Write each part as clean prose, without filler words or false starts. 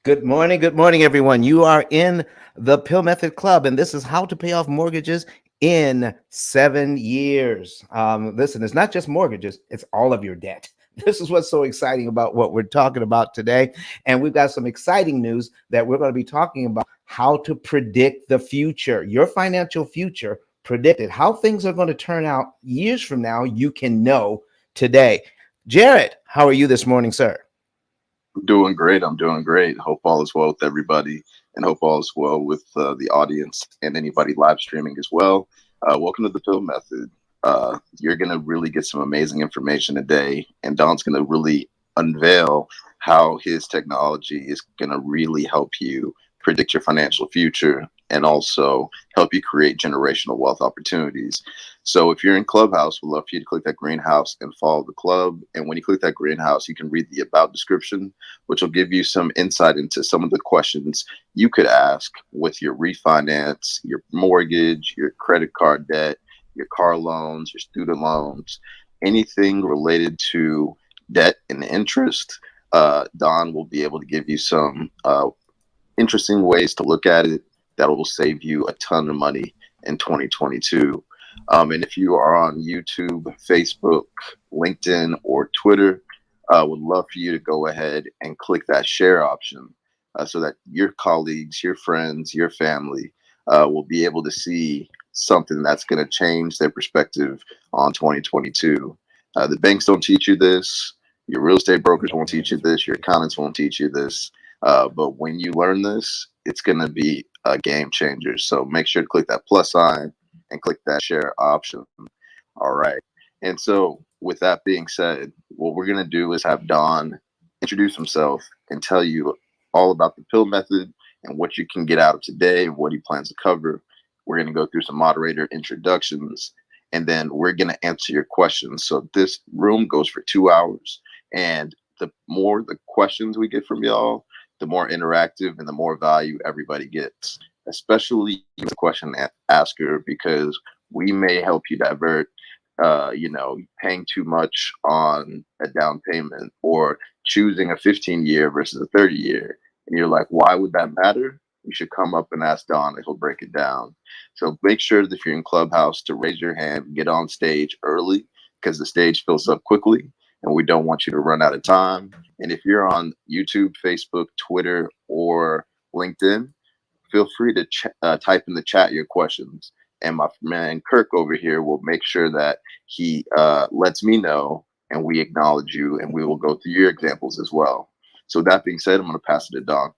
Good morning, everyone. You are in the Pill Method Club, and this is how to pay off mortgages in 7 years. Listen, it's not just mortgages, it's all of your debt. This is what's so exciting about what we're talking about today. And we've got some exciting news that we're going to be talking about how to predict the future, your financial future, predict it, how things are going to turn out years from now. You can know today. Jared, how are you this morning, sir? I'm doing great. I'm doing great. Hope all is well with everybody, and hope all is well with the audience and anybody live streaming as well. Welcome to the Pill Method. You're gonna really get some amazing information today, and Don's gonna really unveil how his technology is gonna really help you predict your financial future and also help you create generational wealth opportunities. So if you're in Clubhouse, we'd love for you to click that greenhouse and follow the club. And when you click that greenhouse, you can read the about description, which will give you some insight into some of the questions you could ask with your refinance, your mortgage, your credit card debt, your car loans, your student loans, anything related to debt and interest. Don will be able to give you some interesting ways to look at it that will save you a ton of money in 2022. And if you are on YouTube, Facebook, LinkedIn, or Twitter, would love for you to go ahead and click that share option so that your colleagues, your friends, your family will be able to see something that's going to change their perspective on 2022. The banks don't teach you this. Your real estate brokers won't teach you this. Your accountants won't teach you this. But when you learn this, it's going to be a game changer. So make sure to click that plus sign and click that share option. All right. And so, with that being said, what we're going to do is have Don introduce himself and tell you all about the pill method and what you can get out of today, what he plans to cover. We're going to go through some moderator introductions, and then we're going to answer your questions. So, this room goes for 2 hours. And the more the questions we get from y'all, the more interactive and the more value everybody gets, especially the question asker, because we may help you divert, paying too much on a down payment or choosing a 15-year versus a 30-year. And you're like, why would that matter? You should come up and ask Don and he'll break it down. So make sure that if you're in Clubhouse to raise your hand, get on stage early because the stage fills up quickly and we don't want you to run out of time. And if you're on YouTube, Facebook, Twitter, or LinkedIn, feel free to type in the chat your questions. And my man Kirk over here will make sure that he lets me know and we acknowledge you and we will go through your examples as well. So that being said, I'm going to pass it to Don.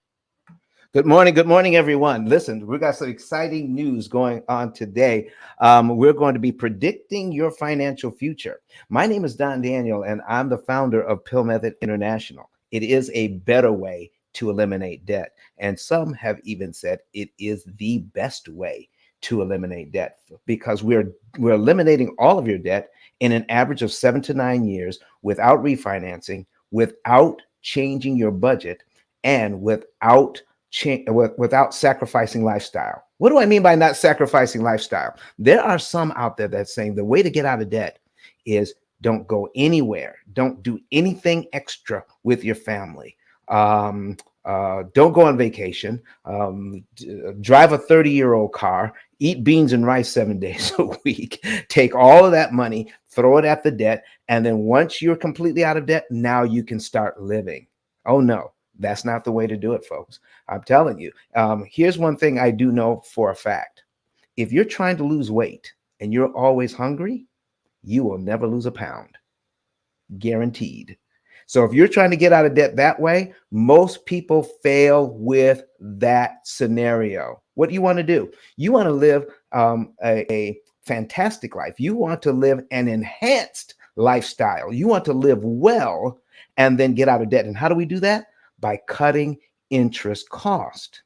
Good morning, everyone. Listen, we've got some exciting news going on today. We're going to be predicting your financial future. My name is Don Daniel, and I'm the founder of Pill Method International. It is a better way to eliminate debt. And some have even said it is the best way to eliminate debt because we're eliminating all of your debt in an average of 7 to 9 years without refinancing, without changing your budget, and without sacrificing lifestyle. What do I mean by not sacrificing lifestyle? There are some out there that's saying the way to get out of debt is don't go anywhere. Don't do anything extra with your family. Don't go on vacation. Drive a 30-year-old car. Eat beans and rice 7 days a week. Take all of that money, throw it at the debt. And then once you're completely out of debt, now you can start living. Oh, no. That's not the way to do it, folks. I'm telling you. Here's one thing I do know for a fact. If you're trying to lose weight and you're always hungry, you will never lose a pound. Guaranteed. So if you're trying to get out of debt that way, most people fail with that scenario. What do you want to do? You want to live a fantastic life. You want to live an enhanced lifestyle. You want to live well and then get out of debt. And how do we do that? By cutting interest cost.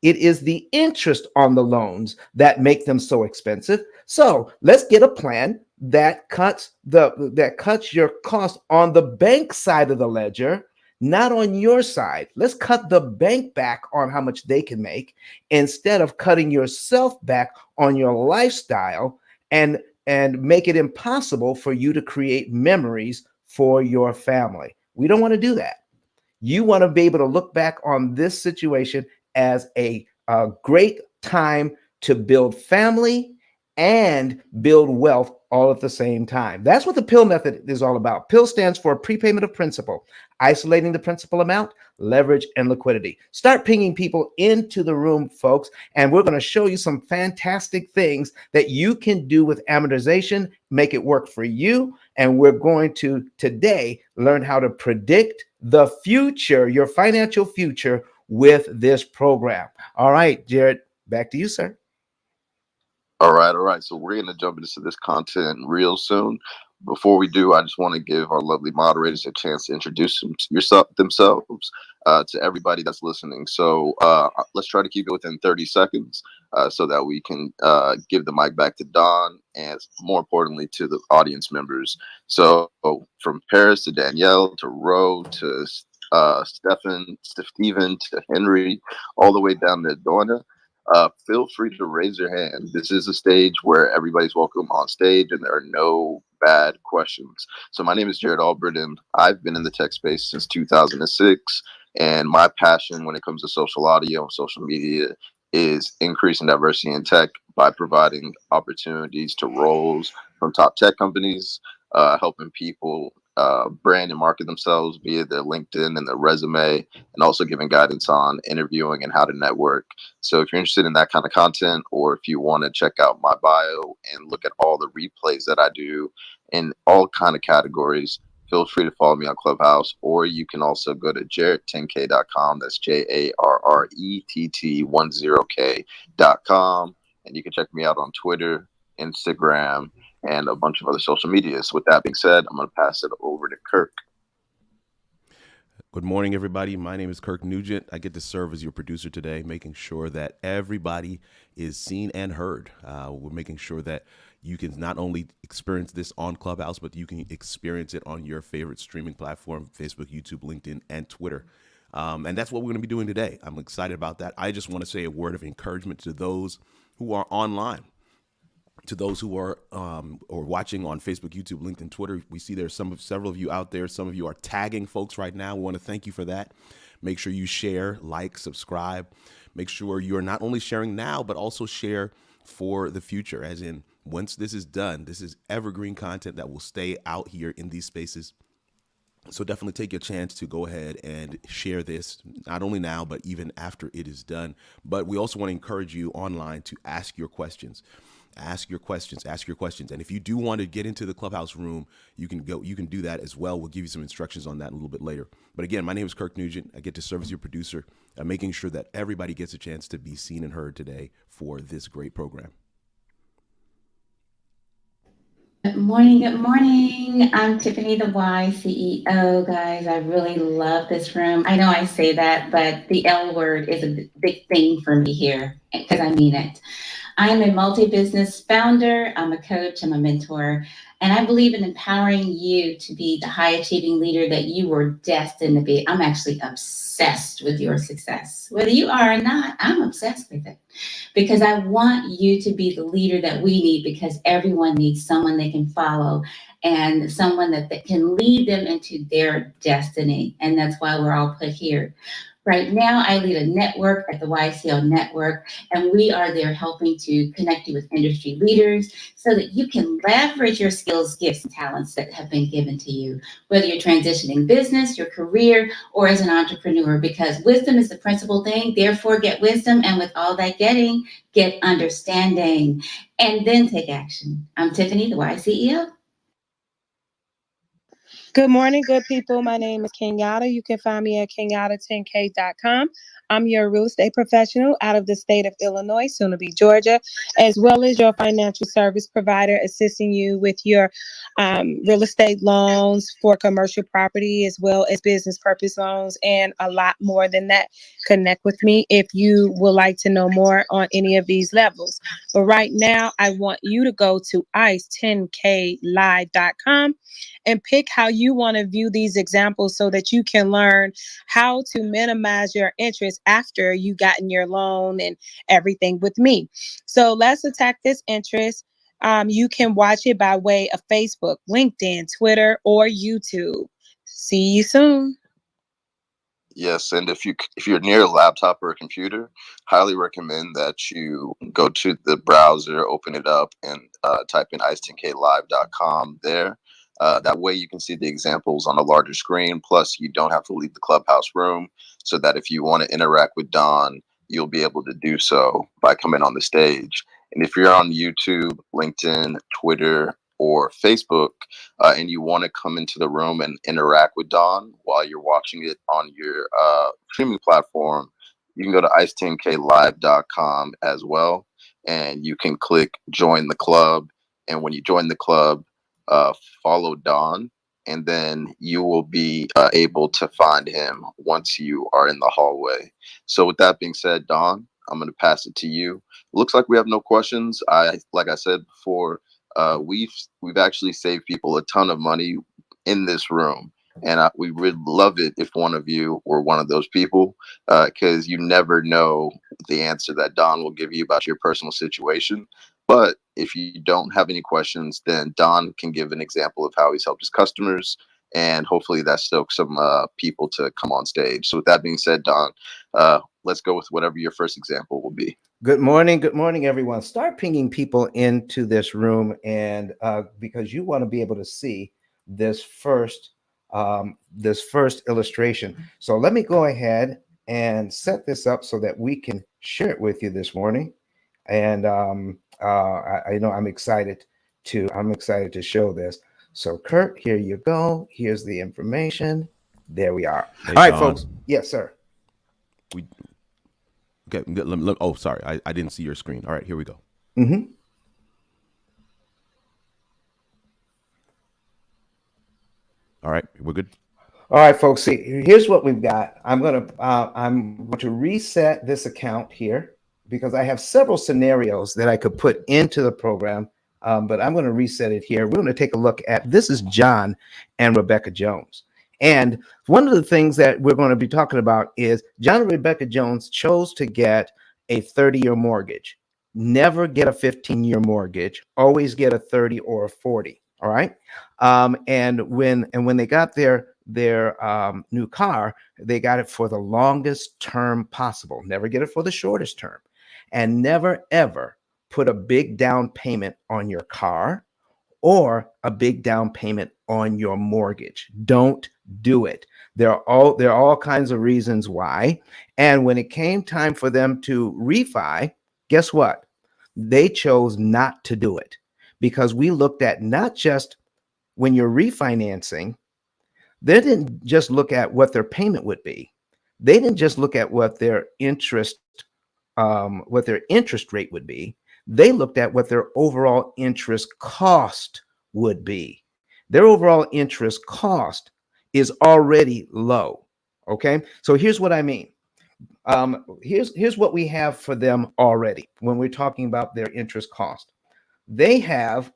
It is the interest on the loans that make them so expensive. So let's get a plan that cuts your cost on the bank side of the ledger, not on your side. Let's cut the bank back on how much they can make instead of cutting yourself back on your lifestyle and make it impossible for you to create memories for your family. We don't want to do that. You want to be able to look back on this situation as a great time to build family and build wealth all at the same time. That's what the P.I.L.L method is all about. P.I.L.L stands for prepayment of principal, isolating the principal amount, leverage, and liquidity. Start pinging people into the room, folks, and we're going to show you some fantastic things that you can do with amortization, make it work for you. And we're going to today learn how to predict the future, your financial future, with this program. All right, Jared, back to you, sir. All right, all right. So we're gonna jump into this content real soon. Before we do, I just want to give our lovely moderators a chance to introduce themselves to everybody that's listening. So let's try to keep it within 30 seconds so that we can give the mic back to Don and, more importantly, to the audience members. So from Paris to Danielle to Ro to Stephen to Henry, all the way down to Donna. Feel free to raise your hand. This is a stage where everybody's welcome on stage and there are no bad questions. So my name is Jared Albert and I've been in the tech space since 2006. And my passion when it comes to social audio and social media is increasing diversity in tech by providing opportunities to roles from top tech companies, helping people brand and market themselves via their LinkedIn and their resume, and also giving guidance on interviewing and how to network. So if you're interested in that kind of content, or if you want to check out my bio and look at all the replays that I do in all kind of categories, feel free to follow me on Clubhouse, or you can also go to jarrett10k.com. That's JARRETT10k.com. And you can check me out on Twitter, Instagram, and a bunch of other social medias. With that being said, I'm going to pass it over to Kirk. Good morning, everybody. My name is Kirk Nugent. I get to serve as your producer today, making sure that everybody is seen and heard. We're making sure that you can not only experience this on Clubhouse, but you can experience it on your favorite streaming platform, Facebook, YouTube, LinkedIn, and Twitter. And that's what we're going to be doing today. I'm excited about that. I just want to say a word of encouragement to those who are online. To those who are or watching on Facebook, YouTube, LinkedIn, Twitter, we see there's several of you out there. Some of you are tagging folks right now. We want to thank you for that. Make sure you share, like, subscribe. Make sure you are not only sharing now, but also share for the future. As in, once this is done, this is evergreen content that will stay out here in these spaces. So definitely take your chance to go ahead and share this, not only now, but even after it is done. But we also want to encourage you online to ask your questions. Ask your questions. And if you do want to get into the Clubhouse room, you can do that as well. We'll give you some instructions on that a little bit later. But again, my name is Kirk Nugent. I get to serve as your producer, making sure that everybody gets a chance to be seen and heard today for this great program. Good morning. Good morning. I'm Tiffany, the Y CEO, guys. I really love this room. I know I say that, but the L word is a big thing for me here because I mean it. I am a multi-business founder. I'm a coach. I'm a mentor. And I believe in empowering you to be the high-achieving leader that you were destined to be. I'm actually obsessed with your success. Whether you are or not, I'm obsessed with it. Because I want you to be the leader that we need, because everyone needs someone they can follow and someone that can lead them into their destiny. And that's why we're all put here. Right now, I lead a network at the YCL Network, and we are there helping to connect you with industry leaders so that you can leverage your skills, gifts, and talents that have been given to you, whether you're transitioning business, your career, or as an entrepreneur, because wisdom is the principal thing. Therefore, get wisdom, and with all that getting, get understanding, and then take action. I'm Tiffany, the YCEO. Good morning, good people. My name is Kenyatta. You can find me at kenyatta10k.com. I'm your real estate professional out of the state of Illinois, soon to be Georgia, as well as your financial service provider, assisting you with your real estate loans for commercial property, as well as business purpose loans, and a lot more than that. Connect with me if you would like to know more on any of these levels. But right now, I want you to go to ice10klive.com and pick how you want to view these examples so that you can learn how to minimize your interest after you gotten your loan and everything with me. So let's attack this interest. You can watch it by way of Facebook, LinkedIn, Twitter, or YouTube. See you soon. Yes, and if you're near a laptop or a computer, highly recommend that you go to the browser, open it up, and type in ice10klive.com there. That way you can see the examples on a larger screen. Plus, you don't have to leave the clubhouse room, so that if you want to interact with Don, you'll be able to do so by coming on the stage. And if you're on YouTube, LinkedIn, Twitter, or Facebook, and you want to come into the room and interact with Don while you're watching it on your streaming platform, you can go to ice10klive.com as well, and you can click join the club. And when you join the club, uh, follow Don, and then you will be able to find him once you are in the hallway. So with that being said, Don, I'm going to pass it to you. Looks like we have no questions. Like I said before, we've actually saved people a ton of money in this room, and we would love it if one of you were one of those people, because you never know the answer that Don will give you about your personal situation. But if you don't have any questions, then Don can give an example of how he's helped his customers, and hopefully that stokes some people to come on stage. So with that being said, Don, let's go with whatever your first example will be. Good morning, everyone. Start pinging people into this room, and because you want to be able to see this first illustration. So let me go ahead and set this up so that we can share it with you this morning. And I know I'm excited to show this. So Kurt, here you go. Here's the information. There we are. Hey, all right, Don. folks. Yes, sir. Okay. Oh, sorry. I didn't see your screen. All right, here we go. Mm-hmm. All right, we're good. All right, folks. See, here's what we've got. I'm going to reset this account here because I have several scenarios that I could put into the program, but I'm going to reset it here. We're going to take a look at this is John and Rebecca Jones. And one of the things that we're going to be talking about is John and Rebecca Jones chose to get a 30-year mortgage. Never get a 15-year mortgage. Always get a 30 or a 40. All right. And when they got their new car, they got it for the longest term possible. Never get it for the shortest term, and never ever put a big down payment on your car or a big down payment on your mortgage. Don't do it. There are all kinds of reasons why. And when it came time for them to refi, guess what? They chose not to do it because we looked at not just when you're refinancing, they didn't just look at what their payment would be. They didn't just look at what their interest rate would be. They looked at what their overall interest cost would be. Their overall interest cost is already low. Okay, so here's what I mean. Here's what we have for them already when we're talking about their interest cost. They have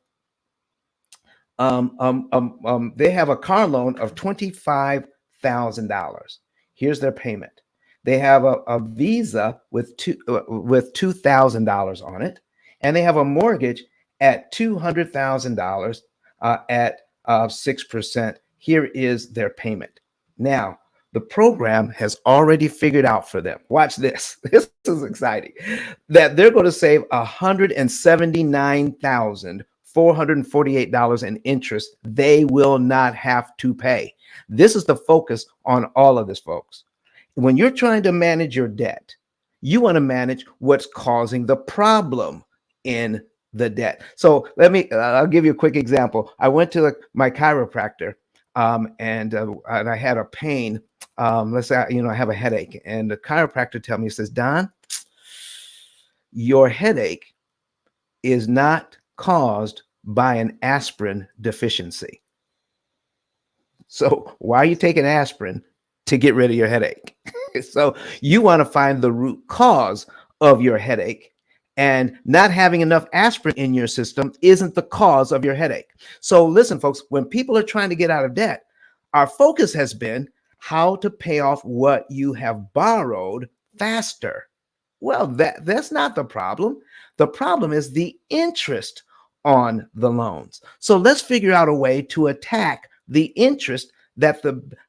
they have a car loan of $25,000. Here's their payment. They have a Visa with $2,000 on it, and they have a mortgage at $200,000 at 6%. Here is their payment. Now, the program has already figured out for them. Watch this. This is exciting. That they're going to save $179,448 in interest they will not have to pay. This is the focus on all of this, folks. When you're trying to manage your debt, you want to manage what's causing the problem in the debt. So I'll give you a quick example. I went to my chiropractor and I had a pain. Let's say, I have a headache, and the chiropractor tells me, he says, Don, your headache is not caused by an aspirin deficiency. So why are you taking aspirin? To get rid of your headache. So you want to find the root cause of your headache, and not having enough aspirin in your system isn't the cause of your headache. So listen, folks, when people are trying to get out of debt, our focus has been how to pay off what you have borrowed faster. Well, that's not the problem. The problem is the interest on the loans. So let's figure out a way to attack the interest that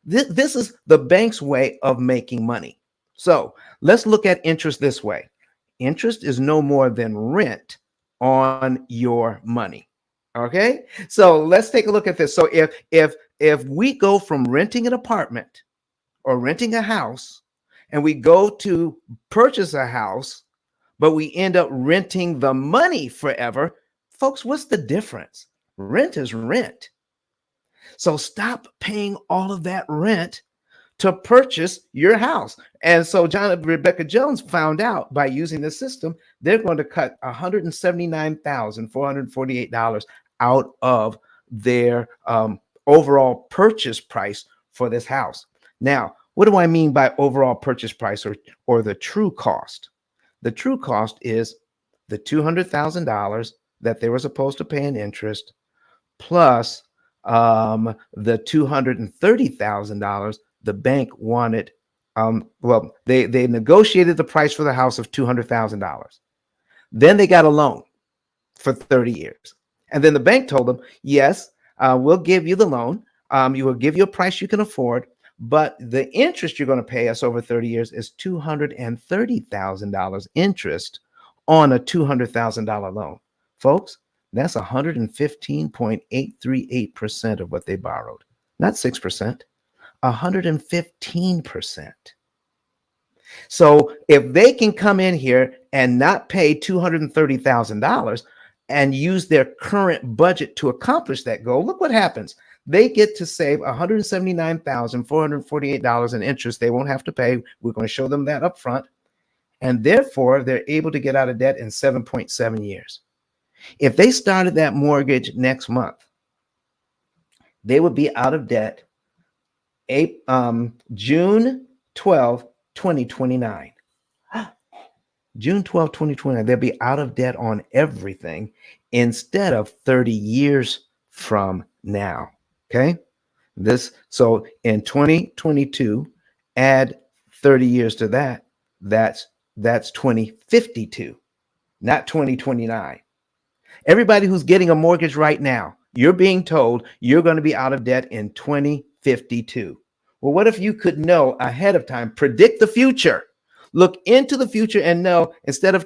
this is the bank's way of making money. So let's look at interest this way. Interest is no more than rent on your money. Okay, so let's take a look at this. So if we go from renting an apartment or renting a house, and we go to purchase a house, but we end up renting the money forever, folks, what's the difference? Rent is rent. So stop paying all of that rent to purchase your house. And so John and Rebecca Jones found out by using this system, they're going to cut $179,448 out of their overall purchase price for this house. Now, what do I mean by overall purchase price, or the true cost? The true cost is the $200,000 that they were supposed to pay in interest, plus the $230,000 the bank wanted. Well, they negotiated the price for the house of $200,000. Then they got a loan for 30 years. And then the bank told them, yes, we'll give you the loan. You will give you a price you can afford, but the interest you're going to pay us over 30 years is $230,000 interest on a $200,000 loan. Folks, that's 115.838% of what they borrowed. Not 6%, 115%. So if they can come in here and not pay $230,000 and use their current budget to accomplish that goal, look what happens. They get to save $179,448 in interest they won't have to pay. We're going to show them that up front. And therefore, they're able to get out of debt in 7.7 years. If they started that mortgage next month, they would be out of debt June 12, 2029. June 12, 2029, they'll be out of debt on everything instead of 30 years from now. Okay? So in 2022, add 30 years to that, that's 2052, not 2029. Everybody who's getting a mortgage right now, you're being told you're going to be out of debt in 2052. Well, what if you could know ahead of time, predict the future, look into the future and know instead of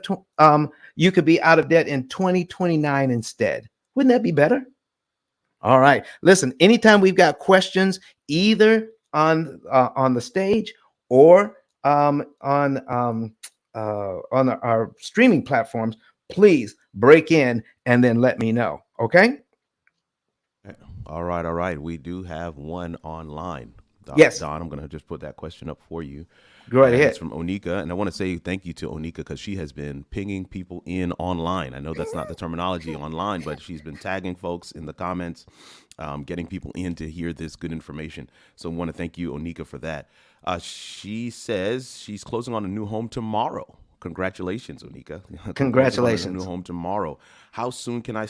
you could be out of debt in 2029 instead? Wouldn't that be better? All right. Listen, anytime we've got questions, either on the stage or on our streaming platforms, please break in and then let me know. Okay. All right. We do have one online. Yes. Don, I'm going to just put that question up for you. Go right ahead. It's from Onika. And I want to say thank you to Onika because she has been pinging people in online. I know that's not the terminology online, but she's been tagging folks in the comments, getting people in to hear this good information. So I want to thank you, Onika, for that. She says she's closing on a new home tomorrow. Congratulations, Onika. Congratulations. On a new home tomorrow. How soon can I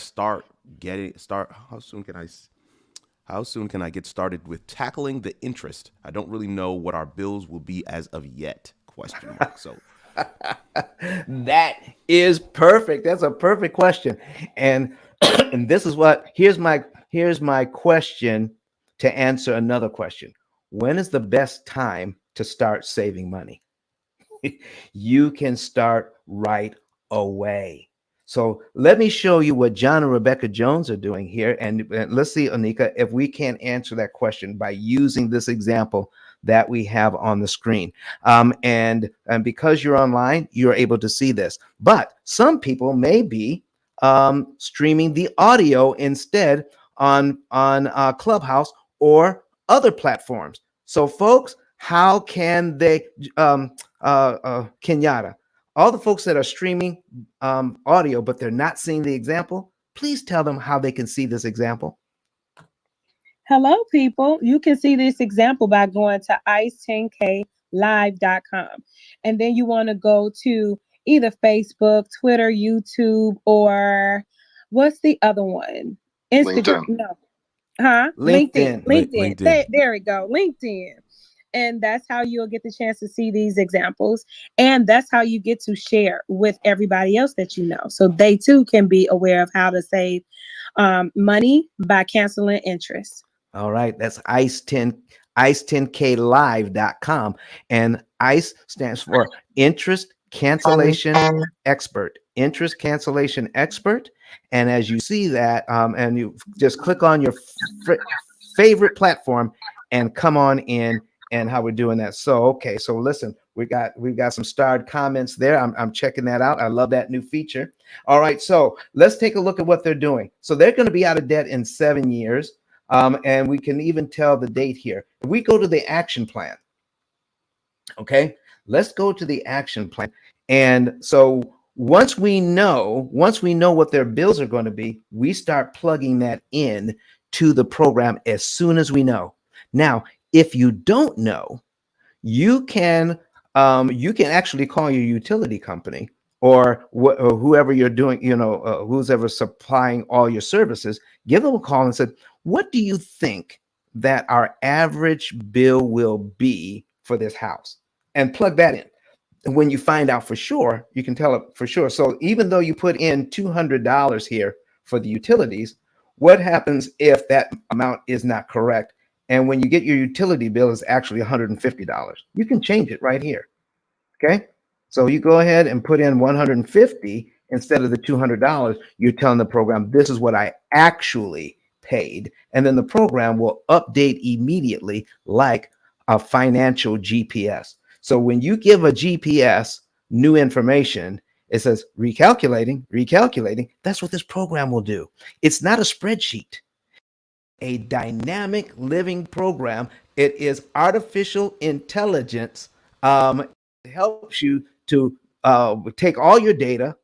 How soon can I get started with tackling the interest? I don't really know what our bills will be as of yet. ? So that is perfect. That's a perfect question. And and this is here's my question to answer another question. When is the best time to start saving money? You can start right away. So let me show you what John and Rebecca Jones are doing here. And let's see, Onika, if we can answer that question by using this example that we have on the screen. And because you're online, you're able to see this. But some people may be streaming the audio instead on Clubhouse or other platforms. So folks, how can they, Kenyatta, all the folks that are streaming audio, but they're not seeing the example, please tell them how they can see this example. Hello, people. You can see this example by going to ice10klive.com. And then you want to go to either Facebook, Twitter, YouTube, or what's the other one? Instagram. LinkedIn. No. Huh? LinkedIn. LinkedIn. There we go. LinkedIn. And that's how you'll get the chance to see these examples. And that's how you get to share with everybody else that you know. So they too can be aware of how to save money by canceling interest. All right, that's ice10klive.com. And ICE stands for Interest Cancellation Expert. Interest Cancellation Expert. And as you see that, and you just click on your favorite platform and come on in, and how we're doing that. So, okay, so listen, we've got some starred comments there. I'm checking that out. I love that new feature. All right, so let's take a look at what they're doing. So they're going to be out of debt in 7 years. And we can even tell the date here. If we go to the action plan, okay, let's go to the action plan. And so once we know what their bills are going to be, we start plugging that in to the program as soon as we know. Now, if you don't know, you can actually call your utility company or whoever you're doing, who's ever supplying all your services. Give them a call and say, what do you think that our average bill will be for this house? And plug that in. And when you find out for sure, you can tell it for sure. So even though you put in $200 here for the utilities, what happens if that amount is not correct? And when you get your utility bill, is actually $150. You can change it right here. Okay. So you go ahead and put in 150 instead of the $200. You're telling the program, this is what I actually paid. And then the program will update immediately like a financial GPS. So when you give a GPS new information, it says recalculating. That's what this program will do. It's not a spreadsheet, a dynamic living program. It is artificial intelligence. It helps you to take all your data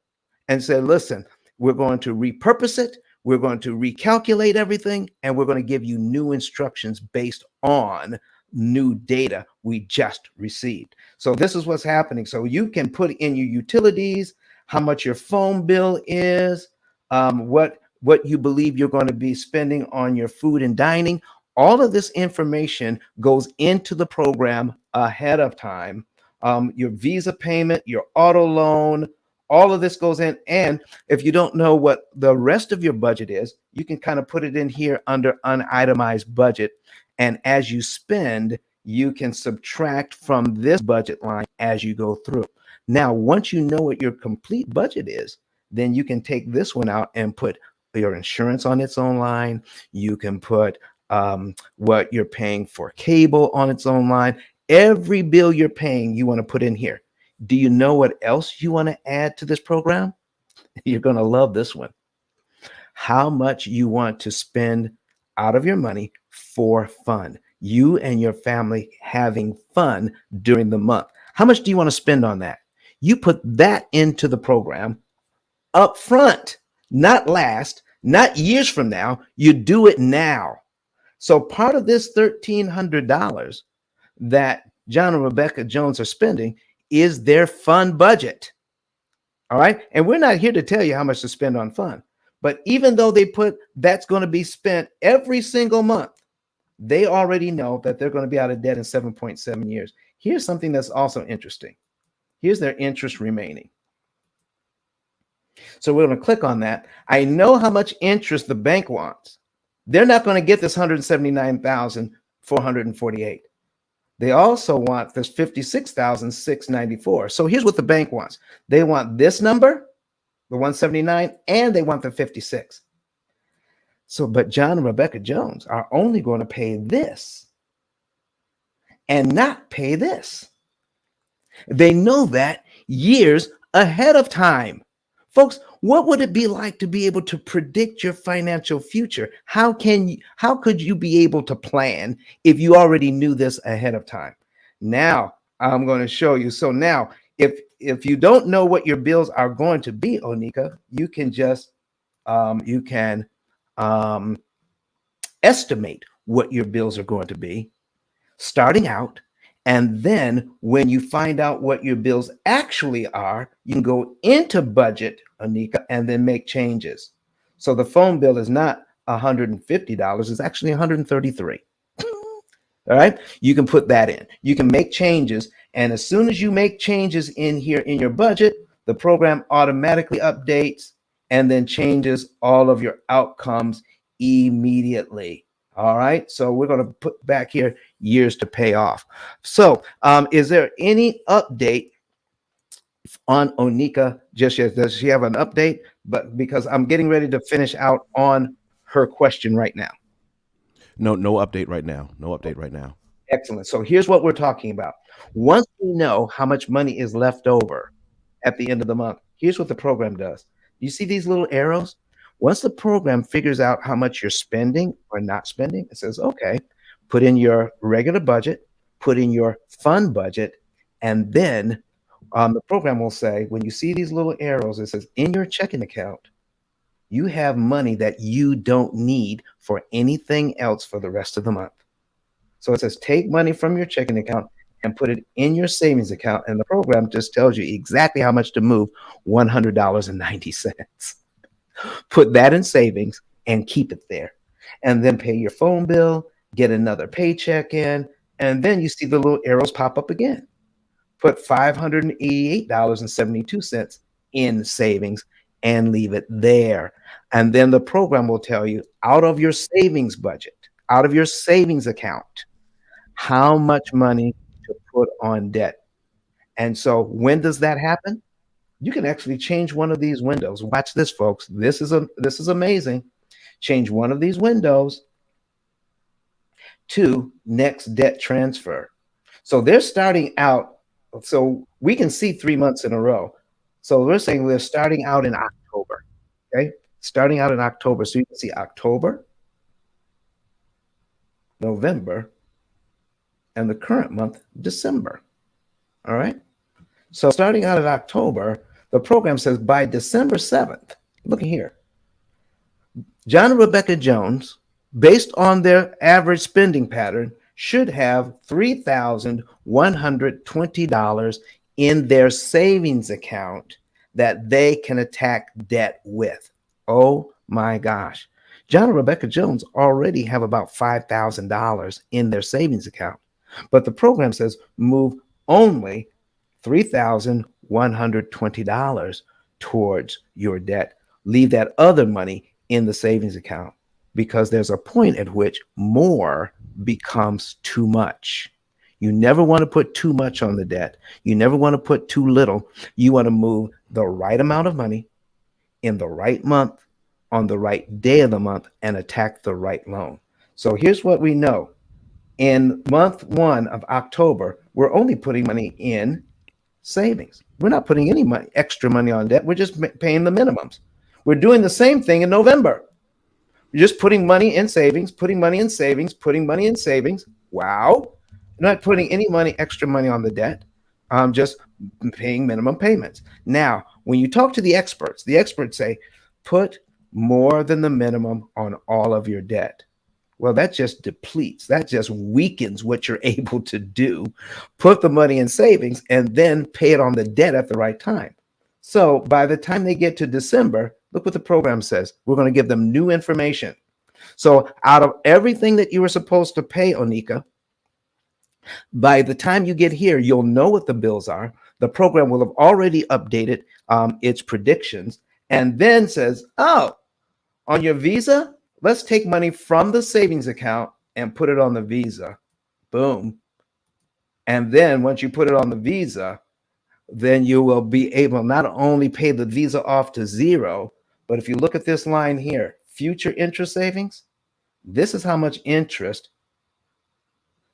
and say, listen, we're going to repurpose it. We're going to recalculate everything, and we're going to give you new instructions based on new data we just received. So this is what's happening. So you can put in your utilities, how much your phone bill is, what you believe you're going to be spending on your food and dining. All of this information goes into the program ahead of time. Your visa payment, your auto loan, all of this goes in. And if you don't know what the rest of your budget is, you can kind of put it in here under unitemized budget. And as you spend, you can subtract from this budget line as you go through. Now, once you know what your complete budget is, then you can take this one out and put your insurance on its own line. You can put what you're paying for cable on its own line. Every bill you're paying, you want to put in here. Do you know what else you want to add to this program? You're going to love this one. How much you want to spend out of your money for fun. You and your family having fun during the month. How much do you want to spend on that? You put that into the program up front, not last, not years from now. You do it now. So part of this $1,300 that John and Rebecca Jones are spending is their fun budget. All right. And we're not here to tell you how much to spend on fun. But even though they put that's going to be spent every single month, they already know that they're going to be out of debt in 7.7 years. Here's something that's also interesting. Here's their interest remaining. So we're going to click on that. I know how much interest the bank wants. They're not going to get this 179,448. They also want this 56,694. So here's what the bank wants. They want this number, the 179, and they want the 56. So, but John and Rebecca Jones are only going to pay this and not pay this. They know that years ahead of time. Folks, what would it be like to be able to predict your financial future? How could you be able to plan if you already knew this ahead of time? Now, I'm going to show you. So now, if you don't know what your bills are going to be, Onika, you can just estimate what your bills are going to be starting out. And then when you find out what your bills actually are, you can go into budget, Anika, and then make changes. So the phone bill is not $150, it's actually $133. All right, you can put that in. You can make changes. And as soon as you make changes in here in your budget, the program automatically updates and then changes all of your outcomes immediately. All right. So we're going to put back here years to pay off. So is there any update on Onika just yet? Does she have an update? But because I'm getting ready to finish out on her question right now. No update right now. No update right now. Excellent. So here's what we're talking about. Once we know how much money is left over at the end of the month, here's what the program does. You see these little arrows? Once the program figures out how much you're spending or not spending, it says, okay, put in your regular budget, put in your fund budget, and then the program will say, when you see these little arrows, it says, in your checking account, you have money that you don't need for anything else for the rest of the month. So it says take money from your checking account and put it in your savings account. And the program just tells you exactly how much to move, $100.90. Put that in savings and keep it there. And then pay your phone bill, get another paycheck in, and then you see the little arrows pop up again. Put $588.72 in savings and leave it there. And then the program will tell you out of your savings budget, out of your savings account, how much money to put on debt. And so when does that happen? You can actually change one of these windows. Watch this, folks. This is amazing. Change one of these windows to next debt transfer. So they're starting out. So we can see 3 months in a row. So we're saying we're starting out in October. Okay, starting out in October. So you can see October, November, and the current month, December. All right. So starting out in October, the program says by December 7th, look here, John and Rebecca Jones, based on their average spending pattern, should have $3,120 in their savings account that they can attack debt with. Oh my gosh. John and Rebecca Jones already have about $5,000 in their savings account, but the program says move only $3,120 towards your debt. Leave that other money in the savings account because there's a point at which more becomes too much. You never want to put too much on the debt. You never want to put too little. You want to move the right amount of money in the right month on the right day of the month and attack the right loan. So here's what we know. In month 1 of October, we're only putting money in savings. We're not putting any money, extra money on debt. We're just paying the minimums. We're doing the same thing in November. You're just putting money in savings, putting money in savings, putting money in savings. Wow. You're not putting any money, extra money on the debt. Just paying minimum payments. Now, when you talk to the experts say, put more than the minimum on all of your debt. Well, that just depletes, that just weakens what you're able to do. Put the money in savings and then pay it on the debt at the right time. So by the time they get to December, look what the program says. We're going to give them new information. So out of everything that you were supposed to pay, Onika, by the time you get here, you'll know what the bills are. The program will have already updated its predictions and then says, oh, on your Visa, let's take money from the savings account and put it on the Visa. Boom. And then once you put it on the Visa, then you will be able not only pay the Visa off to zero, but if you look at this line here, future interest savings, this is how much interest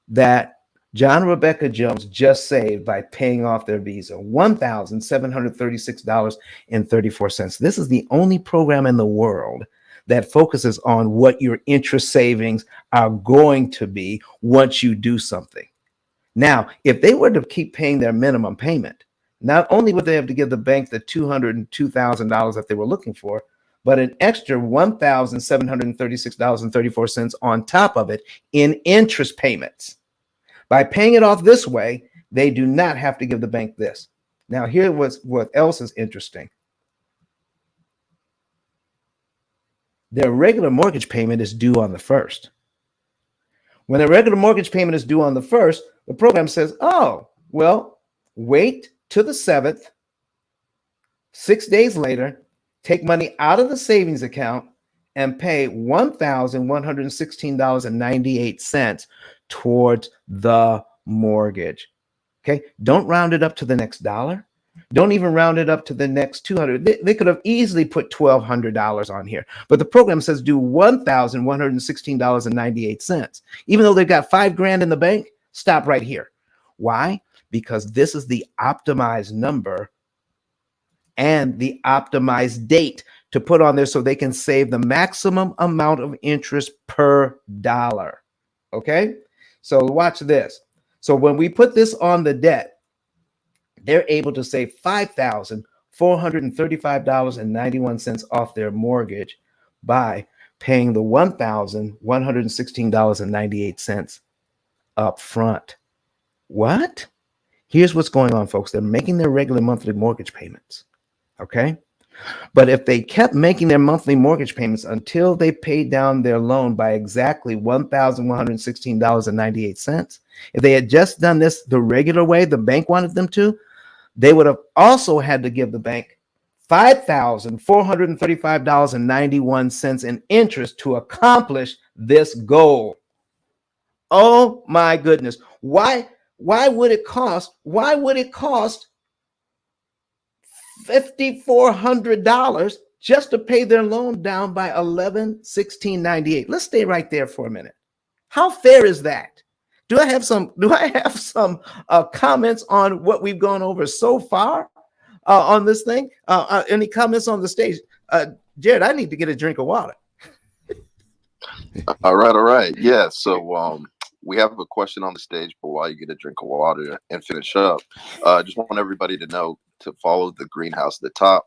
that John and Rebecca Jones just saved by paying off their Visa, $1,736.34. This is the only program in the world that focuses on what your interest savings are going to be once you do something. Now, if they were to keep paying their minimum payment, not only would they have to give the bank the $202,000 that they were looking for, but an extra $1,736.34 on top of it in interest payments. By paying it off this way, they do not have to give the bank this. Now, here was what else is interesting. Their regular mortgage payment is due on the 1st. When a regular mortgage payment is due on the 1st, the program says, oh, well, wait to the 7th, 6 days later, take money out of the savings account and pay $1,116.98 towards the mortgage. Okay. Don't round it up to the next dollar. Don't even round it up to the next 200. They could have easily put $1,200 on here, but the program says do $1,116.98. Even though they've got $5,000 in the bank, stop right here. Why? Because this is the optimized number and the optimized date to put on there so they can save the maximum amount of interest per dollar. Okay. So watch this. So when we put this on the debt, they're able to save $5,435.91 off their mortgage by paying the $1,116.98 up front. What? Here's what's going on, folks. They're making their regular monthly mortgage payments. Okay. But if they kept making their monthly mortgage payments until they paid down their loan by exactly $1,116.98, if they had just done this the regular way the bank wanted them to, they would have also had to give the bank $5,435.91 in interest to accomplish this goal. Oh my goodness. Why would it cost $5,400 just to pay their loan down by $1,116.98? Let's stay right there for a minute. How fair is that? Do I have some comments on what we've gone over so far on this thing? Any comments on the stage? Jared, I need to get a drink of water. All right. Yeah. So we have a question on the stage, but while you get a drink of water and finish up, just want everybody to know to follow the greenhouse at the top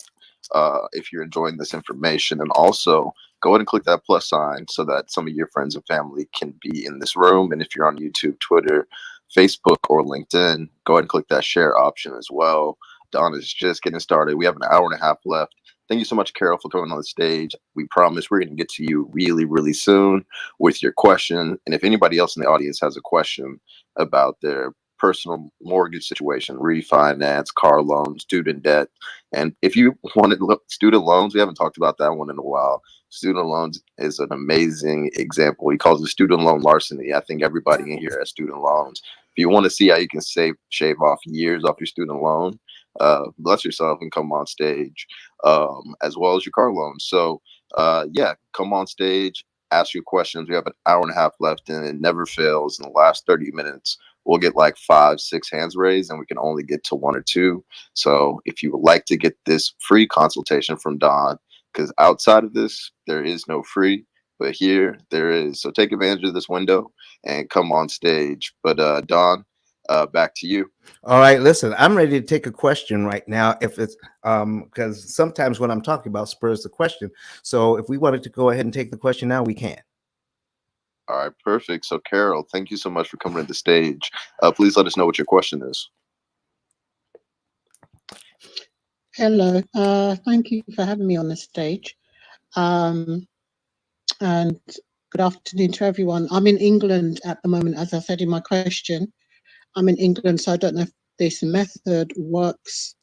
if you're enjoying this information, and also go ahead and click that plus sign so that some of your friends and family can be in this room. And if you're on YouTube, Twitter, Facebook, or LinkedIn, go ahead and click that share option as well. Don is just getting started. We have an hour and a half left. Thank you so much, Carol, for coming on the stage. We promise we're going to get to you really, really soon with your question. And if anybody else in the audience has a question about their personal mortgage situation, refinance, car loans, student debt, and if you wanted student loans, we haven't talked about that one in a while. Student loans is an amazing example. He calls it student loan larceny. I think everybody in here has student loans. If you want to see how you can shave off years off your student loan, bless yourself and come on stage, as well as your car loans. So yeah, come on stage, ask your questions. We have an hour and a half left, and it never fails. In the last 30 minutes, we'll get like 5-6 hands raised, and we can only get to 1 or 2. So if you would like to get this free consultation from Don, because outside of this, there is no free, but here there is. So take advantage of this window and come on stage. But Don, back to you. All right, listen, I'm ready to take a question right now. If it's because sometimes when I'm talking about spurs the question. So if we wanted to go ahead and take the question now, we can. All right, perfect. So Carol, thank you so much for coming to the stage. Please let us know what your question is. Hello, thank you for having me on the stage. And good afternoon to everyone. I'm in England at the moment, as I said in my question. I'm in England, so I don't know if this method works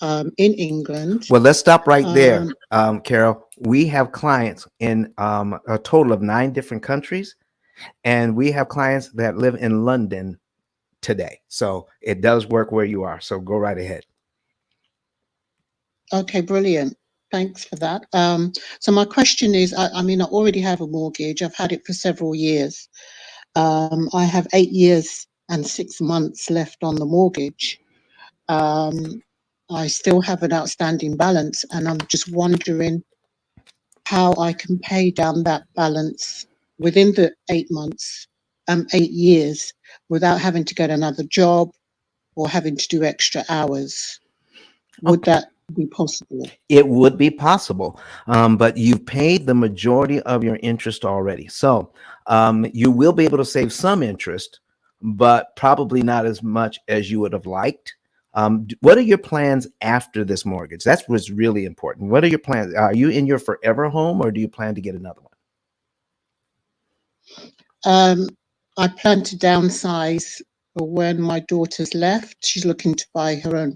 in England. Well, let's stop right there, Carol. We have clients in a total of 9 different countries, and we have clients that live in London today. So it does work where you are. So go right ahead. Okay, brilliant. Thanks for that. So my question is, I mean, I already have a mortgage. I've had it for several years. I have 8 years and 6 months left on the mortgage. I still have an outstanding balance, and I'm just wondering how I can pay down that balance within the 8 months, 8 years, without having to get another job or having to do extra hours. Would that be possible? It would be possible, but you've paid the majority of your interest already. So you will be able to save some interest, but probably not as much as you would have liked. What are your plans after this mortgage? That's what's really important. What are your plans? Are you in your forever home, or do you plan to get another one? I plan to downsize when my daughter's left. She's looking to buy her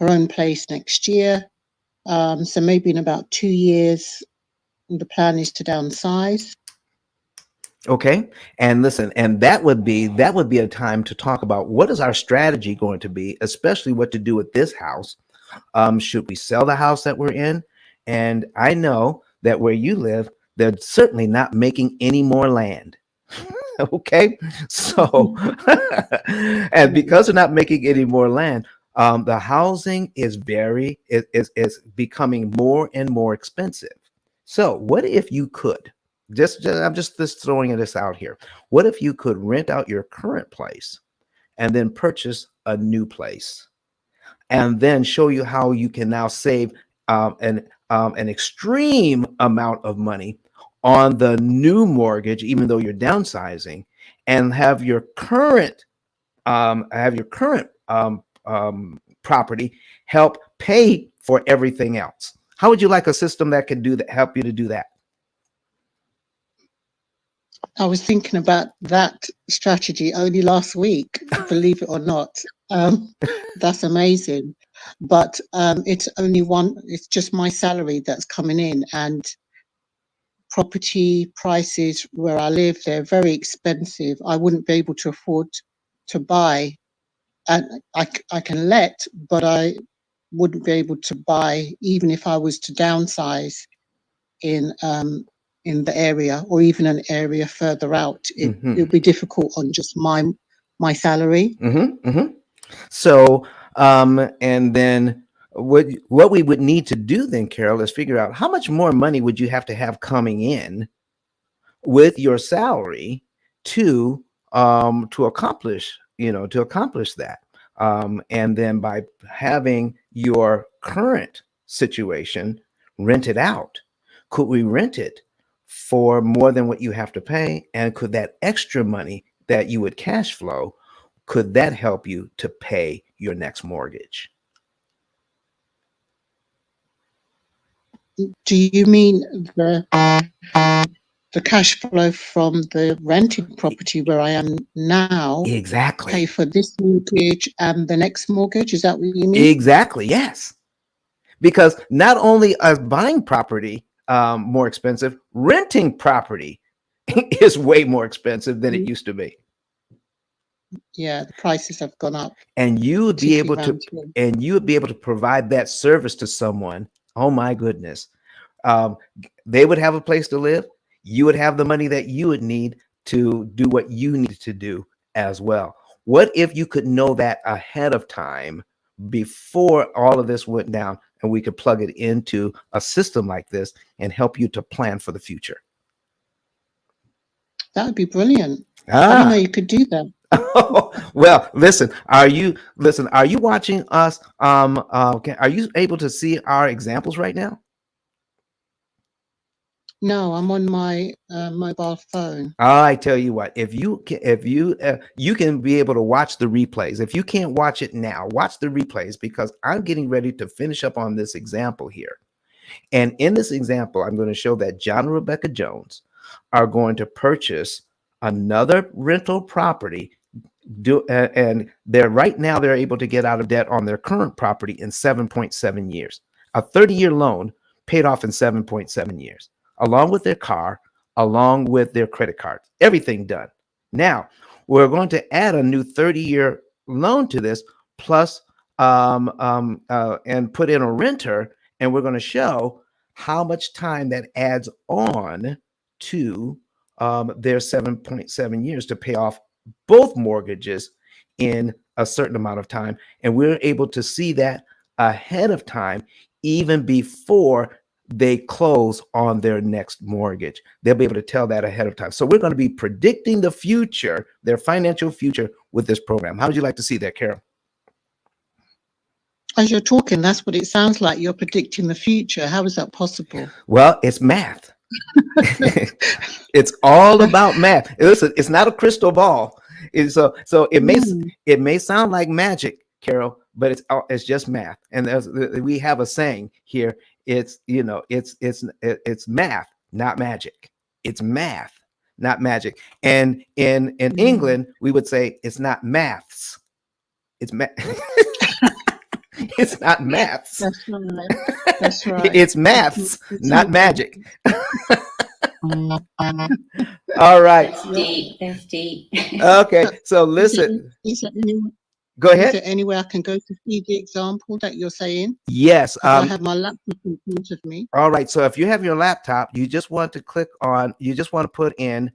own place next year. So maybe in about 2 years, the plan is to downsize. Okay. And listen, and that would be a time to talk about what is our strategy going to be, especially what to do with this house. Should we sell the house that we're in? And I know that where you live, they're certainly not making any more land. Okay. So, and because they're not making any more land, the housing is becoming more and more expensive. So, what if you could I'm just throwing this out here. What if you could rent out your current place and then purchase a new place, and then show you how you can now save an extreme amount of money on the new mortgage, even though you're downsizing, and have your current property help pay for everything else. How would you like a system that can do that, help you to do that? I was thinking about that strategy only last week, believe it or not. Um, that's amazing. But it's just my salary that's coming in, and property prices where I live, they're very expensive. I wouldn't be able to afford to buy, and I can let, but I wouldn't be able to buy even if I was to downsize in in the area, or even an area further out. It Mhm. would be difficult on just my salary. So, and then what we would need to do then, Carol, is figure out how much more money would you have to have coming in with your salary to accomplish, to accomplish that. And then by having your current situation rented out, could we rent it for more than what you have to pay? And could that extra money that you would cash flow, could that help you to pay your next mortgage? Do you mean the cash flow from the rented property where I am now Exactly. pay for this mortgage and the next mortgage? Is that what you mean? Exactly. Yes. Because not only is buying property more expensive, renting property is way more expensive than it used to be. Yeah, the prices have gone up, And you would be able particularly to, around here. and you would be able to provide that service to someone. Oh my goodness. Um, they would have a place to live. You would have the money that you would need to do what you need to do as well. What if you could know that ahead of time before all of this went down, and we could plug it into a system like this and help you to plan for the future? That would be brilliant. I didn't know Ah, you could do that. well, are you watching us? Are you able to see our examples right now? No, I'm on my mobile phone. I tell you what, if you can be able to watch the replays. If you can't watch it now, watch the replays, because I'm getting ready to finish up on this example here. And in this example, I'm going to show that John and Rebecca Jones are going to purchase another rental property. And they're able to get out of debt on their current property in 7.7 years. A 30-year loan paid off in 7.7 years, along with their car, along with their credit cards, everything done. Now, we're going to add a new 30-year loan to this, plus and put in a renter, and we're going to show how much time that adds on to their 7.7 years to pay off both mortgages in a certain amount of time. And we're able to see that ahead of time, even before they close on their next mortgage. They'll be able to tell that ahead of time. So we're going to be predicting the future, their financial future, with this program. How would you like to see that, Carol? As you're talking, that's what it sounds like. You're predicting the future. How is that possible? Well, it's math. It's all about math. Listen, it's not a crystal ball. So it may sound like magic, Carol, but it's just math. And we have a saying here. It's math, not magic. It's math, not magic. And in England, we would say it's not maths. It's math. It's not maths. That's right. That's right. It's maths, It's not not. magic. Uh, All right. That's yeah. deep. That's deep. Okay. So Is there, listen, is there any, go is ahead. there anywhere I can go to see the example that you're saying? Yes. Because I have my laptop in front of me. All right. So if you have your laptop, you just want to click on, you just want to put in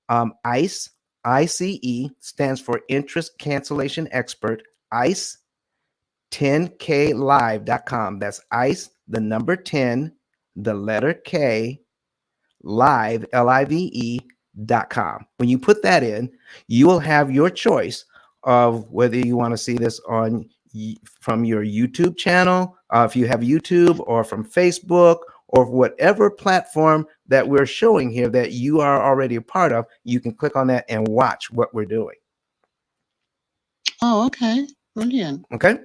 ICE, ICE stands for Interest Cancellation Expert, ICE 10klive.com. That's ICE, the number 10, the letter K, live, LIVE.com. When you put that in, you will have your choice of whether you want to see this on from your YouTube channel, if you have YouTube, or from Facebook, or whatever platform that we're showing here that you are already a part of. You can click on that and watch what we're doing. Oh, okay. Brilliant. Okay.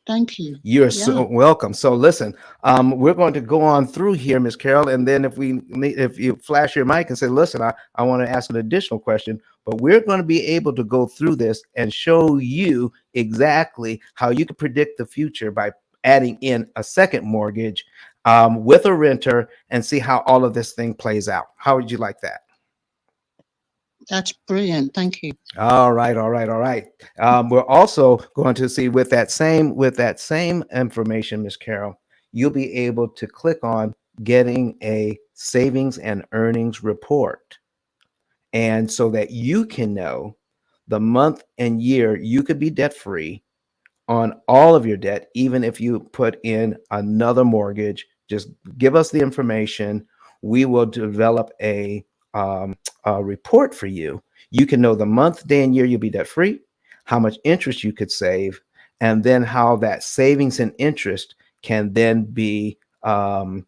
Thank you. You're Yeah. so welcome. So listen, we're going to go on through here, Miss Carol, and then if you flash your mic and say, listen, I want to ask an additional question, but we're going to be able to go through this and show you exactly how you can predict the future by adding in a second mortgage with a renter and see how all of this thing plays out. How would you like that? That's brilliant. Thank you. All right, all right, all right. We're also going to see with that same information, Miss Carol, you'll be able to click on getting a savings and earnings report, and so that you can know the month and year you could be debt free on all of your debt, even if you put in another mortgage. Just give us the information. We will develop a report for you. You can know the month, day, and year you'll be debt free, how much interest you could save, and then how that savings and interest can then be repurposed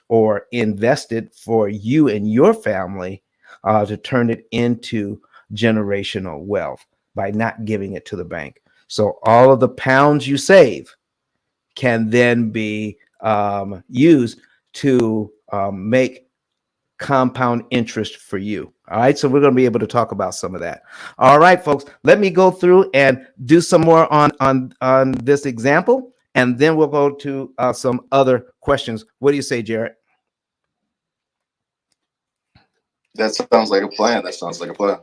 or invested for you and your family to turn it into generational wealth by not giving it to the bank. So all of the pounds you save can then be used to make compound interest for you. All right. So we're going to be able to talk about some of that. All right, folks, let me go through and do some more on this example, and then we'll go to some other questions. What do you say, Jared? That sounds like a plan. That sounds like a plan.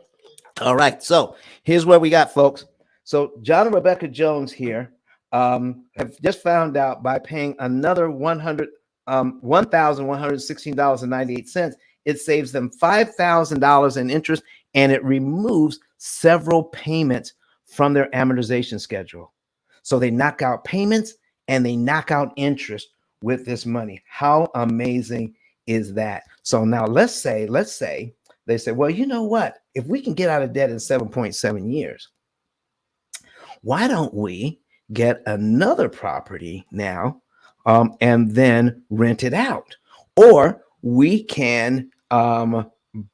All right, so here's what we got, folks. So John and Rebecca Jones here have just found out by paying another $1,116.98, it saves them $5,000 in interest, and it removes several payments from their amortization schedule. So they knock out payments and they knock out interest with this money. How amazing is that? So now let's say they say, well, you know what? If we can get out of debt in 7.7 years, why don't we get another property now and then rent it out? Or we can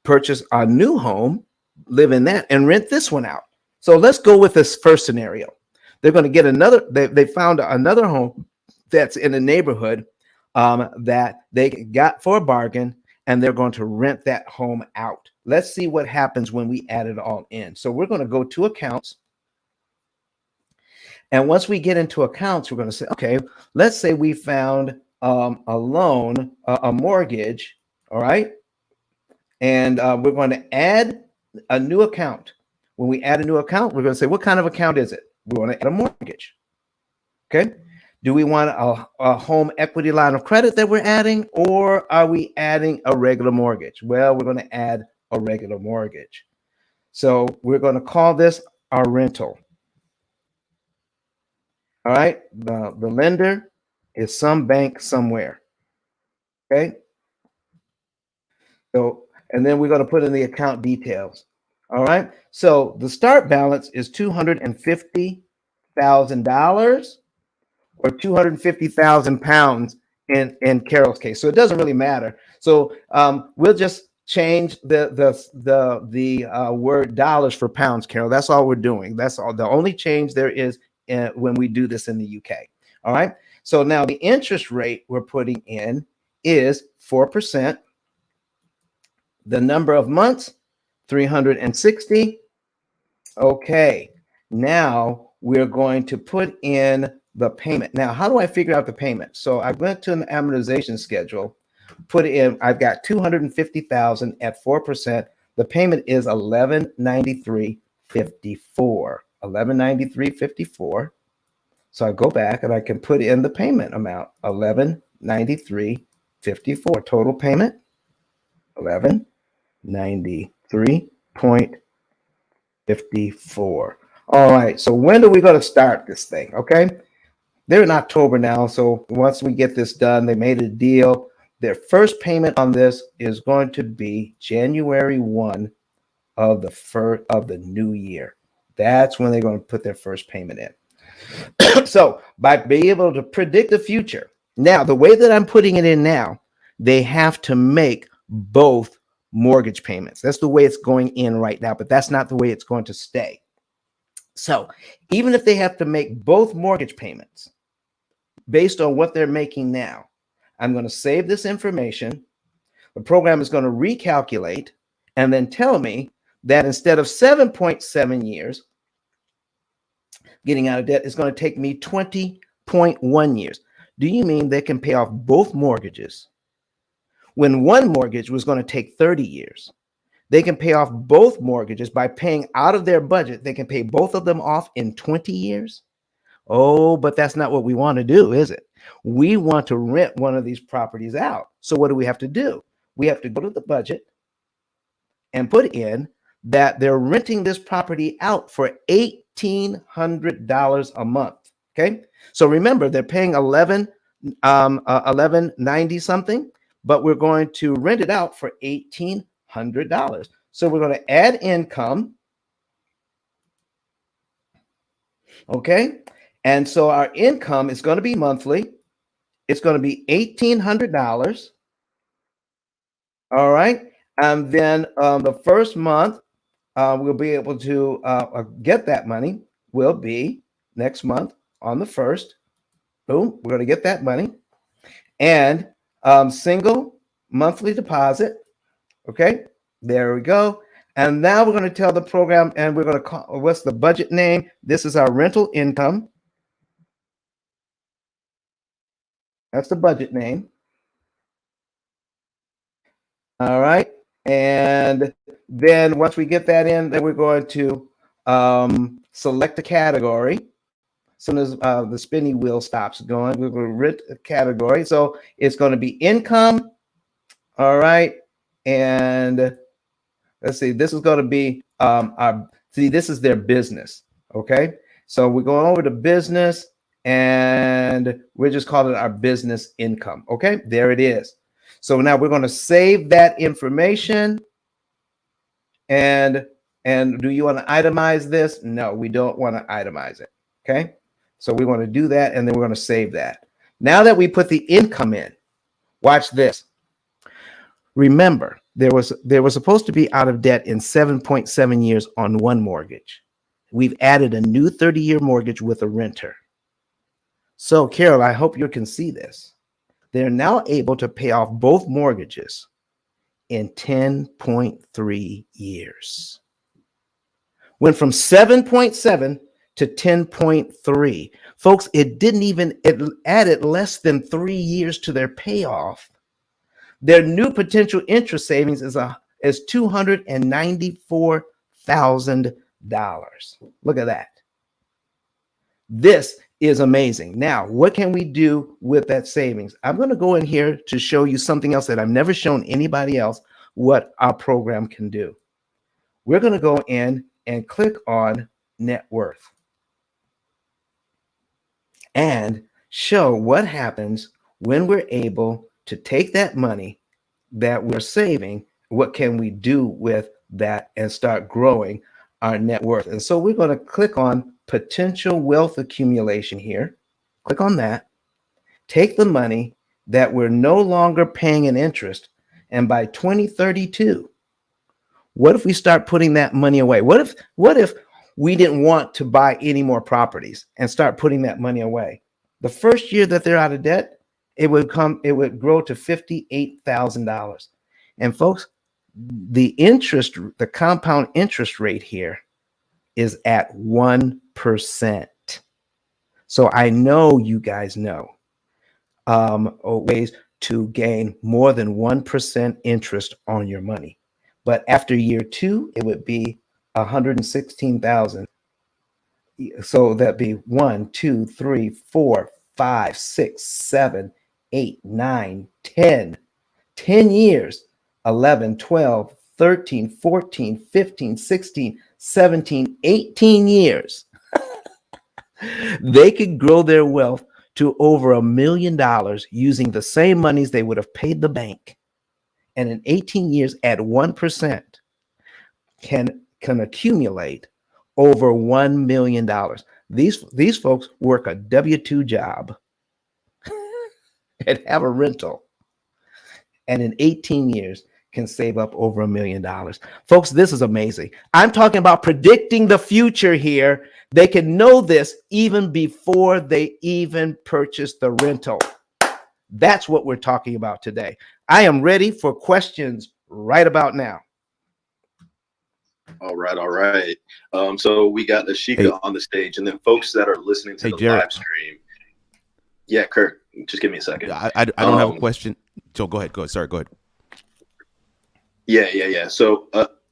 purchase a new home, live in that, and rent this one out. So let's go with this first scenario. They're going to get another, they found another home that's in a neighborhood that they got for a bargain, and they're going to rent that home out. Let's see what happens when we add it all in. So we're going to go to accounts. And once we get into accounts, we're going to say, okay, let's say we found a loan, a mortgage, all right? And we're going to add a new account. When we add a new account, we're going to say, what kind of account is it? We want to add a mortgage, okay? Do we want a home equity line of credit that we're adding, or are we adding a regular mortgage? Well, we're going to add a regular mortgage. So we're going to call this our rental. All right. The lender is some bank somewhere. Okay. So, and then we're going to put in the account details. All right. So the start balance is $250,000 or 250,000 pounds in Carol's case. So it doesn't really matter. So we'll just change the word dollars for pounds, Carol. That's all we're doing. That's all. The only change there is when we do this in the UK. All right. So now the interest rate we're putting in is 4%. The number of months, 360. Okay. Now we're going to put in the payment. Now, how do I figure out the payment? So I went to an amortization schedule, put in, I've got 250,000 at 4%. The payment is 1193.54. 1193.54. So I go back and I can put in the payment amount, 1193.54. Total payment, 1193.54. All right. So when are we going to start this thing? Okay. They're in October now. So once we get this done, they made a deal. Their first payment on this is going to be January 1 of the new year. That's when they're going to put their first payment in. So by being able to predict the future, now the way that I'm putting it in now, they have to make both mortgage payments. That's the way it's going in right now, but that's not the way it's going to stay. So even if they have to make both mortgage payments based on what they're making now, I'm going to save this information. The program is going to recalculate and then tell me that instead of 7.7 years getting out of debt, it's going to take me 20.1 years. Do you mean they can pay off both mortgages when one mortgage was going to take 30 years? They can pay off both mortgages by paying out of their budget. They can pay both of them off in 20 years. Oh, but that's not what we want to do, is it? We want to rent one of these properties out. So what do we have to do? We have to go to the budget and put in that they're renting this property out for $1,800 a month. Okay. So remember, they're paying 1190 something, but we're going to rent it out for $1,800. So we're going to add income. Okay. And so our income is going to be monthly. It's going to be $1,800. All right. And then the first month we'll be able to get that money will be next month on the 1st. Boom. We're going to get that money. And single monthly deposit. Okay. There we go. And now we're going to tell the program, and we're going to call, what's the budget name? This is our rental income. That's the budget name. All right. And then once we get that in, then we're going to select a category. As soon as the spinny wheel stops going, we're going to rent a category. So it's going to be income. All right. And let's see, this is going to be this is their business. Okay. So we're going over to business, and we're just calling it our business income. Okay. There it is. So now we're going to save that information. And do you want to itemize this? No, we don't want to itemize it. Okay. So we want to do that, and then we're going to save that. Now that we put the income in, watch this. Remember, there was supposed to be out of debt in 7.7 years on one mortgage. We've added a new 30-year mortgage with a renter. So, Carol, I hope you can see this. They're now able to pay off both mortgages in 10.3 years. Went from 7.7 to 10.3. Folks, it added less than 3 years to their payoff. Their new potential interest savings is $294,000. Look at that. This is amazing. Now, what can we do with that savings? I'm going to go in here to show you something else that I've never shown anybody else what our program can do. We're going to go in and click on net worth and show what happens when we're able to take that money that we're saving. What can we do with that and start growing our net worth? And so we're going to click on potential wealth accumulation here. Click on that. Take the money that we're no longer paying an interest, and by 2032, what if we start putting that money away? What if we didn't want to buy any more properties and start putting that money away? The first year that they're out of debt, it would grow to $58,000. And folks, the compound interest rate here is at 1%. So I know you guys know ways to gain more than 1% interest on your money. But after year 2, it would be 116,000. So that'd be 1, 2, 3, 4, 5, 6, 7, 8, 9, 10. 10 years, 11, 12, 13, 14, 15, 16, 17, 18 years. They could grow their wealth to over $1 million using the same monies they would have paid the bank. And in 18 years, at 1%, can accumulate over $1 million. These folks work a W-2 job and have a rental, and in 18 years can save up over $1 million. Folks, this is amazing. I'm talking about predicting the future here. They can know this even before they even purchase the rental. That's what we're talking about today. I am ready for questions right about now. All right, all right. So we got Ashika on the stage, and then folks that are listening to the Jared. live stream. Yeah, Kirk, just give me a second. I don't have a question. So go ahead. Sorry, go ahead. Yeah. So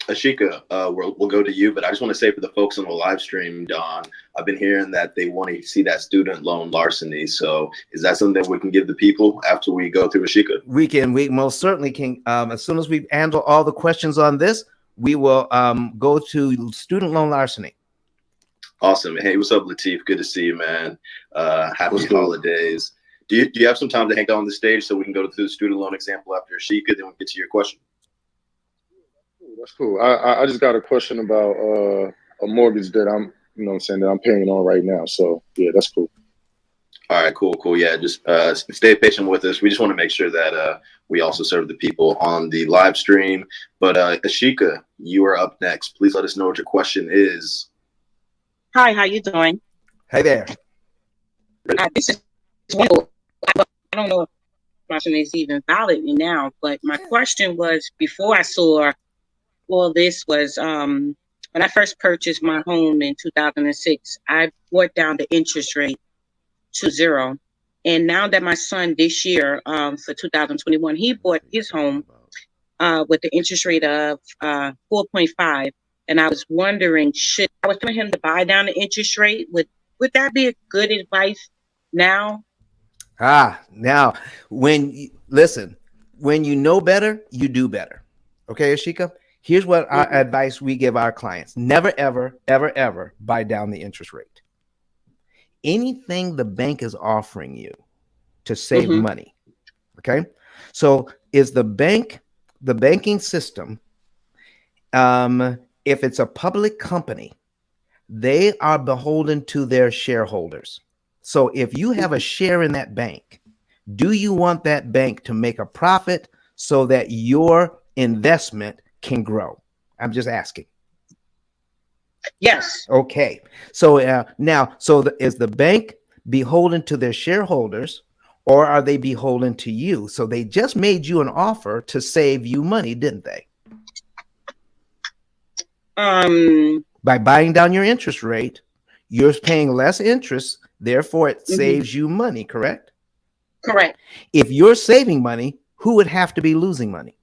Ashika, we'll go to you, but I just want to say for the folks on the live stream, Don, I've been hearing that they want to see that student loan larceny. So is that something that we can give the people after we go through Ashika? We most certainly can. As soon as we handle all the questions on this, we will go to student loan larceny. Awesome. Hey, what's up, Latif? Good to see you, man. Happy holidays. Do you have some time to hang out on the stage so we can go through the student loan example after Ashika, then we'll get to your question? That's cool. I just got a question about a mortgage that I'm that I'm paying on right now. So yeah, that's cool. All right, cool. Yeah, just stay patient with us. We just want to make sure that we also serve the people on the live stream. But Ashika, you are up next. Please let us know what your question is. Hi, how you doing? Hey there. This is Wendell. I don't know if my question is even valid now, but my question was, before I saw all this was when I first purchased my home in 2006, I brought down the interest rate to 0. And now that my son this year, for 2021, he bought his home with the interest rate of 4.5. And I was wondering, I was telling him to buy down the interest rate. Would that be a good advice now? Now, when you know better, you do better. Okay, Ashika? Here's what our advice we give our clients. Never, ever, ever, ever buy down the interest rate. Anything the bank is offering you to save money, okay? So is the banking system, if it's a public company, they are beholden to their shareholders. So if you have a share in that bank, do you want that bank to make a profit so that your investment can grow? I'm just asking. Yes. Okay. So is the bank beholden to their shareholders, or are they beholden to you? So they just made you an offer to save you money, didn't they? By buying down your interest rate, you're paying less interest, therefore it saves you money, correct? Correct. If you're saving money, who would have to be losing money?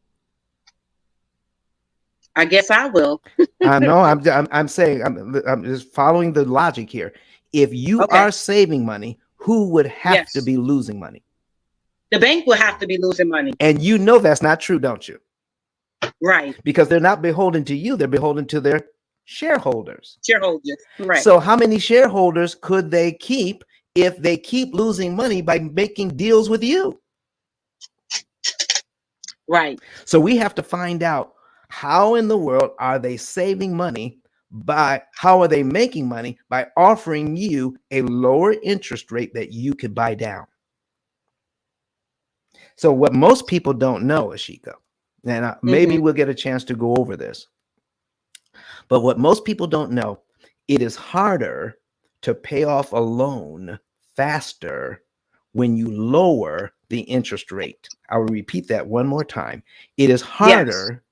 I guess I will. No, I'm saying I'm just following the logic here. If you are saving money, who would have to be losing money? The bank will have to be losing money. And you know that's not true, don't you? Right. Because they're not beholden to you, they're beholden to their shareholders. Right. So how many shareholders could they keep if they keep losing money by making deals with you? Right. So we have to find out, how in the world are they saving money? How are they making money? By offering you a lower interest rate that you could buy down. So what most people don't know, Ashika, and maybe we'll get a chance to go over this, but what most people don't know, it is harder to pay off a loan faster when you lower the interest rate. I will repeat that one more time. It is harder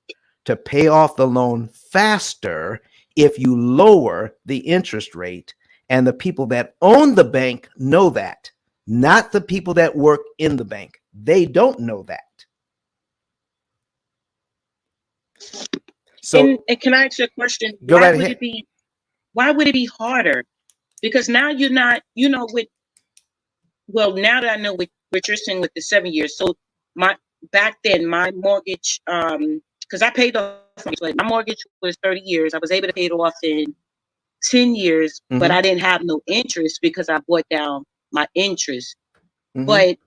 to pay off the loan faster if you lower the interest rate. And the people that own the bank know that, not the people that work in the bank. They don't know that. So and can I ask you a question? go Why right would ahead. it be? Why would it be harder? Because now you're not, with. Well, now that I know what you're saying with the 7 years, so back then my mortgage, because I paid off, but my mortgage was 30 years. I was able to pay it off in 10 years, but I didn't have no interest because I brought down my interest. But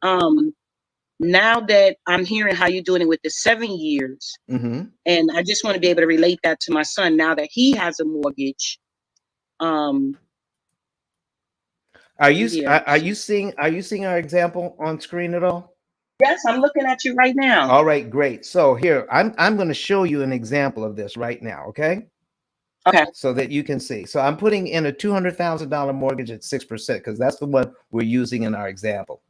now that I'm hearing how you're doing it with the 7 years, and I just want to be able to relate that to my son now that he has a mortgage. Are you seeing our example on screen at all? Yes, I'm looking at you right now. All right, great. So here I'm going to show you an example of this right now, okay? Okay. So that you can see. So I'm putting in a $200,000 mortgage at 6% because that's the one we're using in our example.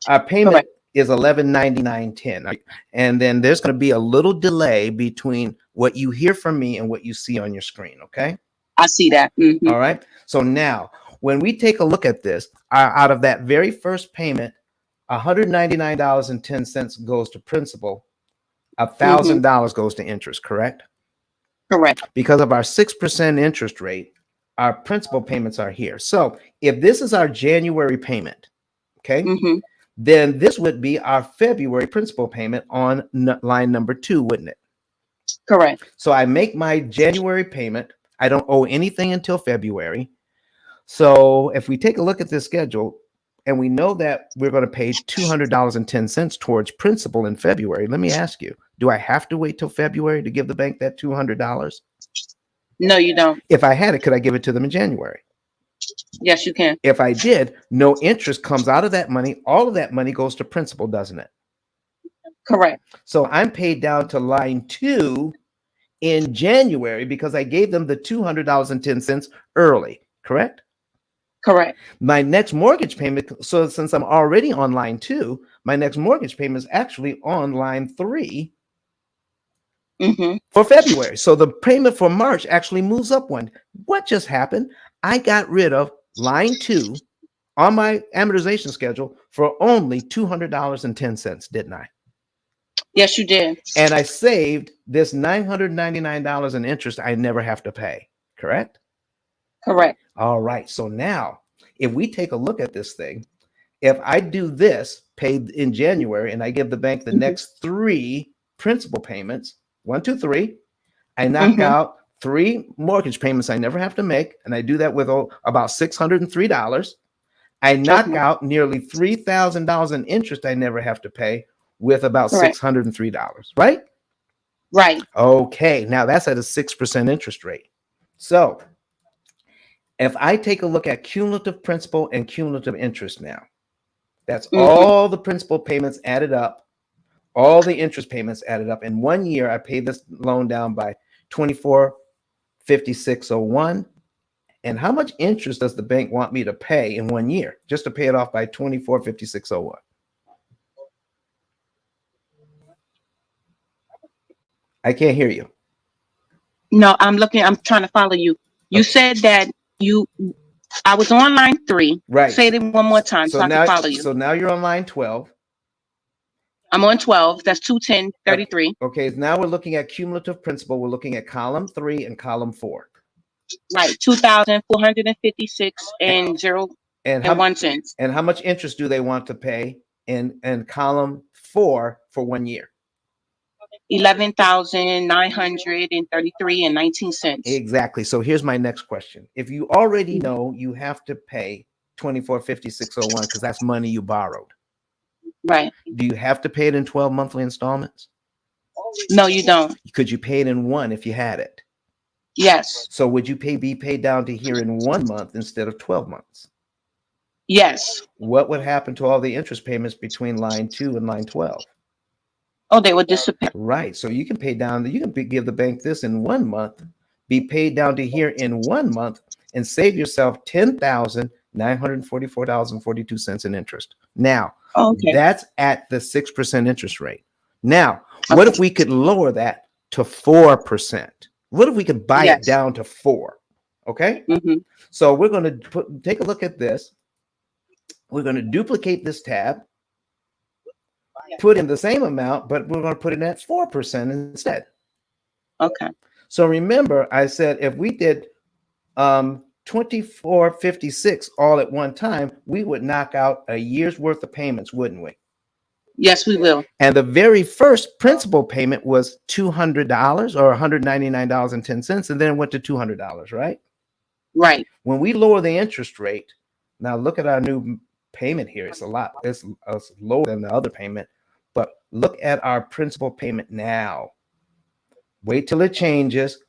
Our payment is $1199.10, and then there's going to be a little delay between what you hear from me and what you see on your screen. Okay. I see that. All right. So now, when we take a look at this, out of that very first payment, $199.10 goes to principal, $1,000 goes to interest. Correct. Correct. Because of our 6% interest rate, our principal payments are here. So if this is our January payment, okay, then this would be our February principal payment on line number 2, wouldn't it? Correct. So I make my January payment. I don't owe anything until February. So if we take a look at this schedule and we know that we're going to pay $200.10 towards principal in February, let me ask you, do I have to wait till February to give the bank that $200? No, you don't. If I had it, could I give it to them in January? Yes, you can. If I did, no interest comes out of that money. All of that money goes to principal, doesn't it? Correct. So I'm paid down to line 2 in January because I gave them the $200.10 early, correct? Correct. My next mortgage payment, so since I'm already on line 2, my next mortgage payment is actually on line 3 for February. So the payment for March actually moves up one. What just happened? I got rid of line 2 on my amortization schedule for only $200.10, didn't I? Yes, you did. And I saved this $999 in interest I never have to pay, correct? Correct. All right. So now, if we take a look at this thing, if I do this paid in January and I give the bank the next 3 principal payments, 1, 2, 3, I knock out 3 mortgage payments I never have to make, and I do that with about $603. I knock out nearly $3,000 in interest I never have to pay with about $603, right? Right. Okay, now that's at a 6% interest rate. So if I take a look at cumulative principal and cumulative interest now, that's all the principal payments added up, all the interest payments added up. In 1 year, I paid this loan down by $24,5601. And how much interest does the bank want me to pay in 1 year just to pay it off by $24,5601? I can't hear you. No, I'm trying to follow you. You said that I was on line 3. Right. Say it one more time so I can follow you. So now you're on line 12. I'm on 12. That's 210.33. Okay, now we're looking at cumulative principal. We're looking at column 3 and column 4. Right, 2,456 and 1 cent. And how much interest do they want to pay in column 4 for 1 year? 11,933 and 19 cents. Exactly. So here's my next question. If you already know you have to pay $24,5601 because that's money you borrowed. Right. Do you have to pay it in 12 monthly installments? No, you don't. Could you pay it in 1 if you had it? Yes. So would you be paid down to here in 1 month instead of 12 months? Yes. What would happen to all the interest payments between line 2 and line 12? Oh, they would disappear. Right. So you can pay down, give the bank this in 1 month, be paid down to here in 1 month, and save yourself $10,944.42 in interest. Now, that's at the 6% interest rate. Now, what if we could lower that to 4%? What if we could buy it down to 4? Okay. Mm-hmm. So we're going to take a look at this. We're going to duplicate this tab, put in the same amount, but we're going to put it at 4% instead. Okay. So remember, I said if we did 2456 all at one time, we would knock out a year's worth of payments, wouldn't we? Yes, we will. And the very first principal payment was $200 or $199.10, and then it went to $200, right? Right. When we lower the interest rate, now look at our new payment here. It's it's lower than the other payment, but look at our principal payment now. Wait till it changes.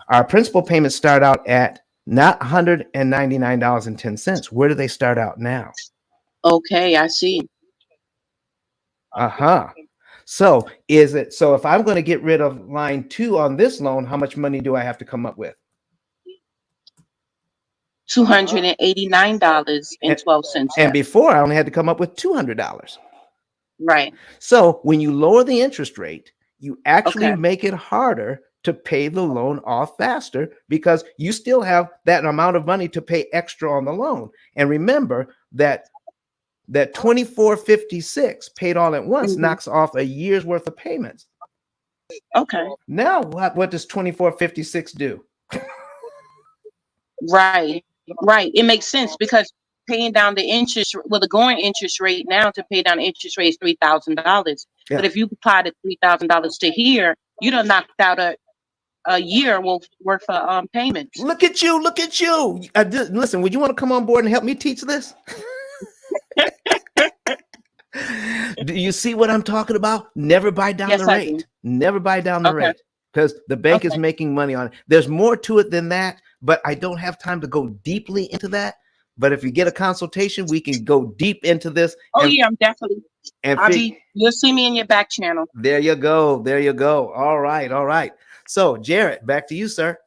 Our principal payments start out at not $199.10. Where do they start out now? Okay, I see. So if I'm going to get rid of line 2 on this loan, how much money do I have to come up with? $289.12. And before I only had to come up with $200. Right. So when you lower the interest rate, you actually Okay. make it harder to pay the loan off faster because you still have that amount of money to pay extra on the loan. And remember that 2456 paid all at once knocks off a year's worth of payments. Okay. Now what does 2456 do? Right. Right. It makes sense because paying down the interest, well, the going interest rate now to pay down interest rate is $3,000. Yeah. But if you apply the $3,000 to here, you done knocked out a year worth of payments. Look at you. Look at you. Listen, would you want to come on board and help me teach this? Do you see what I'm talking about? Never buy down the rate. Never buy down the rate because the bank is making money on it. There's more to it than that, but I don't have time to go deeply into that. But if you get a consultation, we can go deep into this. Oh, yeah, I'm definitely. You'll see me in your back channel. There you go. There you go. All right. All right. So, Jarrett, back to you, sir.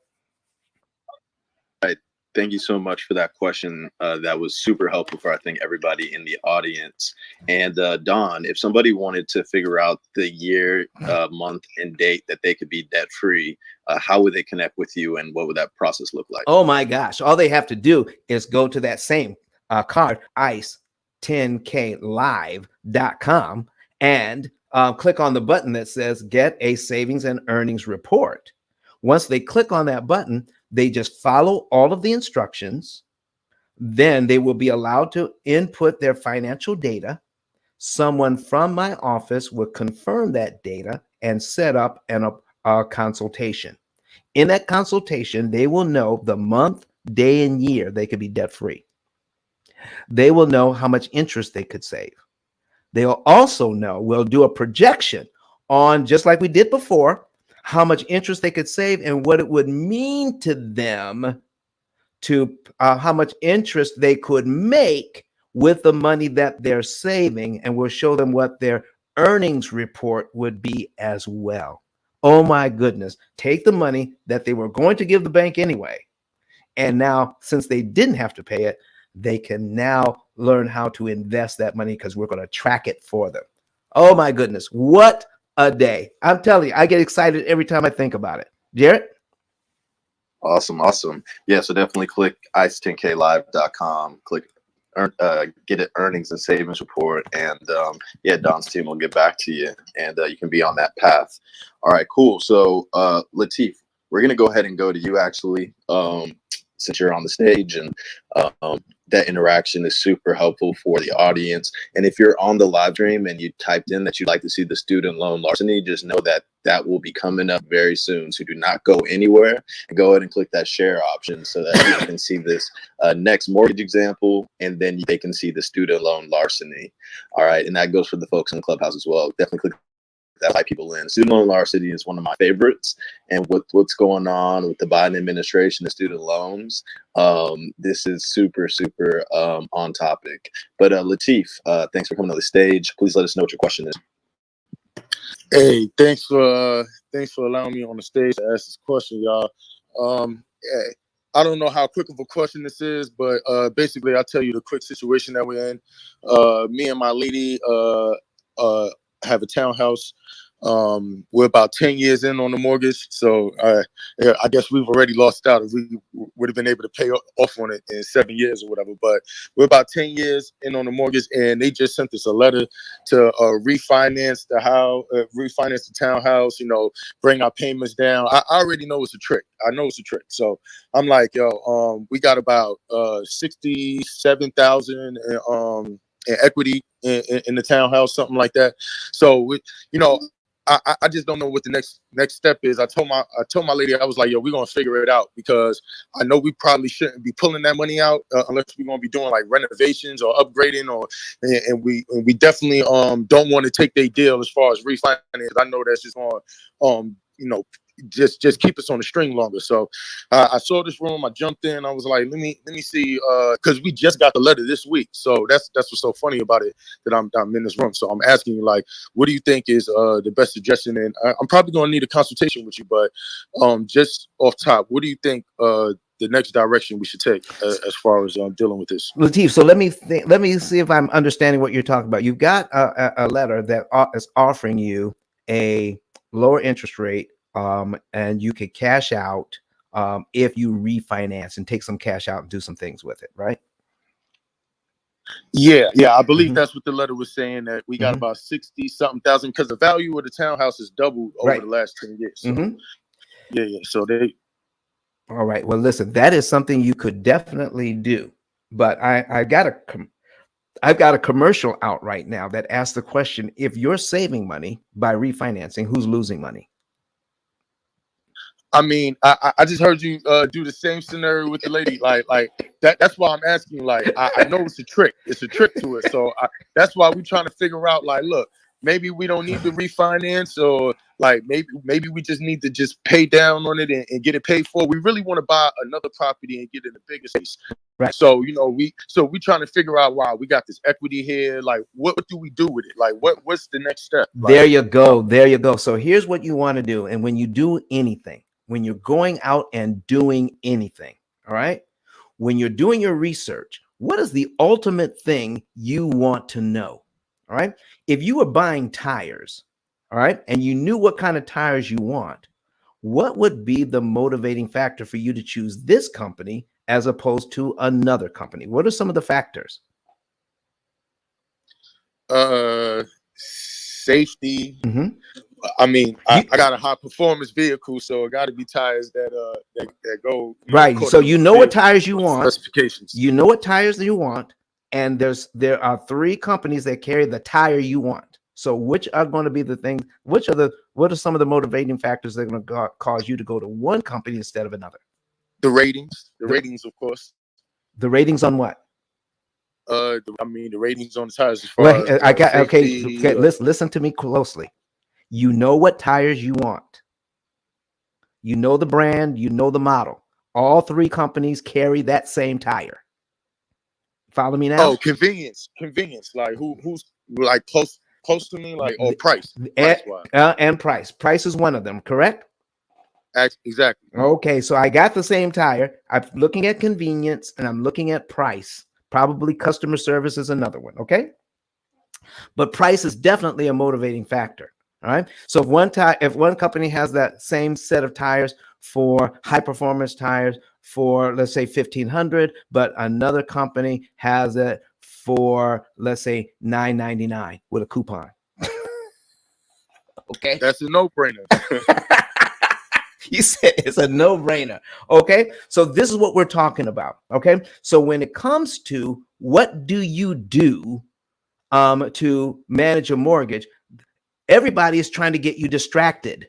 Thank you so much for that question. That was super helpful for, I think, everybody in the audience. And Don, if somebody wanted to figure out the year, month, and date that they could be debt-free, how would they connect with you and what would that process look like? Oh, my gosh. All they have to do is go to that same card, ice10klive.com, and click on the button that says Get a Savings and Earnings Report. Once they click on that button, they just follow all of the instructions. Then they will be allowed to input their financial data. Someone from my office will confirm that data and set up a consultation. In that consultation, they will know the month, day, and year they could be debt-free. They will know how much interest they could save. They'll also know, we'll do a projection on, just like we did before, how much interest they could save and what it would mean to them to how much interest they could make with the money that they're saving. And we'll show them what their earnings report would be as well. Oh my goodness. Take the money that they were going to give the bank anyway. And now, since they didn't have to pay it, they can now learn how to invest that money because we're going to track it for them. Oh my goodness. What a day. I'm telling you, I get excited every time I think about it. Jarrett? Awesome. Awesome. Yeah. So definitely click ice10klive.com, click get an earnings and savings report. And yeah, Don's team will get back to you and you can be on that path. All right, cool. So Lateef, we're going to go ahead and go to you actually, since you're on the stage, and that interaction is super helpful for the audience. And if you're on the live stream and you typed in that you'd like to see the student loan larceny, just know that that will be coming up very soon. So do not go anywhere and go ahead and click that share option so that you can see this next mortgage example, and then they can see the student loan larceny. All right. And that goes for the folks in the clubhouse as well. Definitely click that, like people in. Student loan larceny is one of my favorites, and what's going on with the Biden administration, the student loans, this is super on topic. But Lateef, thanks for coming to the stage. Please let us know what your question is. Hey, thanks for allowing me on the stage to ask this question, y'all. I don't know how quick of a question this is, but basically I'll tell you the quick situation that we're in. Me and my lady have a townhouse. We're about 10 years in on the mortgage, so yeah, I guess we've already lost out if we would have been able to pay off on it in 7 years or whatever. But we're about 10 years in on the mortgage, and they just sent us a letter to refinance the house, refinance the townhouse. Bring our payments down. I already know it's a trick. I know it's a trick. So I'm like, yo, we got about 67,000 in equity in the townhouse, something like that. So I just don't know what the next step is. I told my lady, I was like, yo, we're gonna figure it out, because I know we probably shouldn't be pulling that money out unless we're gonna be doing like renovations or upgrading, and we definitely don't want to take their deal as far as refinance. I know that's just gonna just keep us on the string longer. So I saw this room, I jumped in, I was like, let me see, because we just got the letter this week. So that's what's so funny about it, that I'm in this room. So I'm asking you, like, what do you think is the best suggestion? And I'm probably going to need a consultation with you, but just off top, what do you think the next direction we should take as far as dealing with this? Latif, so let me see if I'm understanding what you're talking about. You've got a letter that is offering you a lower interest rate, and you could cash out if you refinance and take some cash out and do some things with it, right? Yeah, I believe that's what the letter was saying, that we got about 60 something thousand, because the value of the townhouse has doubled over the last 10 years. So yeah. So all right. Well, listen, that is something you could definitely do, but I've got a commercial out right now that asks the question: if you're saving money by refinancing, who's losing money? I mean, I just heard you do the same scenario with the lady, like that. That's why I'm asking. Like, I know it's a trick. It's a trick to it. So that's why we're trying to figure out. Like, look, maybe we don't need to refinance, or like maybe we just need to just pay down on it and get it paid for. We really want to buy another property and get in the bigger space. Right. So we trying to figure out why we got this equity here. Like, what do we do with it? Like, what's the next step? Like, there you go. There you go. So here's what you want to do. And when you do anything, when you're going out and doing anything, all right, when you're doing your research, what is the ultimate thing you want to know? All right. If you were buying tires, all right, and you knew what kind of tires you want, what would be the motivating factor for you to choose this company as opposed to another company? What are some of the factors? Safety. I mean, I got a high performance vehicle, so it got to be tires that go right. So you know what tires you want. Specifications. You know what tires you want, and there are 3 companies that carry the tire you want. So which are going to be the things? What are some of the motivating factors that are going to cause you to go to one company instead of another? The ratings, of course. The ratings on what? I mean, the ratings on the tires as far as safety, okay. Listen to me closely. You know what tires you want. You know the brand, you know the model. All 3 companies carry that same tire. Follow me now? Oh, convenience. Like who's like close to me, like, or price. And price. Price is one of them, correct? Exactly. Okay, so I got the same tire. I'm looking at convenience and I'm looking at price. Probably customer service is another one, okay? But price is definitely a motivating factor. All right. So if one company has that same set of tires for high performance tires for, let's say, $1,500, but another company has it for, let's say, $9.99 with a coupon. Okay. That's a no-brainer. You said it's a no-brainer. Okay. So this is what we're talking about. Okay. So when it comes to what do you do to manage a mortgage, everybody is trying to get you distracted,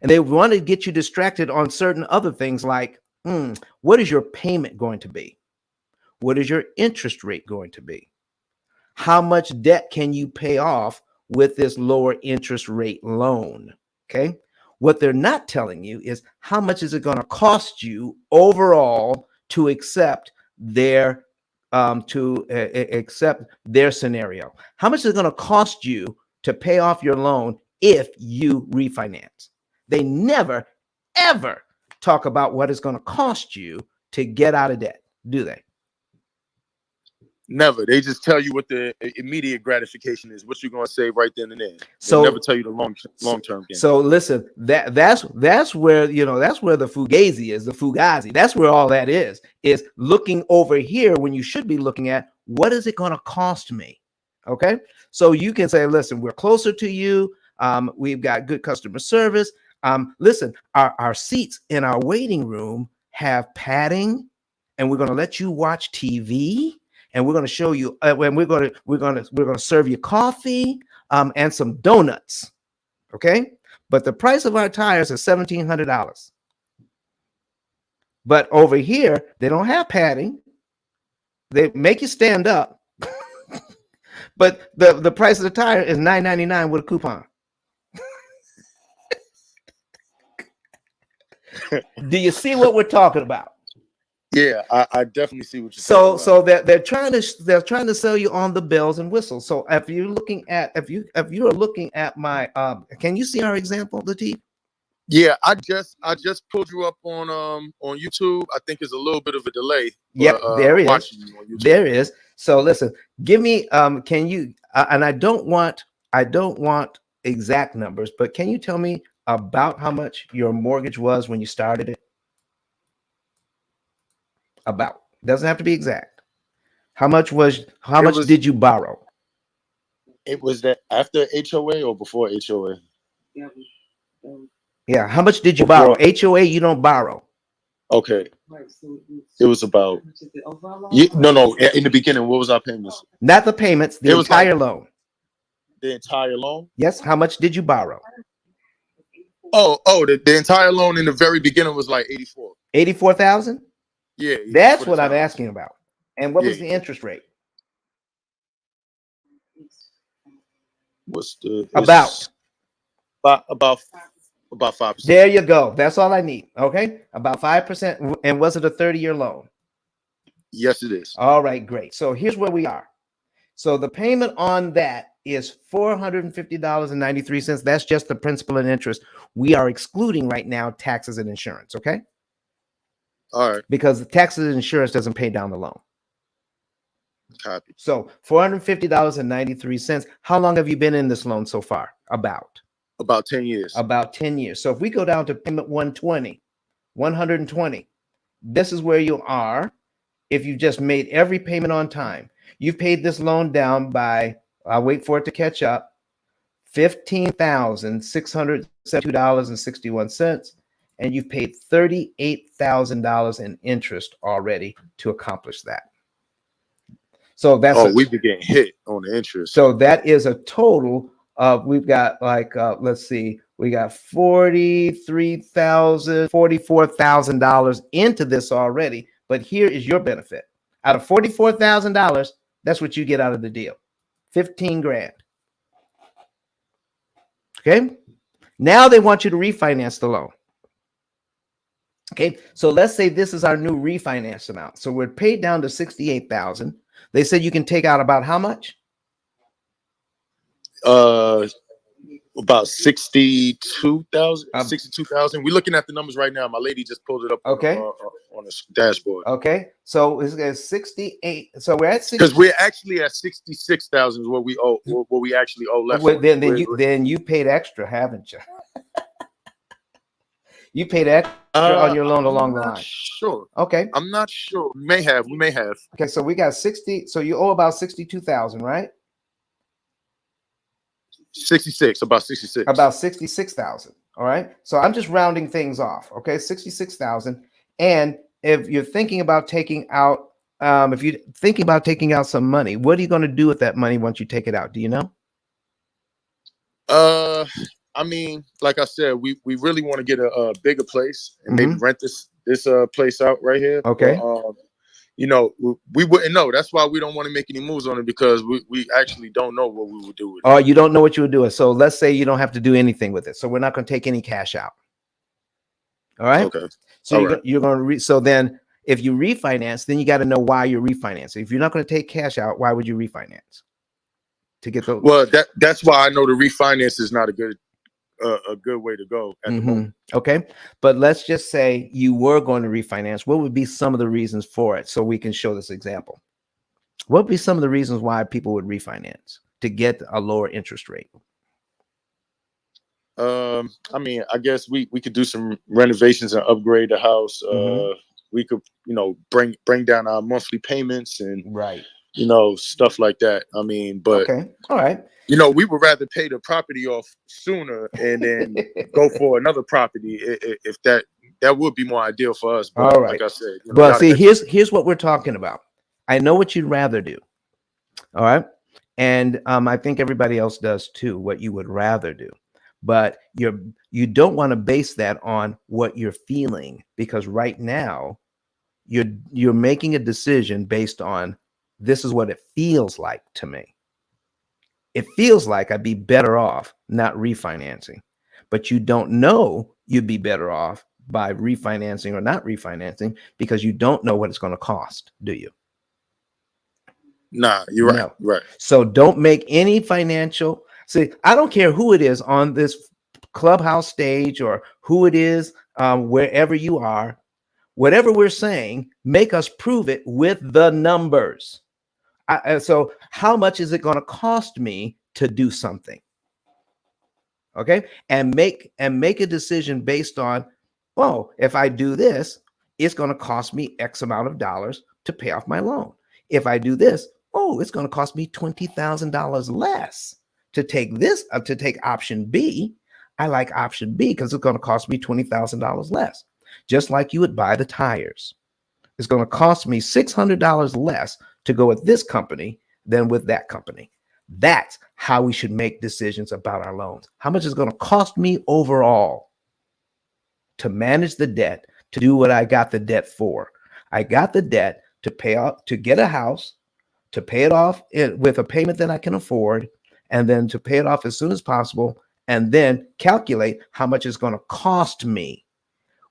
and they want to get you distracted on certain other things like, what is your payment going to be? What is your interest rate going to be? How much debt can you pay off with this lower interest rate loan? Okay. What they're not telling you is how much is it going to cost you overall to accept their scenario? How much is it going to cost you to pay off your loan if you refinance? They never, ever talk about what it's going to cost you to get out of debt, do they? Never. They just tell you what the immediate gratification is, what you're going to say right then and there. So They'll never tell you the long term game. So listen, that's where, you know, that's where the fugazi is, the fugazi. That's where all that is looking over here when you should be looking at what is it going to cost me? Okay. So you can say, listen, we're closer to you. We've got good customer service. Listen, our seats in our waiting room have padding, and we're going to let you watch TV, and we're going to show you, and we're going to serve you coffee, and some donuts. Okay, but the price of our tires is $1,700. But over here, they don't have padding. They make you stand up, but the price of the tire is $9.99 with a coupon. Do you see what we're talking about? Yeah, I definitely see what you're saying. So they're trying to sell you on the bells and whistles. So if you're looking at if you are looking at my can you see our example, Latif? Yeah, I just pulled you up on YouTube. I think it's a little bit of a delay. Yep, there is. There is. So listen, give me can you and I don't want exact numbers, but can you tell me about how much your mortgage was when you started it? About. Doesn't have to be exact. How much did you borrow? It was that after HOA or before HOA? Yeah, how much did you borrow? HOA, you don't borrow. Okay. It was about no. In the beginning, what was our payments? Not the payments, the entire loan. The entire loan? Yes. How much did you borrow? The entire loan in the very beginning was like 84. 84,000? Yeah. That's what I'm asking about. And what was the interest rate? What's the about 5%. There you go. That's all I need. Okay, about 5%. And was it a 30-year loan? Yes, it is. All right, great. So here's where we are. So the payment on that is $450.93. That's just the principal and interest. We are excluding right now taxes and insurance. Okay. All right. Because the taxes and insurance doesn't pay down the loan. Copy. So $450.93. How long have you been in this loan so far? About 10 years. About 10 years. So if we go down to payment 120, this is where you are. If you just made every payment on time, you've paid this loan down by, I'll wait for it to catch up, $15,672.61. And you've paid $38,000 in interest already to accomplish that. So that's we've been getting hit on the interest. So that is a total of, we've got like let's see, we got $44,000 into this already. But here is your benefit. Out of $44,000, that's what you get out of the deal. 15 grand. Okay. Now they want you to refinance the loan. Okay, so let's say this is our new refinance amount. So we're paid down to 68,000. They said you can take out about how much? About 62,000. 62,000. We're looking at the numbers right now. My lady just pulled it up. Okay. On the dashboard. Okay, so it's 68. So we're at 60. Because we're actually at 66,000 is what we owe. What we actually owe left. Well, then you paid extra, haven't you? You paid extra on your loan along the line. Sure. Okay. I'm not sure. We may have. Okay, so we got 60. So you owe about 62,000, right? 66. About 66. About 66,000. All right. So I'm just rounding things off. Okay, 66,000. And if you're thinking about taking out, some money, what are you going to do with that money once you take it out? Do you know? I mean, like I said, we really want to get a bigger place and maybe rent this place out right here. Okay. But, we wouldn't know. That's why we don't want to make any moves on it, because we actually don't know what we would do with it. Oh, you don't know what you would do. So let's say you don't have to do anything with it. So we're not going to take any cash out. All right. Okay. So you're going to so then if you refinance, then you got to know why you're refinancing. If you're not going to take cash out, why would you refinance? To get the that's why I know the refinance is not a good way to go at the moment. Okay, but let's just say you were going to refinance. What would be some of the reasons for it, so we can show this example? What would be some of the reasons why people would refinance to get a lower interest rate? I mean, I guess we could do some renovations and upgrade the house. We could, bring down our monthly payments and Right. Stuff like that. I mean, but okay, all right. we would rather pay the property off sooner and then go for another property if that would be more ideal for us. But All right. like I said, But see, here's what we're talking about. I know what you'd rather do. All right. And I think everybody else does too, what you would rather do. But you don't want to base that on what you're feeling, because right now you're making a decision based on this is what it feels like to me. It feels like I'd be better off not refinancing, but you don't know you'd be better off by refinancing or not refinancing because you don't know what it's going to cost, do you? Nah, you're right. No. Right. So don't make any financial. See, I don't care who it is on this clubhouse stage or who it is, wherever you are, whatever we're saying, make us prove it with the numbers. So how much is it going to cost me to do something? Okay. And make a decision based on, oh, if I do this, it's going to cost me X amount of dollars to pay off my loan. If I do this, oh, it's going to cost me $20,000 less to take this, to take option B. I like option B because it's going to cost me $20,000 less. Just like you would buy the tires. It's going to cost me $600 less to go with this company than with that company. That's how we should make decisions about our loans. How much is it going to cost me overall to manage the debt, to do what I got the debt for? I got the debt to pay off, to get a house, to pay it off with a payment that I can afford, and then to pay it off as soon as possible, and then calculate how much it's going to cost me.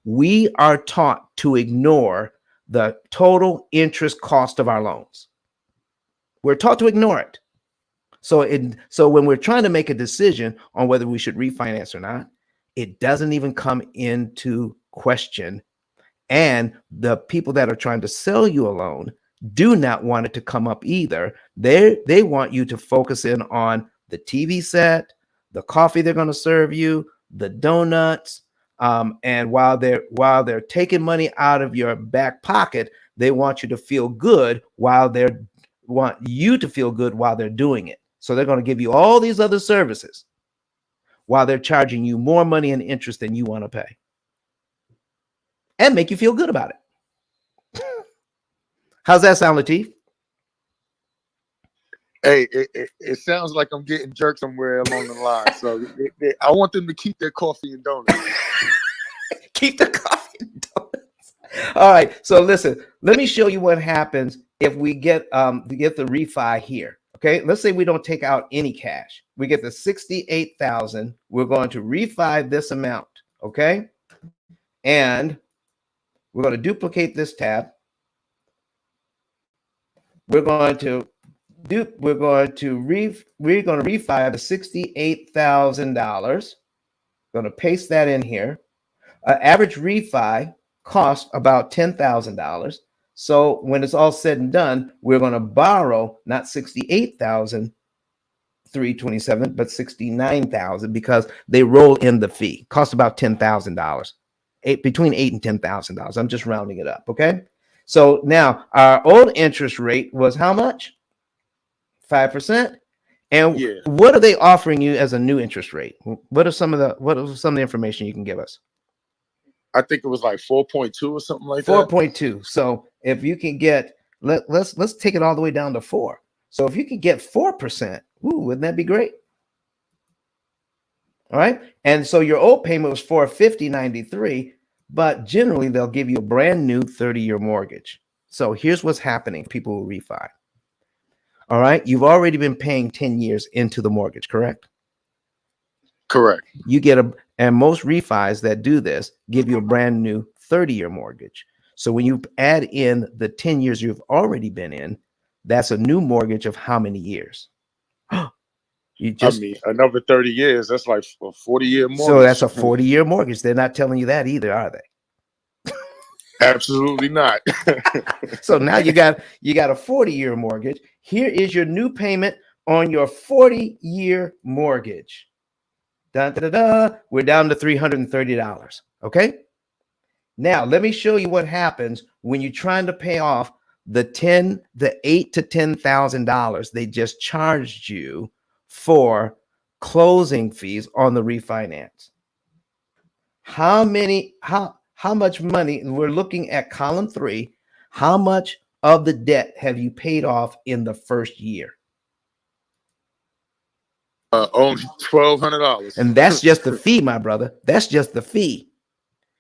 We are taught to ignore the total interest cost of our loans. We're taught to ignore it. So when we're trying to make a decision on whether we should refinance or not, it doesn't even come into question. And the people that are trying to sell you a loan do not want it to come up either. They want you to focus in on the TV set, the coffee they're going to serve you, the donuts, and while they're taking money out of your back pocket, they want you to feel good while they're doing it. So they're going to give you all these other services while they're charging you more money and interest than you want to pay, and make you feel good about it. How's that sound, Lateef? Hey, it sounds like I'm getting jerked somewhere along the line. So I want them to keep their coffee and donuts. Keep the coffee and donuts. All right. So listen, let me show you what happens if we get the refi here. Okay. Let's say we don't take out any cash. We get the 68,000. We're going to refi this amount. Okay. And we're going to duplicate this tab. We're going to refi the $68,000. Going to paste that in here. Average refi costs about $10,000. So when it's all said and done, we're going to borrow not 68,327, but 69,000 because they roll in the fee. Costs about $10,000, between $8,000 and $10,000. I'm just rounding it up. Okay. So now our old interest rate was how much? 5%. And what are they offering you as a new interest rate? What are some of the information you can give us? I think it was like 4.2 or something like 4.2. So if you can get, let's take it all the way down to 4. So if you could get 4%, wouldn't that be great? All right. And so your old payment was $450.93, but generally they'll give you a brand new 30-year mortgage. So here's what's happening. People will refi. All right. You've already been paying 10 years into the mortgage, correct? Correct. You get and most refis that do this give you a brand new 30-year mortgage. So when you add in the 10 years you've already been in, that's a new mortgage of how many years? I mean, another 30 years. That's like a 40-year mortgage. So that's a 40-year mortgage. They're not telling you that either, are they? Absolutely not. So now you got a 40-year mortgage. Here is your new payment on your 40-year mortgage. Da, da, da, da. We're down to $330. Okay. Now let me show you what happens when you're trying to pay off the $8,000 to $10,000 they just charged you for closing fees on the refinance. How much money, and we're looking at column 3, how much of the debt have you paid off in the first year? Only $1,200. And that's just the fee, my brother. That's just the fee.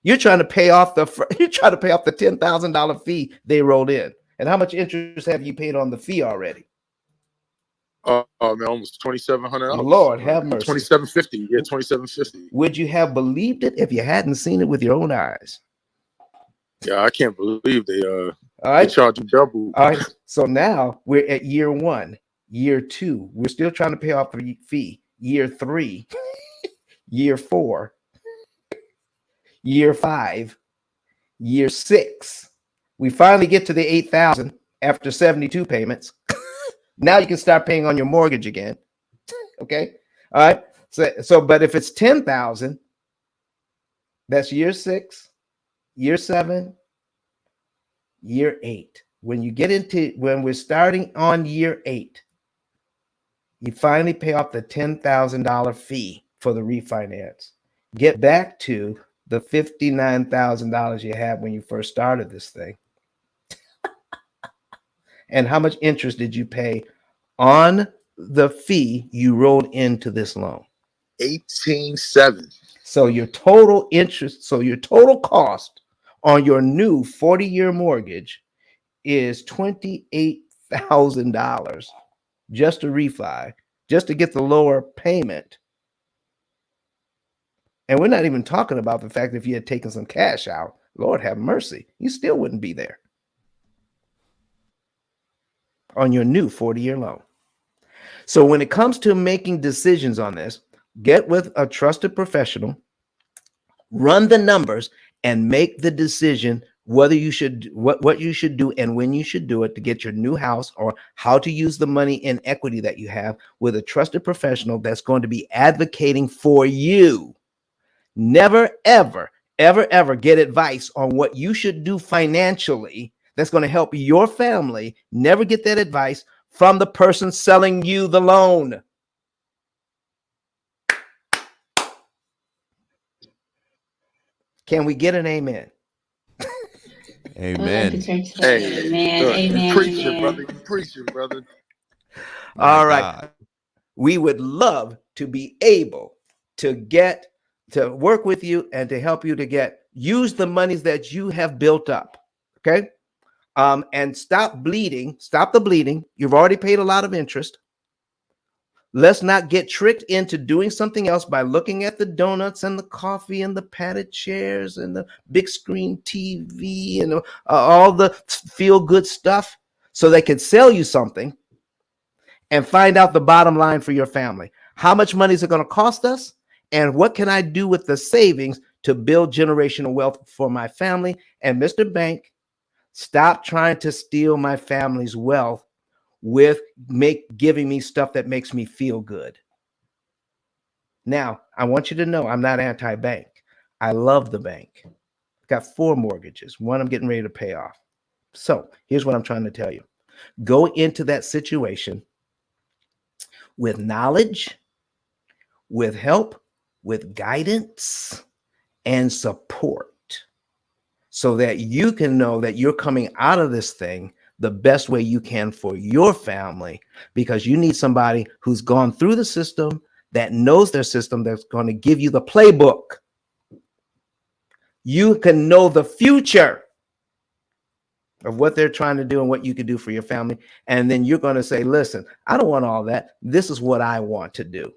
You're trying to pay off the $10,000 fee they rolled in. And how much interest have you paid on the fee already? Oh man, almost $2,700. Lord have mercy. $2,750. Yeah, $2,750. Would you have believed it if you hadn't seen it with your own eyes? Yeah, I can't believe they all right, they charge you double. All right. So now we're at year 1, year 2. We're still trying to pay off the fee. Year 3, year 4, year 5, year 6. We finally get to the 8,000 after 72 payments. Now you can start paying on your mortgage again. Okay. All right. So but if it's 10,000, that's year 6, year 7, year 8. When we're starting on year 8, you finally pay off the $10,000 fee for the refinance. Get back to the $59,000 you had when you first started this thing. And how much interest did you pay on the fee you rolled into this loan? $18,700. So your total interest, so your total cost on your new 40-year mortgage is $28,000 just to refi, just to get the lower payment. And we're not even talking about the fact that if you had taken some cash out, Lord have mercy, you still wouldn't be there on your new 40-year loan. So when it comes to making decisions on this, get with a trusted professional, run the numbers, and make the decision whether you should what you should do and when you should do it to get your new house, or how to use the money in equity that you have with a trusted professional that's going to be advocating for you. Never, ever, ever, ever get advice on what you should do financially that's going to help your family. Never get that advice from the person selling you the loan. Can we get an amen? Amen. Hey, Amen. look, Amen. you preaching, Amen. brother. You preaching, brother. All right. God. We would love to be able to get to work with you and to help you to use the monies that you have built up. Okay. And stop the bleeding. You've already paid a lot of interest. Let's not get tricked into doing something else by looking at the donuts and the coffee and the padded chairs and the big screen TV and all the feel good stuff so they can sell you something, and find out the bottom line for your family. How much money is it going to cost us? And what can I do with the savings to build generational wealth for my family? And Mr. Bank, stop trying to steal my family's wealth with giving me stuff that makes me feel good. Now, I want you to know I'm not anti-bank. I love the bank. I've got 4 mortgages. One I'm getting ready to pay off. So here's what I'm trying to tell you. Go into that situation with knowledge, with help, with guidance, and support, so that you can know that you're coming out of this thing the best way you can for your family, because you need somebody who's gone through the system, that knows their system, that's going to give you the playbook. You can know the future of what they're trying to do and what you can do for your family. And then you're going to say, listen, I don't want all that. This is what I want to do.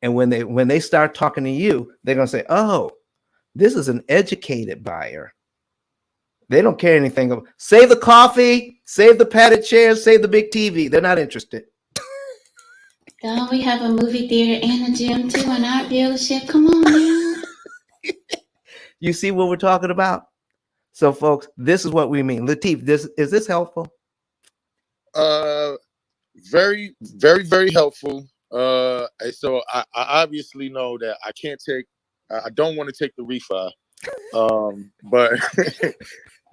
And when they start talking to you, they're going to say, oh, this is an educated buyer. They don't care anything about, save the coffee, save the padded chairs, save the big TV. They're not interested. Don't we have a movie theater and a gym too in our dealership? Come on now. You see what we're talking about? So, folks, this is what we mean. Latif, is this helpful? Very, very, very helpful. And so I obviously know that I can't take. I don't want to take the refi. But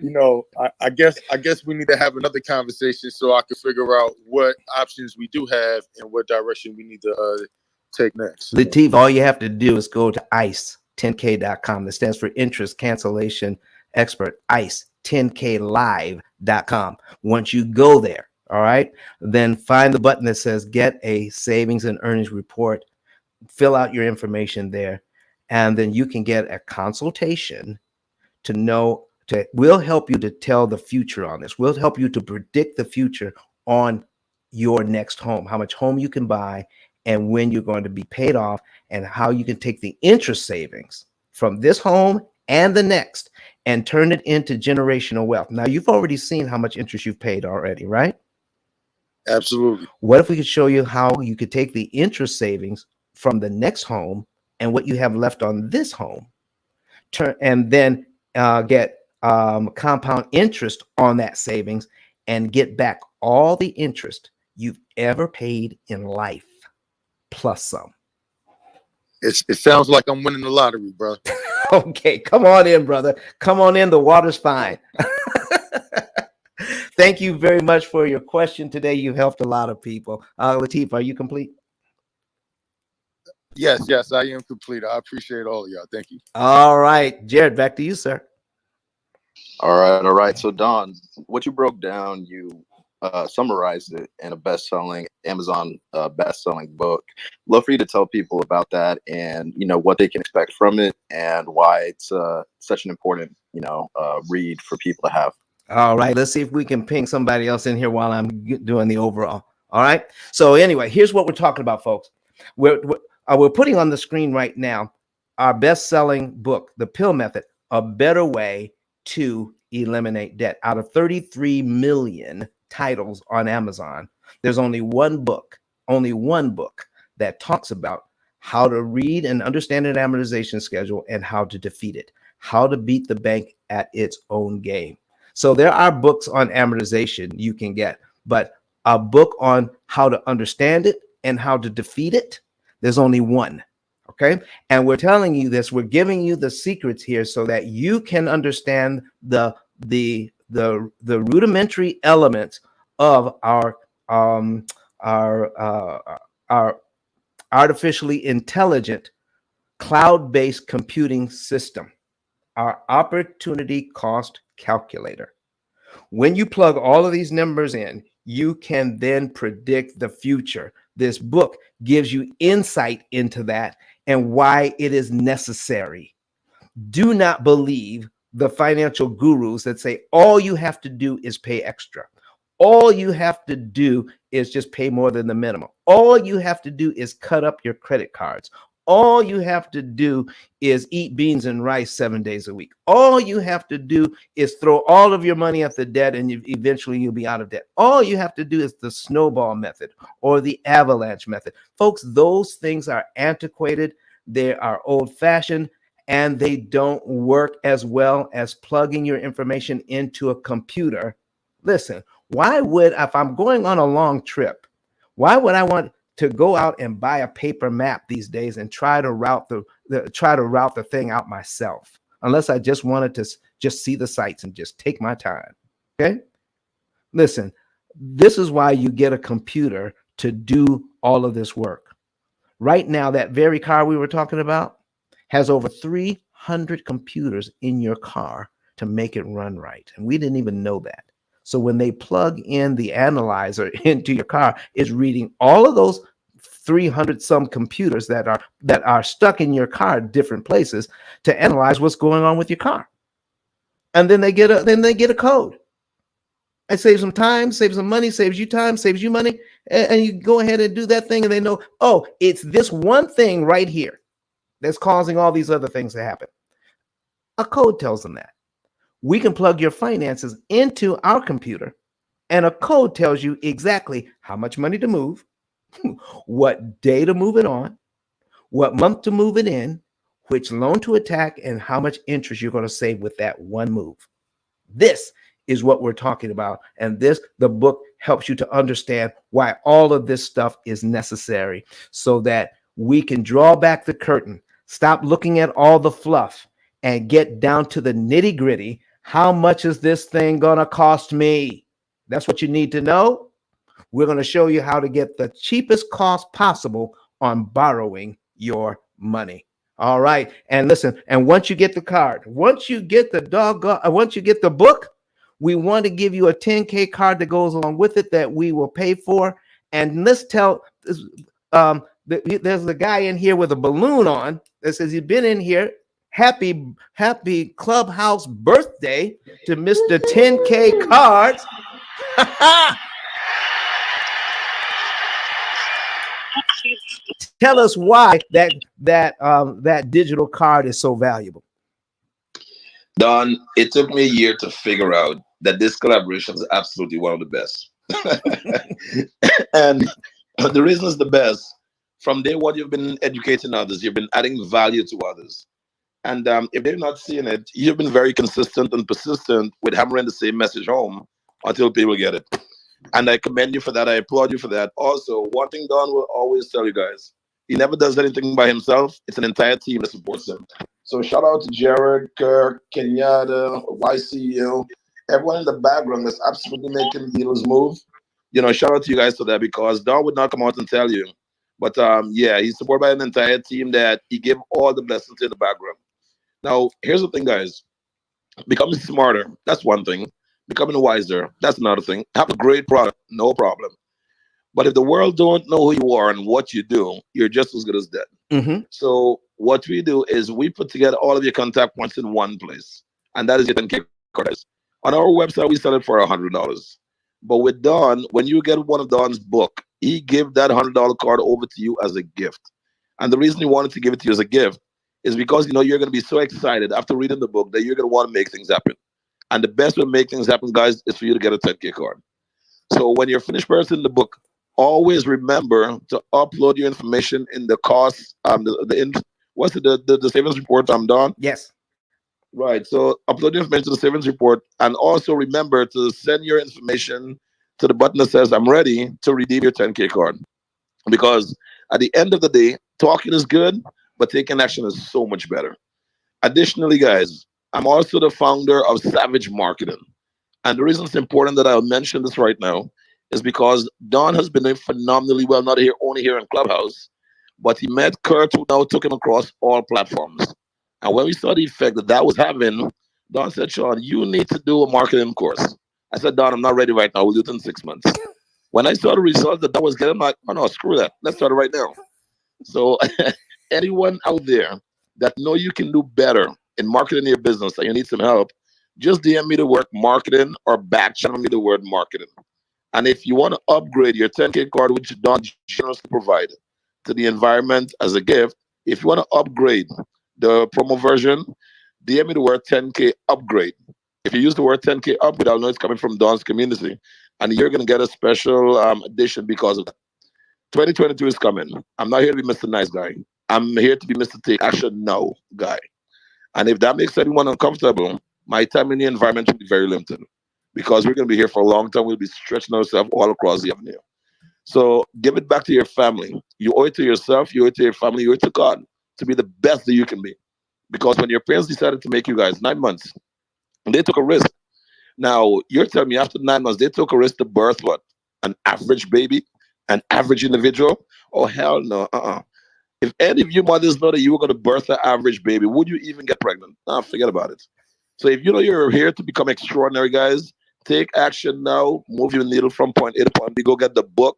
you know, I guess we need to have another conversation so I can figure out what options we do have and what direction we need to take next. Latif, all you have to do is go to ICE10K.com. That stands for Interest Cancellation Expert. ICE10KLive.com. Once you go there, all right, then find the button that says Get a Savings and Earnings Report. Fill out your information there, and then you can get a consultation to know. We'll help you to tell the future on this. We'll help you to predict the future on your next home, how much home you can buy, and when you're going to be paid off, and how you can take the interest savings from this home and the next and turn it into generational wealth. Now, you've already seen how much interest you've paid already, right? Absolutely. What if we could show you how you could take the interest savings from the next home and what you have left on this home, and then get compound interest on that savings and get back all the interest you've ever paid in life, plus some. It sounds like I'm winning the lottery, bro. Okay, come on in, brother. Come on in. The water's fine. Thank you very much for your question today. You helped a lot of people. Latif, are you complete? Yes, I am complete. I appreciate all of y'all. Thank you. All right, Jared, back to you, sir. All right. So Don, what you broke down, you summarized it in a best-selling Amazon best-selling book. Love for you to tell people about that, and what they can expect from it, and why it's such an important read for people to have. All right, let's see if we can ping somebody else in here while I'm doing the overall. All right. So anyway, here's what we're talking about, folks. We're putting on the screen right now our best-selling book, The P.I.L.L Method: A Better Way to Eliminate Debt. Out of 33 million titles on Amazon, there's only one book that talks about how to read and understand an amortization schedule and how to defeat it, how to beat the bank at its own game. So there are books on amortization you can get, but a book on how to understand it and how to defeat it, there's only one. Okay. And we're telling you this, we're giving you the secrets here so that you can understand the rudimentary elements of our artificially intelligent cloud-based computing system, our opportunity cost calculator. When you plug all of these numbers in, you can then predict the future. This book gives you insight into that and why it is necessary. Do not believe the financial gurus that say all you have to do is pay extra. All you have to do is just pay more than the minimum. All you have to do is cut up your credit cards. All you have to do is eat beans and rice 7 days a week. All you have to do is throw all of your money at the debt, and eventually you'll be out of debt. All you have to do is the snowball method or the avalanche method. Folks, those things are antiquated. They are old-fashioned, and they don't work as well as plugging your information into a computer. Listen, why would, if I'm going on a long trip, why would I want to go out and buy a paper map these days and try to route the thing out myself, unless I just wanted to just see the sights and just take my time? Okay. Listen, this is why you get a computer to do all of this work. Right now, that very car we were talking about has over 300 computers in your car to make it run right. And we didn't even know that. So when they plug in the analyzer into your car, it's reading all of those 300 some computers that are stuck in your car at different places to analyze what's going on with your car. And then they get a code. It saves them time, saves them money, saves you time, saves you money. And you go ahead and do that thing, and they know, oh, it's this one thing right here that's causing all these other things to happen. A code tells them that. We can plug your finances into our computer, and a code tells you exactly how much money to move, what day to move it on, what month to move it in, which loan to attack, and how much interest you're going to save with that one move. This is what we're talking about. And the book helps you to understand why all of this stuff is necessary so that we can draw back the curtain, stop looking at all the fluff, and get down to the nitty gritty. How much is this thing going to cost me? That's what you need to know. We're going to show you how to get the cheapest cost possible on borrowing your money. All right. And listen, and once you get the card, once you get once you get the book, we want to give you a 10K card that goes along with it that we will pay for. And let's tell, there's a guy in here with a balloon on that says he's been in here. Happy Clubhouse birthday to Mr. 10K Cards. Tell us why that digital card is so valuable. Don, it took me a year to figure out that this collaboration is absolutely one of the best. And the reason it's the best, from day one, you've been educating others, you've been adding value to others. And if they're not seeing it, you've been very consistent and persistent with hammering the same message home until people get it. And I commend you for that. I applaud you for that. Also, one thing Don will always tell you guys, he never does anything by himself. It's an entire team that supports him. So shout out to Jared, Kirk, Kenyatta, YCU, everyone in the background that's absolutely making deals move. You know, shout out to you guys for that, because Don would not come out and tell you. But yeah, he's supported by an entire team that he gave all the blessings in the background. Now, here's the thing, guys. Becoming smarter, that's one thing. Becoming wiser, that's another thing. Have a great product, no problem. But if the world don't know who you are and what you do, you're just as good as dead. Mm-hmm. So what we do is we put together all of your contact points in one place, and that is your 10K card. On our website, we sell it for $100. But with Don, when you get one of Don's book, he give that $100 card over to you as a gift. And the reason he wanted to give it to you as a gift is because you know you're going to be so excited after reading the book that you're going to want to make things happen. And the best way to make things happen, guys, is for you to get a 10K card. So when you're finished purchasing the book, always remember to upload your information in the cost, what's the savings report, Don? Yes. Right. So upload your information to the savings report, and also remember to send your information to the button that says "I'm ready" to redeem your 10K card. Because at the end of the day, talking is good, but taking action is so much better. Additionally, guys, I'm also the founder of Savage Marketing. And the reason it's important that I'll mention this right now is because Don has been doing phenomenally well, not here only here in Clubhouse, but he met Kurt, who now took him across all platforms. And when we saw the effect that that was having, Don said, Sean, you need to do a marketing course. I said, Don, I'm not ready right now. We'll do it in 6 months. When I saw the results that Don was getting, I'm like, oh no, screw that. Let's start it right now. So anyone out there that know you can do better in marketing your business and you need some help, just DM me the word marketing or back channel me the word marketing. And if you want to upgrade your 10K card, which Don generously provided to the environment as a gift, if you want to upgrade the promo version, DM me the word 10K upgrade. If you use the word 10K upgrade, I'll know it's coming from Don's community. And you're going to get a special edition because of that. 2022 is coming. I'm not here to be Mr. Nice Guy. I'm here to be Mr. Take Action Now guy. And if that makes anyone uncomfortable, my time in the environment will be very limited, because we're going to be here for a long time. We'll be stretching ourselves all across the avenue. So give it back to your family. You owe it to yourself. You owe it to your family. You owe it to God to be the best that you can be. Because when your parents decided to make you guys 9 months, they took a risk. Now, you're telling me after 9 months, they took a risk to birth what? An average baby? An average individual? Oh, hell no. If any of you mothers know that you were going to birth an average baby, would you even get pregnant? No, forget about it. So if you know you're here to become extraordinary, guys, take action now. Move your needle from point A to point B. Go get the book.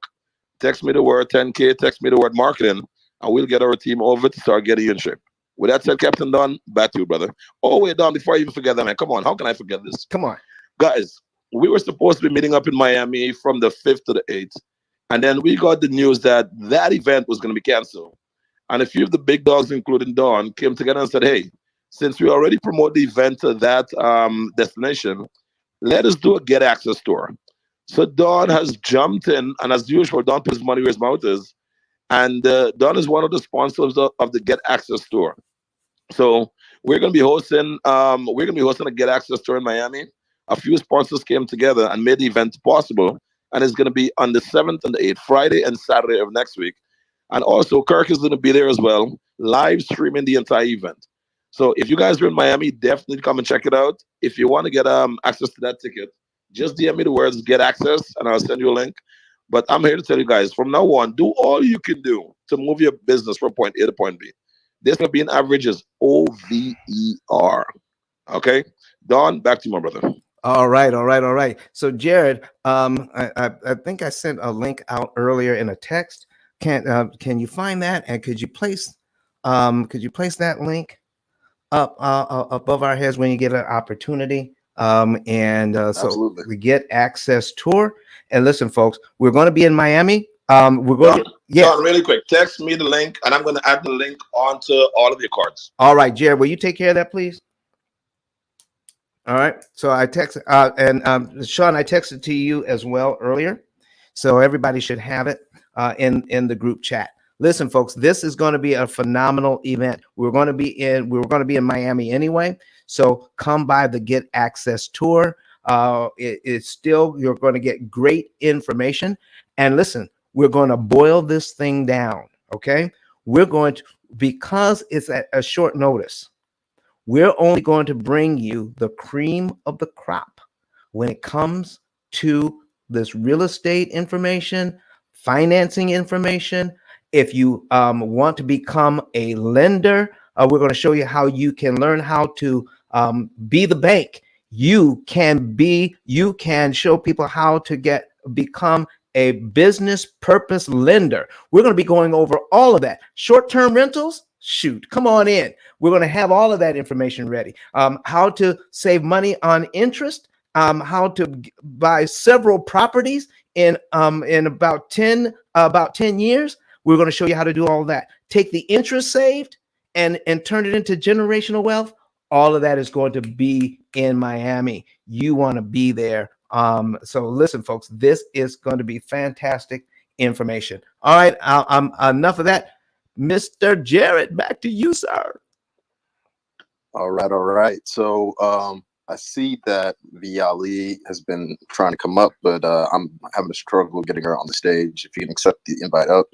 Text me the word 10K. Text me the word marketing. And we'll get our team over to start getting you in shape. With that said, Captain Don, back to you, brother. Oh, wait, Don, before I even forget that, man. Come on. How can I forget this? Come on. Guys, we were supposed to be meeting up in Miami from the 5th to the 8th. And then we got the news that that event was going to be canceled. And a few of the big dogs, including Don, came together and said, hey, since we already promote the event to that destination, let us do a get access tour. So Don has jumped in, and as usual, Don puts money where his mouth is. And Don is one of the sponsors of the Get Access tour. So we're gonna be hosting a Get Access tour in Miami. A few sponsors came together and made the event possible. And it's going to be on the 7th and the 8th, Friday and Saturday of next week. And also, Kirk is going to be there as well, live streaming the entire event. So if you guys are in Miami, definitely come and check it out. If you want to get access to that ticket, just DM me the words "get access" and I'll send you a link. But I'm here to tell you guys, from now on, do all you can do to move your business from point A to point B. There's going to be an average is OVER. Okay? Don, back to you, my brother. All right, all right, all right. So Jared, I think I sent a link out earlier in a text. Can you find that, and could you place that link up above our heads when you get an opportunity? So Absolutely. we get access tour. And listen, folks, we're going to be in Miami. We're going to, Don, really quick, text me the link, and I'm going to add the link onto all of your cards. All right, Jared, will you take care of that, please? All right. So I text Sean, I texted to you as well earlier, so everybody should have it in the group chat. Listen, folks, this is going to be a phenomenal event. We were going to be in Miami anyway, so come by the Get Access tour. It's still, you're going to get great information. And listen, we're going to boil this thing down. Okay, we're going to, because it's at a short notice, we're only going to bring you the cream of the crop when it comes to this real estate information, financing information. If you want to become a lender, we're going to show you how you can learn how to be the bank. You can show people how to become a business purpose lender. We're going to be going over all of that. Short-term rentals, shoot, come on in. We're going to have all of that information ready. How to save money on interest, how to buy several properties in about 10 years. We're going to show you how to do all that. Take the interest saved and turn it into generational wealth. All of that is going to be in Miami. You want to be there. So listen, folks, this is going to be fantastic information. All right, enough of that. Mr. Jared, back to you, sir. All right, all right. So I see that Viali has been trying to come up, but I'm having a struggle getting her on the stage. If you can accept the invite up,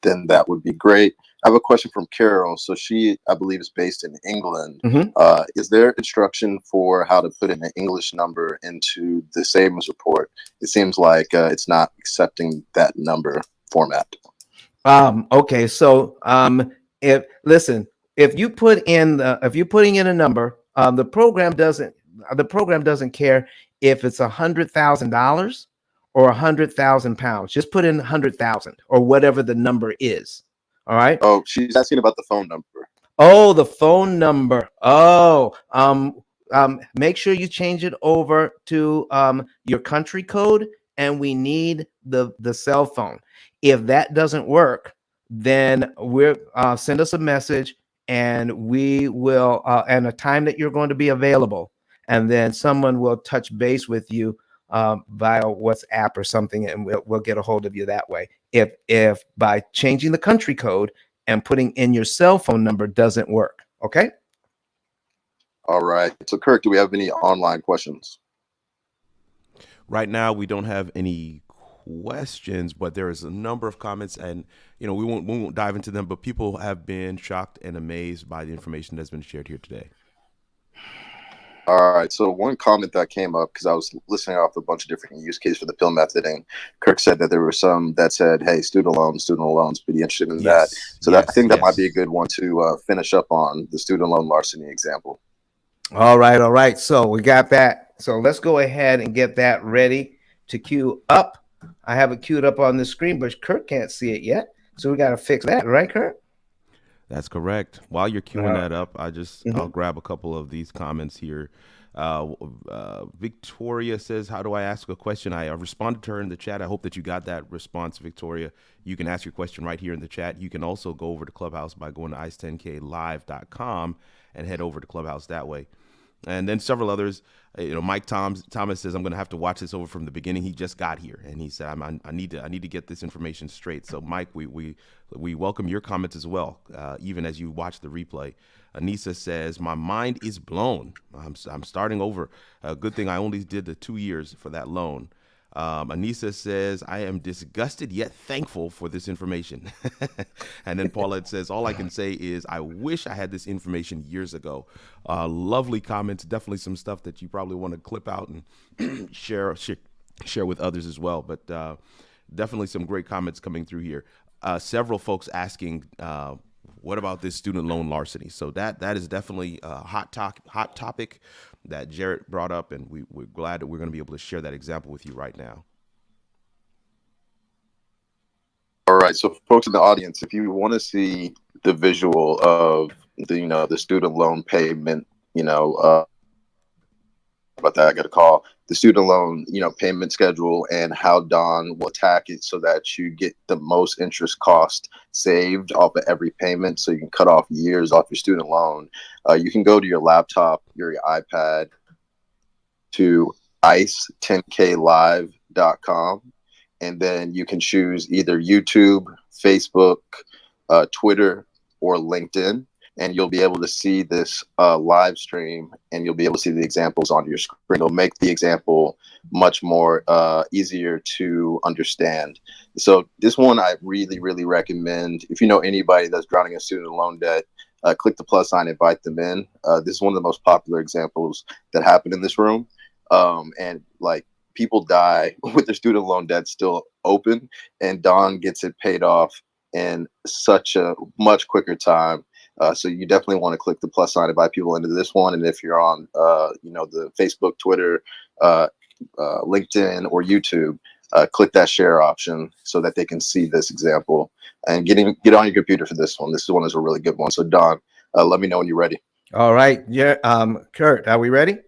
then that would be great. I have a question from Carol. So she, I believe, is based in England. Mm-hmm. Is there instruction for how to put in an English number into the savings report? It seems like it's not accepting that number format. Okay, so if you're putting in a number, the program doesn't care if it's $100,000 or 100,000 pounds. Just put in 100,000 or whatever the number is. All right. Oh, she's asking about the phone number. Oh, the phone number. Oh, make sure you change it over to your country code, and we need the cell phone. If that doesn't work, then send us a message, and we will and a time that you're going to be available, and then someone will touch base with you via WhatsApp or something, and we'll get a hold of you that way. If by changing the country code and putting in your cell phone number doesn't work. Okay. All right. So Kirk, do we have any online questions? Right now, we don't have any questions, but there is a number of comments, and we won't dive into them, but people have been shocked and amazed by the information that's been shared here today. All right. So one comment that came up, because I was listening off a bunch of different use cases for the P.I.L.L method, and Kirk said that there were some that said, hey, student loans, be interested in that. So I think that might be a good one to finish up on, the student loan larceny example. All right. All right. So we got that. So let's go ahead and get that ready to queue up. I have it queued up on the screen, but Kirk can't see it yet. So we got to fix that. Right, Kirk? That's correct. While you're queuing that up, I'll grab a couple of these comments here. Victoria says, how do I ask a question? I responded to her in the chat. I hope that you got that response, Victoria. You can ask your question right here in the chat. You can also go over to Clubhouse by going to ice10klive.com and head over to Clubhouse that way. And then several others. Mike Thomas says, I'm going to have to watch this over from the beginning. He just got here, and he said, I need to get this information straight. So, Mike, we welcome your comments as well, even as you watch the replay. Anissa says, my mind is blown. I'm starting over. Good thing I only did the 2 years for that loan. Anissa says, I am disgusted yet thankful for this information. And then Paulette says, all I can say is I wish I had this information years ago. Lovely comments. Definitely some stuff that you probably want to clip out and share with others as well. But definitely some great comments coming through here. Several folks asking, what about this student loan larceny? So that is definitely a hot topic that Jarrett brought up, and we're glad that we're going to be able to share that example with you right now. All right, so folks in the audience, if you want to see the visual of the student loan payment, about that, I got a call. The student loan, payment schedule and how Don will attack it so that you get the most interest cost saved off of every payment, so you can cut off years off your student loan. You can go to your laptop, your iPad, to ice10klive.com, and then you can choose either YouTube, Facebook, Twitter, or LinkedIn. And you'll be able to see this live stream, and you'll be able to see the examples on your screen. It'll make the example much more easier to understand. So this one I really, really recommend. If you know anybody that's drowning in student loan debt, click the plus sign, invite them in. This is one of the most popular examples that happen in this room. And like, people die with their student loan debt still open, and Don gets it paid off in such a much quicker time. So you definitely want to click the plus sign to invite people into this one. And if you're on, the Facebook, Twitter, LinkedIn, or YouTube, click that share option so that they can see this example. And get on your computer for this one. This one is a really good one. So Don, let me know when you're ready. All right. Yeah. Kurt, are we ready?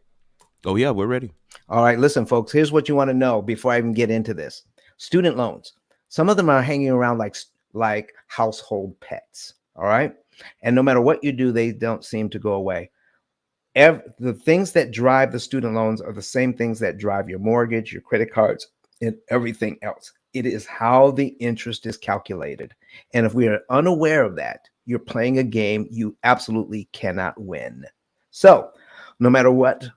Oh yeah, we're ready. All right. Listen, folks, here's what you want to know before I even get into this. Student loans. Some of them are hanging around like household pets. All right. And no matter what you do, they don't seem to go away. The things that drive the student loans are the same things that drive your mortgage, your credit cards, and everything else. It is how the interest is calculated. And if we are unaware of that, you're playing a game you absolutely cannot win. So no matter what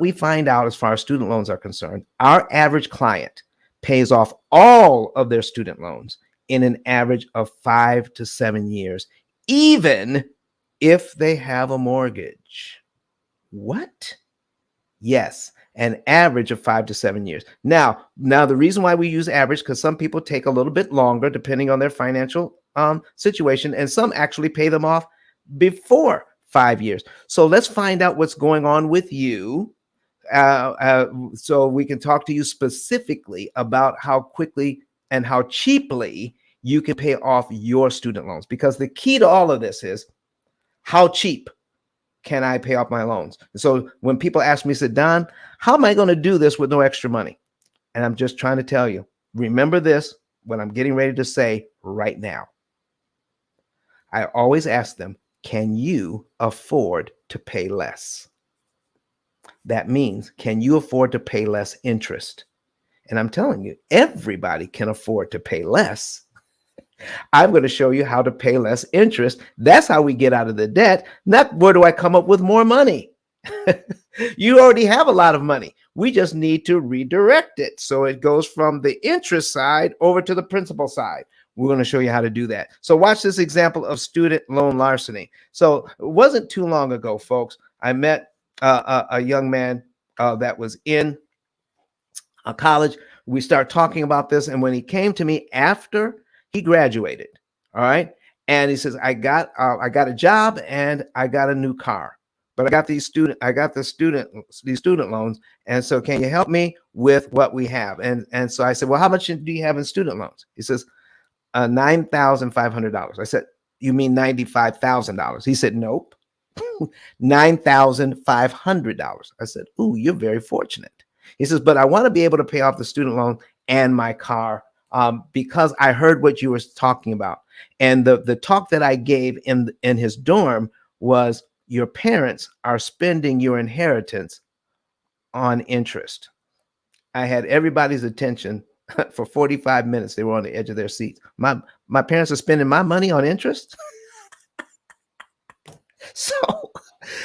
we find out as far as student loans are concerned, our average client pays off all of their student loans in an average of 5 to 7 years, even if they have a mortgage. What? Yes, an average of 5 to 7 years. Now the reason why we use average, because some people take a little bit longer depending on their financial situation, and some actually pay them off before 5 years. So let's find out what's going on with you, so we can talk to you specifically about how quickly and how cheaply you can pay off your student loans. Because the key to all of this is, how cheap can I pay off my loans? So when people ask me, said, Don, how am I going to do this with no extra money? And I'm just trying to tell you, remember this, what I'm getting ready to say right now. I always ask them, can you afford to pay less? That means, can you afford to pay less interest? And I'm telling you, everybody can afford to pay less. I'm going to show you how to pay less interest. That's how we get out of the debt. Not where do I come up with more money? You already have a lot of money. We just need to redirect it so it goes from the interest side over to the principal side. We're going to show you how to do that. So watch this example of student loan larceny. So it wasn't too long ago, folks, I met a young man that was in college. We started talking about this, and when he came to me after he graduated, all right, and he says, I got a job and I got a new car, but I got these student loans, and so can you help me with what we have? And so I said, well, how much do you have in student loans? He says, $9,500. I said, you mean $95,000? He said, nope, $9,500. I said, ooh, you're very fortunate. He says, but I want to be able to pay off the student loan and my car, because I heard what you were talking about. And the talk that I gave in his dorm was, your parents are spending your inheritance on interest. I had everybody's attention for 45 minutes. They were on the edge of their seats. My parents are spending my money on interest. So,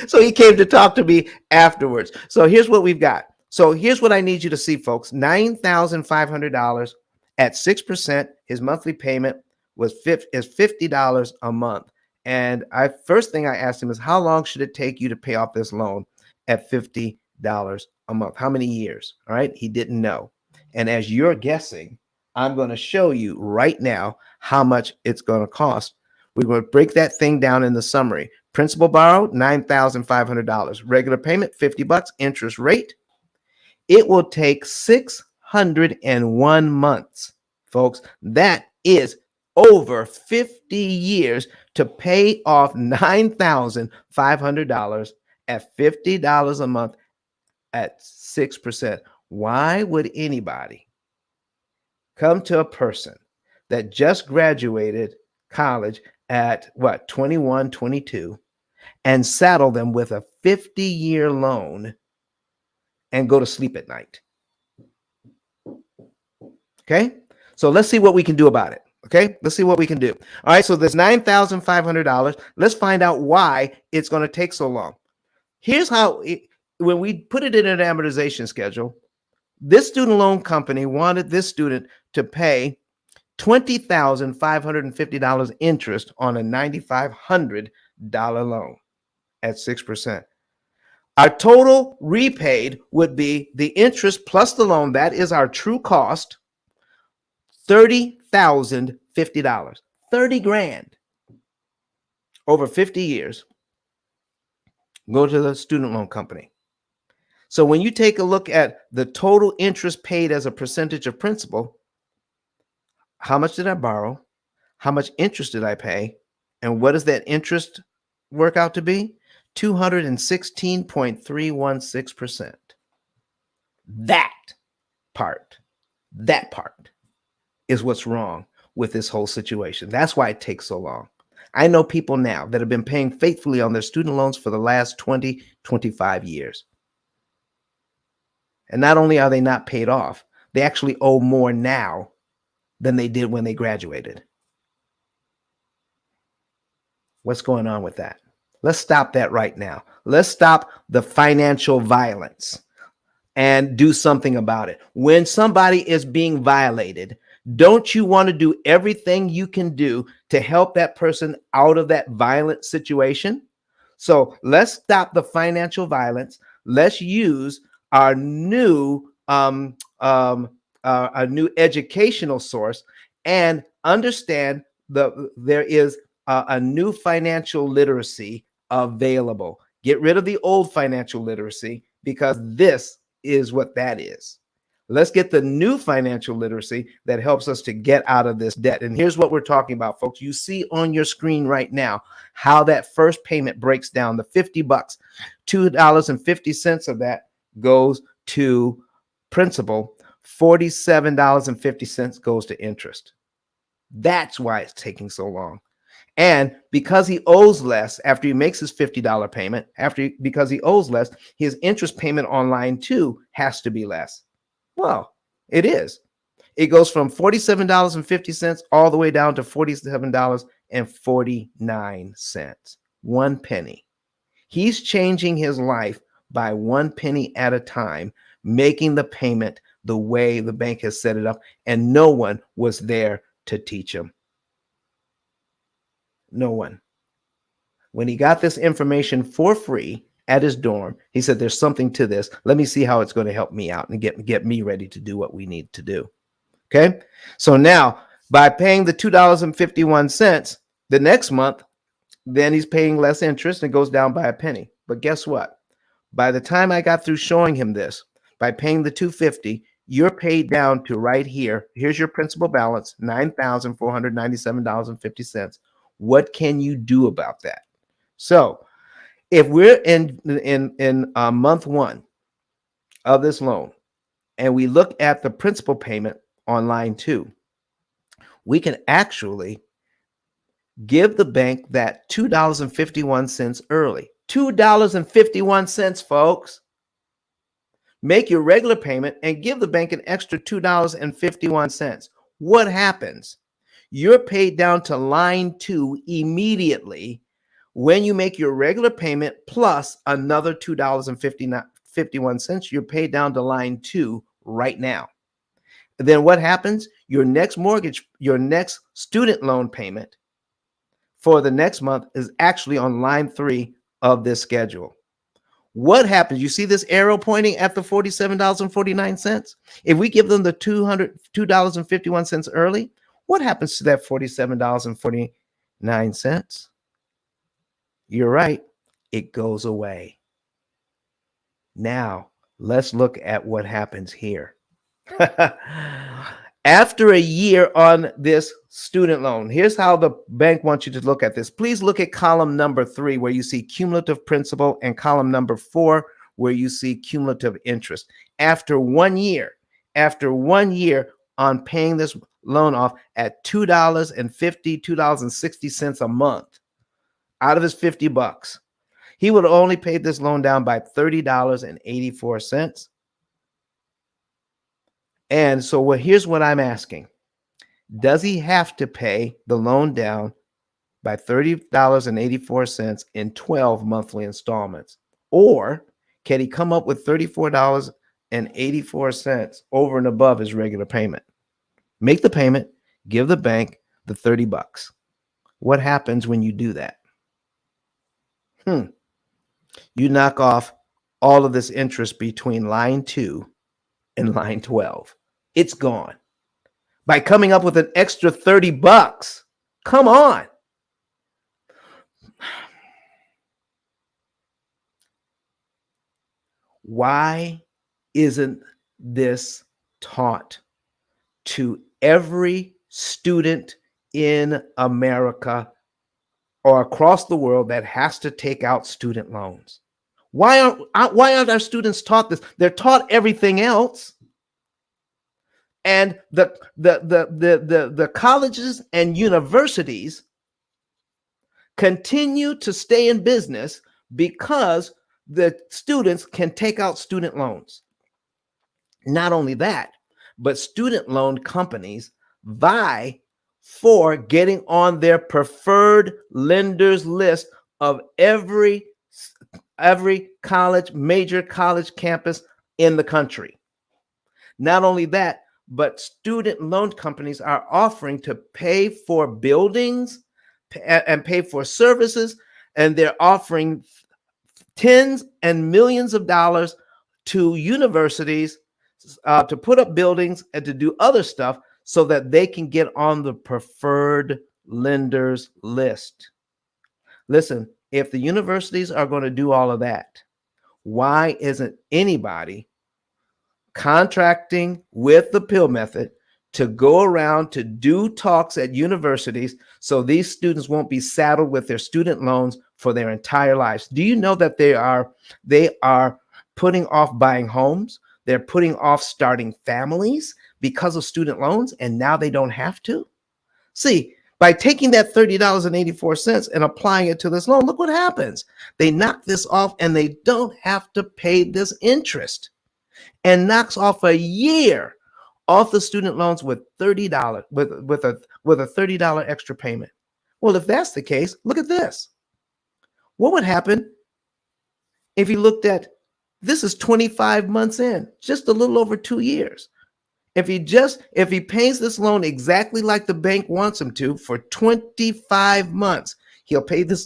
so he came to talk to me afterwards. So here's what we've got. So here's what I need you to see, folks. $9,500 at 6%. His monthly payment is $50 a month. And first thing I asked him is, how long should it take you to pay off this loan at $50 a month? How many years? All right. He didn't know. And as you're guessing, I'm going to show you right now how much it's going to cost. We're going to break that thing down in the summary. Principal borrowed, $9,500. Regular payment, $50. Interest rate, it will take 601 months, folks. That is over 50 years to pay off $9,500 at $50 a month at 6%. Why would anybody come to a person that just graduated college at 21, 22, and saddle them with a 50-year loan and go to sleep at night? Okay, so let's see what we can do about it. Okay, let's see what we can do. All right, so there's $9,500. Let's find out why it's going to take so long. Here's how when we put it in an amortization schedule, this student loan company wanted this student to pay $20,550 interest on a $9,500 loan at 6%. Our total repaid would be the interest plus the loan. That is our true cost, $30,050, 30 grand over 50 years. Go to the student loan company. So when you take a look at the total interest paid as a percentage of principal, how much did I borrow? How much interest did I pay? And what does that interest work out to be? 216.316%. That part is what's wrong with this whole situation. That's why it takes so long. I know people now that have been paying faithfully on their student loans for the last 20, 25 years. And not only are they not paid off, they actually owe more now than they did when they graduated. What's going on with that? Let's stop that right now. Let's stop the financial violence and do something about it. When somebody is being violated, don't you want to do everything you can do to help that person out of that violent situation? So let's stop the financial violence. Let's use our new a new educational source and understand there is a new financial literacy available. Get rid of the old financial literacy, because this is what that is. Let's get the new financial literacy that helps us to get out of this debt. And here's what we're talking about, folks. You see on your screen right now how that first payment breaks down. The $50, $2.50 of that goes to principal, $47.50 goes to interest. That's why it's taking so long. And because he owes less after he makes his $50 payment, because he owes less, his interest payment on line 2 has to be less. Well, it is. It goes from $47.50 all the way down to $47.49. 1 penny. He's changing his life by 1 penny at a time, making the payment the way the bank has set it up, and no one was there to teach him. No one. When he got this information for free at his dorm, he said, there's something to this. Let me see how it's going to help me out and get me ready to do what we need to do. Okay. So now by paying the $2.51 the next month, then he's paying less interest and it goes down by a penny. But guess what? By the time I got through showing him this, by paying the $250, you're paid down to right here. Here's your principal balance, $9,497.50. What can you do about that? So if we're in month 1 of this loan and we look at the principal payment on line 2, we can actually give the bank that $2.51 early. $2.51, folks. Make your regular payment and give the bank an extra $2.51. What happens? You're paid down to line 2 immediately when you make your regular payment plus another $2.51. You're paid down to line 2 right now. Then what happens? Your next student loan payment for the next month is actually on line 3 of this schedule. What happens? You see this arrow pointing at the $47.49? If we give them the $2.51 early, what happens to that $47.49? You're right, it goes away. Now, let's look at what happens here. After a year on this student loan, here's how the bank wants you to look at this. Please look at column number 3, where you see cumulative principal, and column number 4, where you see cumulative interest. After 1 year on paying this loan off at $2.60 a month out of his $50, he would have only paid this loan down by $30.84. And so here's what I'm asking. Does he have to pay the loan down by $30.84 in 12 monthly installments? Or can he come up with $34.84 over and above his regular payment? Make the payment, give the bank the $30. What happens when you do that? You knock off all of this interest between line 2 and line 12. It's gone. By coming up with an extra $30. Come on. Why isn't this taught to every student in America or across the world that has to take out student loans? Why aren't our students taught this? They're taught everything else. And the colleges and universities continue to stay in business because the students can take out student loans. Not only that, but student loan companies vie for getting on their preferred lenders list of every college, major college campus in the country. Not only that, but student loan companies are offering to pay for buildings and pay for services, and they're offering tens and millions of dollars to universities to put up buildings and to do other stuff so that they can get on the preferred lenders list. Listen, if the universities are going to do all of that, why isn't anybody contracting with the P.I.L.L method to go around to do talks at universities so these students won't be saddled with their student loans for their entire lives? Do you know that they are putting off buying homes? They're putting off starting families because of student loans, and now they don't have to? See, by taking that $30.84 and applying it to this loan, look what happens. They knock this off and they don't have to pay this interest, and knocks off a year off the student loans with $30 with a $30 extra payment. Well, if that's the case, look at this. What would happen if you looked at this is 25 months in, just a little over 2 years. If he pays this loan exactly like the bank wants him to for 25 months, he'll pay this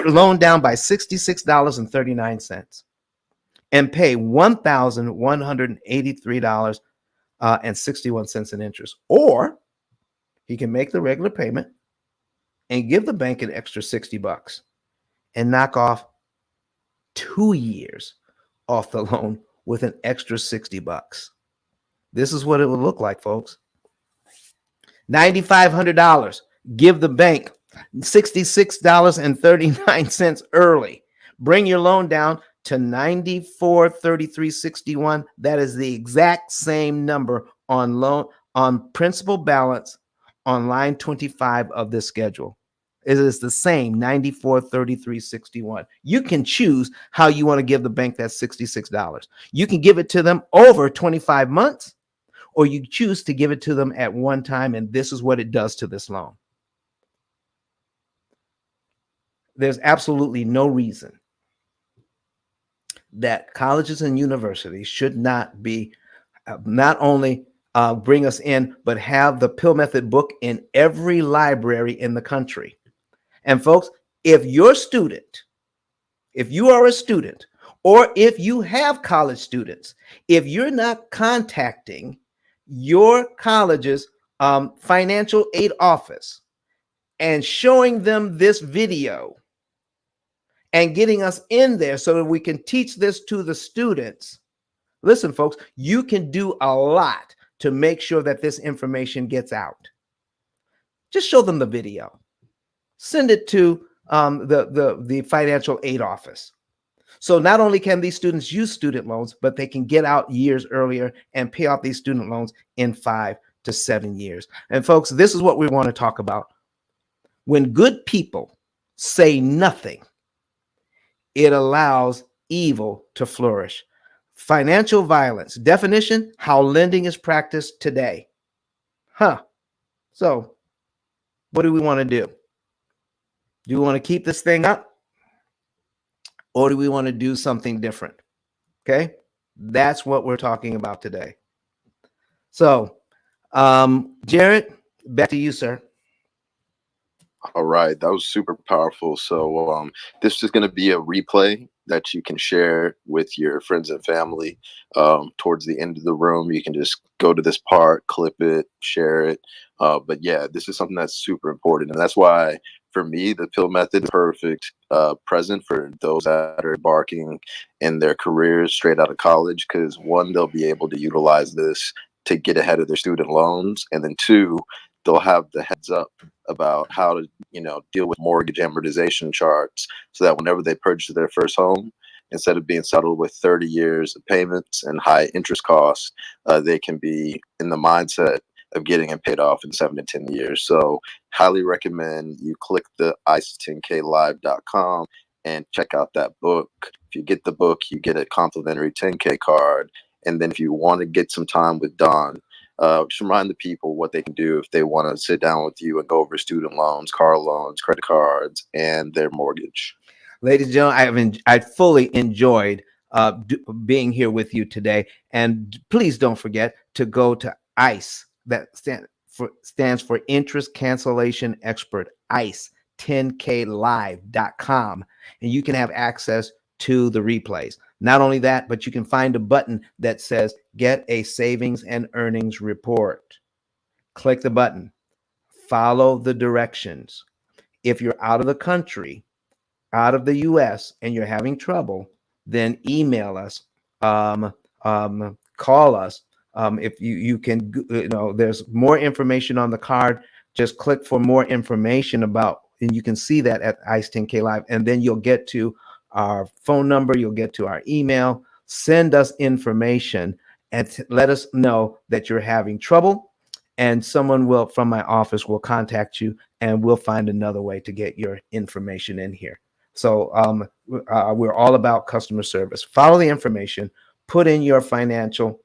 loan down by $66.39 and pay $1,183.61 in interest. Or he can make the regular payment and give the bank an extra $60 and knock off 2 years off the loan with an extra $60. This is what it would look like, folks. $9,500. Give the bank $66.39 early. Bring your loan down to $94.33.61. That is the exact same number on principal balance on line 25 of this schedule. It is the same 94, 33, 61. You can choose how you want to give the bank that $66. You can give it to them over 25 months, or you choose to give it to them at one time, and this is what it does to this loan. There's absolutely no reason that colleges and universities should not be not only bring us in, but have the P.I.L.L method book in every library in the country. And folks, if you're a student, if you are a student, or if you have college students, if you're not contacting your college's financial aid office and showing them this video and getting us in there so that we can teach this to the students, listen, folks, you can do a lot to make sure that this information gets out. Just show them the video. Send it to the financial aid office. So not only can these students use student loans, but they can get out years earlier and pay off these student loans in 5 to 7 years. And folks, this is what we want to talk about. When good people say nothing, it allows evil to flourish. Financial violence. Definition: how lending is practiced today. So what do we want to do? Do we want to keep this thing up? Or do we want to do something different? Okay, that's what we're talking about today. So, Jared, back to you, sir. All right, that was super powerful. So this is going to be a replay that you can share with your friends and family. Towards the end of the room, you can just go to this part, clip it, share it. But yeah, this is something that's super important. And that's why, for me, the P.I.L.L method is perfect present for those that are embarking in their careers straight out of college. Because one, they'll be able to utilize this to get ahead of their student loans. And then two, they'll have the heads up about how to, deal with mortgage amortization charts, so that whenever they purchase their first home, instead of being settled with 30 years of payments and high interest costs, they can be in the mindset of getting it paid off in 7 to 10 years. So highly recommend you click the ice10klive.com and check out that book. If you get the book, you get a complimentary 10K card. And then if you want to get some time with Don, just remind the people what they can do if they want to sit down with you and go over student loans, car loans, credit cards, and their mortgage. Ladies and gentlemen, I fully enjoyed being here with you today. And please don't forget to go to ICE. That stands for Interest Cancellation Expert, ice10klive.com. And you can have access to the replays. Not only that, but you can find a button that says Get a Savings and Earnings Report. Click the button. Follow the directions. If you're out of the country, out of the US, and you're having trouble, then email us, call us. If you can, there's more information on the card. Just click for more information about, and you can see that at ICE10K Live, and then you'll get to our phone number, you'll get to our email. Send us information and let us know that you're having trouble, and someone from my office will contact you, and we'll find another way to get your information in here. So we're all about customer service. Follow the information, put in your financial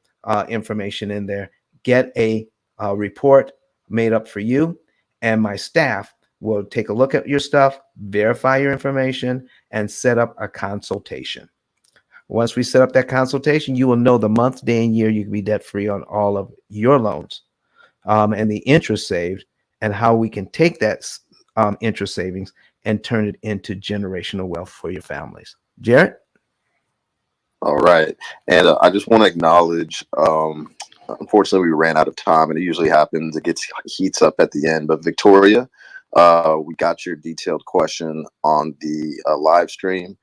information in there, get a report made up for you, and my staff will take a look at your stuff, verify your information, and set up a consultation. Once we set up that consultation, you will know the month, day, and year you can be debt-free on all of your loans, and the interest saved, and how we can take that interest savings and turn it into generational wealth for your families. Jared? All right. And I just want to acknowledge, unfortunately, we ran out of time, and it usually happens. It heats up at the end. But Victoria, we got your detailed question on the live stream.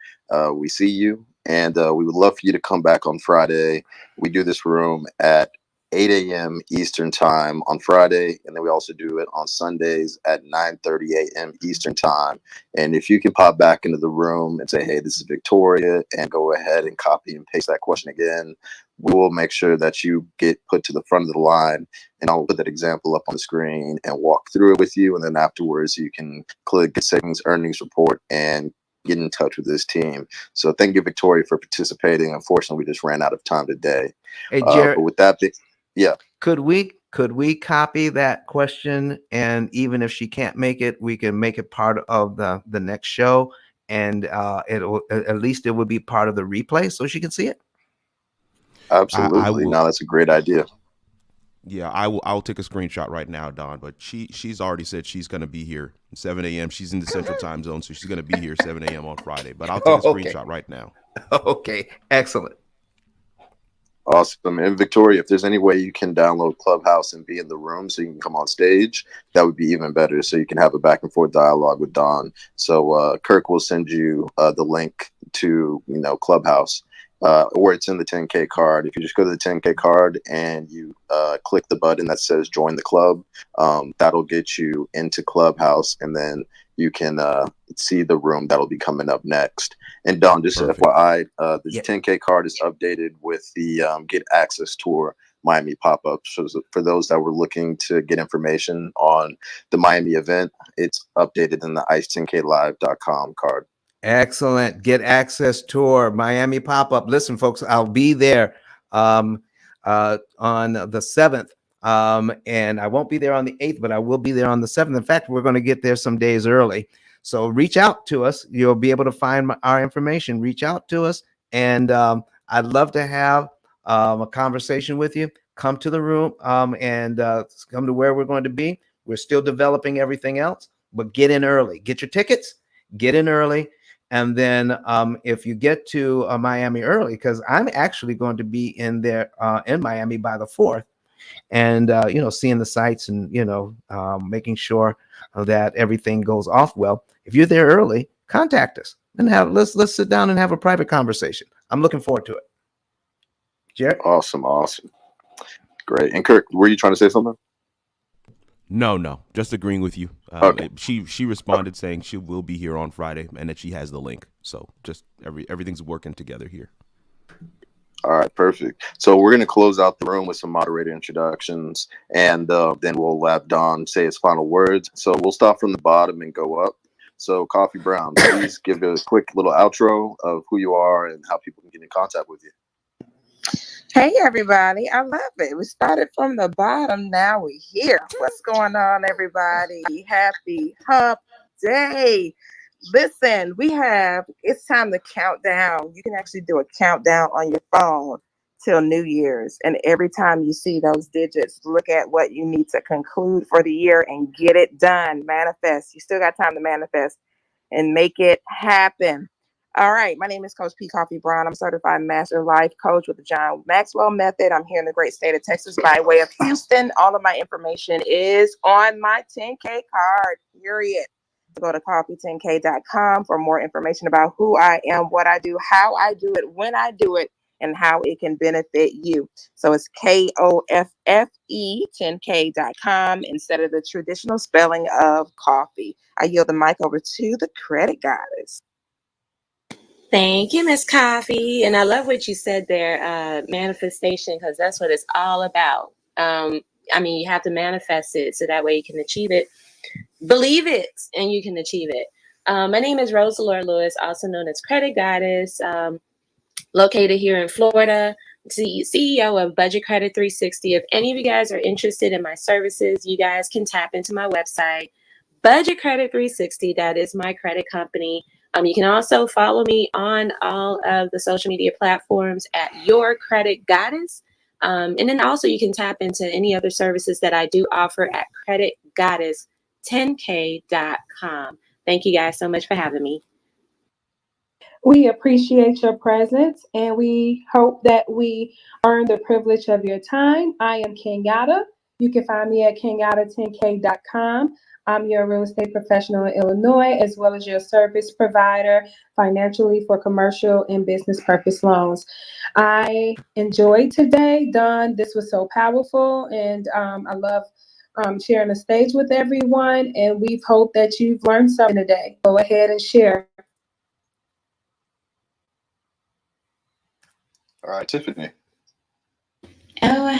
We see you, and we would love for you to come back on Friday. We do this room at 8 a.m. Eastern time on Friday, and then we also do it on Sundays at 9:30 a.m. Eastern time. And if you can pop back into the room and say, hey, this is Victoria, and go ahead and copy and paste that question again, we will make sure that you get put to the front of the line, and I'll put that example up on the screen and walk through it with you. And then afterwards, you can click get savings earnings report and get in touch with this team. So thank you, Victoria, for participating. Unfortunately, we just ran out of time today. Hey, Jared, But with that, yeah. could we copy that question, and even if she can't make it, we can make it part of the next show, and it'll at least it would be part of the replay so she can see it. I Absolutely. will. No, that's a great idea. Yeah, I'll take a screenshot right now, Don. But she's already said she's going to be here 7 a.m. She's in the Central Time Zone, so she's going to be here 7 a.m. on Friday. But I'll take a Okay. screenshot right now. Okay, excellent. Awesome. And Victoria, if there's any way you can download Clubhouse and be in the room so you can come on stage, that would be even better. So you can have a back and forth dialogue with Don. So Kirk will send you the link to Clubhouse, or it's in the 10K card. If you just go to the 10K card and you click the button that says join the club, that'll get you into Clubhouse, and then you can see the room that'll be coming up next. And Don, just Perfect. FYI, the 10K card is updated with the Get Access Tour Miami pop-up. So for those that were looking to get information on the Miami event, it's updated in the ice10klive.com card. Excellent. Get Access Tour Miami pop-up. Listen, folks, I'll be there on the 7th. And I won't be there on the 8th, but I will be there on the 7th. In fact, we're going to get there some days early. So reach out to us. You'll be able to find our information. Reach out to us. And I'd love to have a conversation with you. Come to the room and come to where we're going to be. We're still developing everything else, but get in early. Get your tickets. Get in early. And then if you get to Miami early, because I'm actually going to be in there in Miami by the 4th, and seeing the sights and making sure that everything goes off well. If you're there early, contact us and let's sit down and have a private conversation. I'm looking forward to it. Jared? Awesome. Great. And Kirk, were you trying to say something? No, just agreeing with you. Okay. She responded saying she will be here on Friday and that she has the link. So just everything's working together here. All right, perfect. So we're going to close out the room with some moderator introductions, and then we'll have Don say his final words. So we'll start from the bottom and go up. So Coffee Brown, please give a quick little outro of who you are and how people can get in contact with you. Hey, everybody. I love it. We started from the bottom. Now we're here. What's going on, everybody? Happy Hump Day. Listen, it's time to count down. You can actually do a countdown on your phone till New Year's. And every time you see those digits, look at what you need to conclude for the year and get it done. Manifest. You still got time to manifest and make it happen. All right. My name is Coach P. Coffee Brown. I'm a certified master life coach with the John Maxwell method. I'm here in the great state of Texas by way of Houston. All of my information is on my 10K card, period. Go to coffee10k.com for more information about who I am, what I do, how I do it, when I do it, and how it can benefit you. So it's KOFFE10k.com instead of the traditional spelling of coffee. I yield the mic over to the credit goddess. Thank you, Miss Coffee. And I love what you said there, manifestation, because that's what it's all about. You have to manifest it so that way you can achieve it. Believe it and you can achieve it. My name is Rose Laura Lewis, also known as Credit Goddess, located here in Florida, CEO of Budget Credit 360. If any of you guys are interested in my services, you guys can tap into my website, Budget Credit 360. That is my credit company. You can also follow me on all of the social media platforms at Your Credit Goddess. And then also you can tap into any other services that I do offer at creditgoddess10k.com. Thank you guys so much for having me. We appreciate your presence and we hope that we earn the privilege of your time. I am Kenyatta. You can find me at kenyatta10k.com. I'm your real estate professional in Illinois, as well as your service provider financially for commercial and business purpose loans. I enjoyed today, Don. This was so powerful, and I love sharing the stage with everyone, and we hope that you've learned something today. Go ahead and share. All right, Tiffany.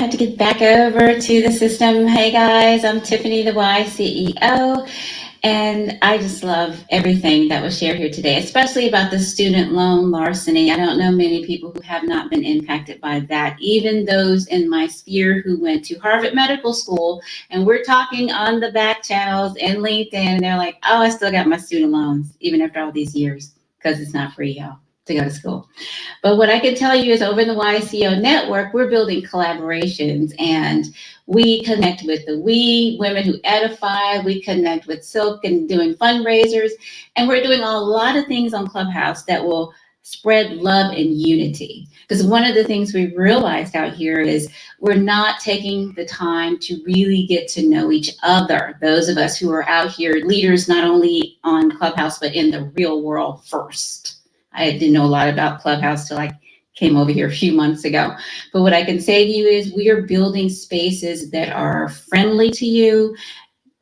had to get back over to the system. Hey guys, I'm Tiffany the Y CEO, and I just love everything that was shared here today, especially about the student loan larceny. I don't know many people who have not been impacted by that, even those in my sphere who went to Harvard Medical School, and we're talking on the back channels and LinkedIn, and they're like, oh, I still got my student loans, even after all these years, because it's not free, y'all, to go to school. But what I can tell you is over in the YCO network, we're building collaborations, and we connect with the women who edify. We connect with Silk and doing fundraisers. And we're doing a lot of things on Clubhouse that will spread love and unity. Because one of the things we realized out here is we're not taking the time to really get to know each other. Those of us who are out here, leaders not only on Clubhouse, but in the real world first. I didn't know a lot about Clubhouse till I came over here a few months ago. But what I can say to you is we are building spaces that are friendly to you.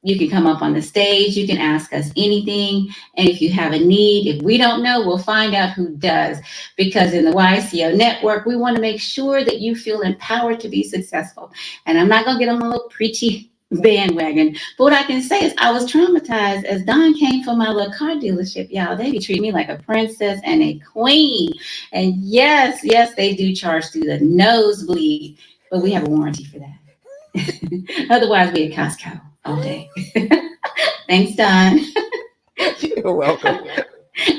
You can come up on the stage. You can ask us anything. And if you have a need, if we don't know, we'll find out who does. Because in the YCO network, we want to make sure that you feel empowered to be successful. And I'm not going to get on a little preachy bandwagon. But what I can say is I was traumatized as Don came from my little car dealership. Y'all, they be treating me like a princess and a queen. And yes, they do charge through the nosebleed, but we have a warranty for that. Otherwise, we at Costco all day. Thanks, Don. You're welcome.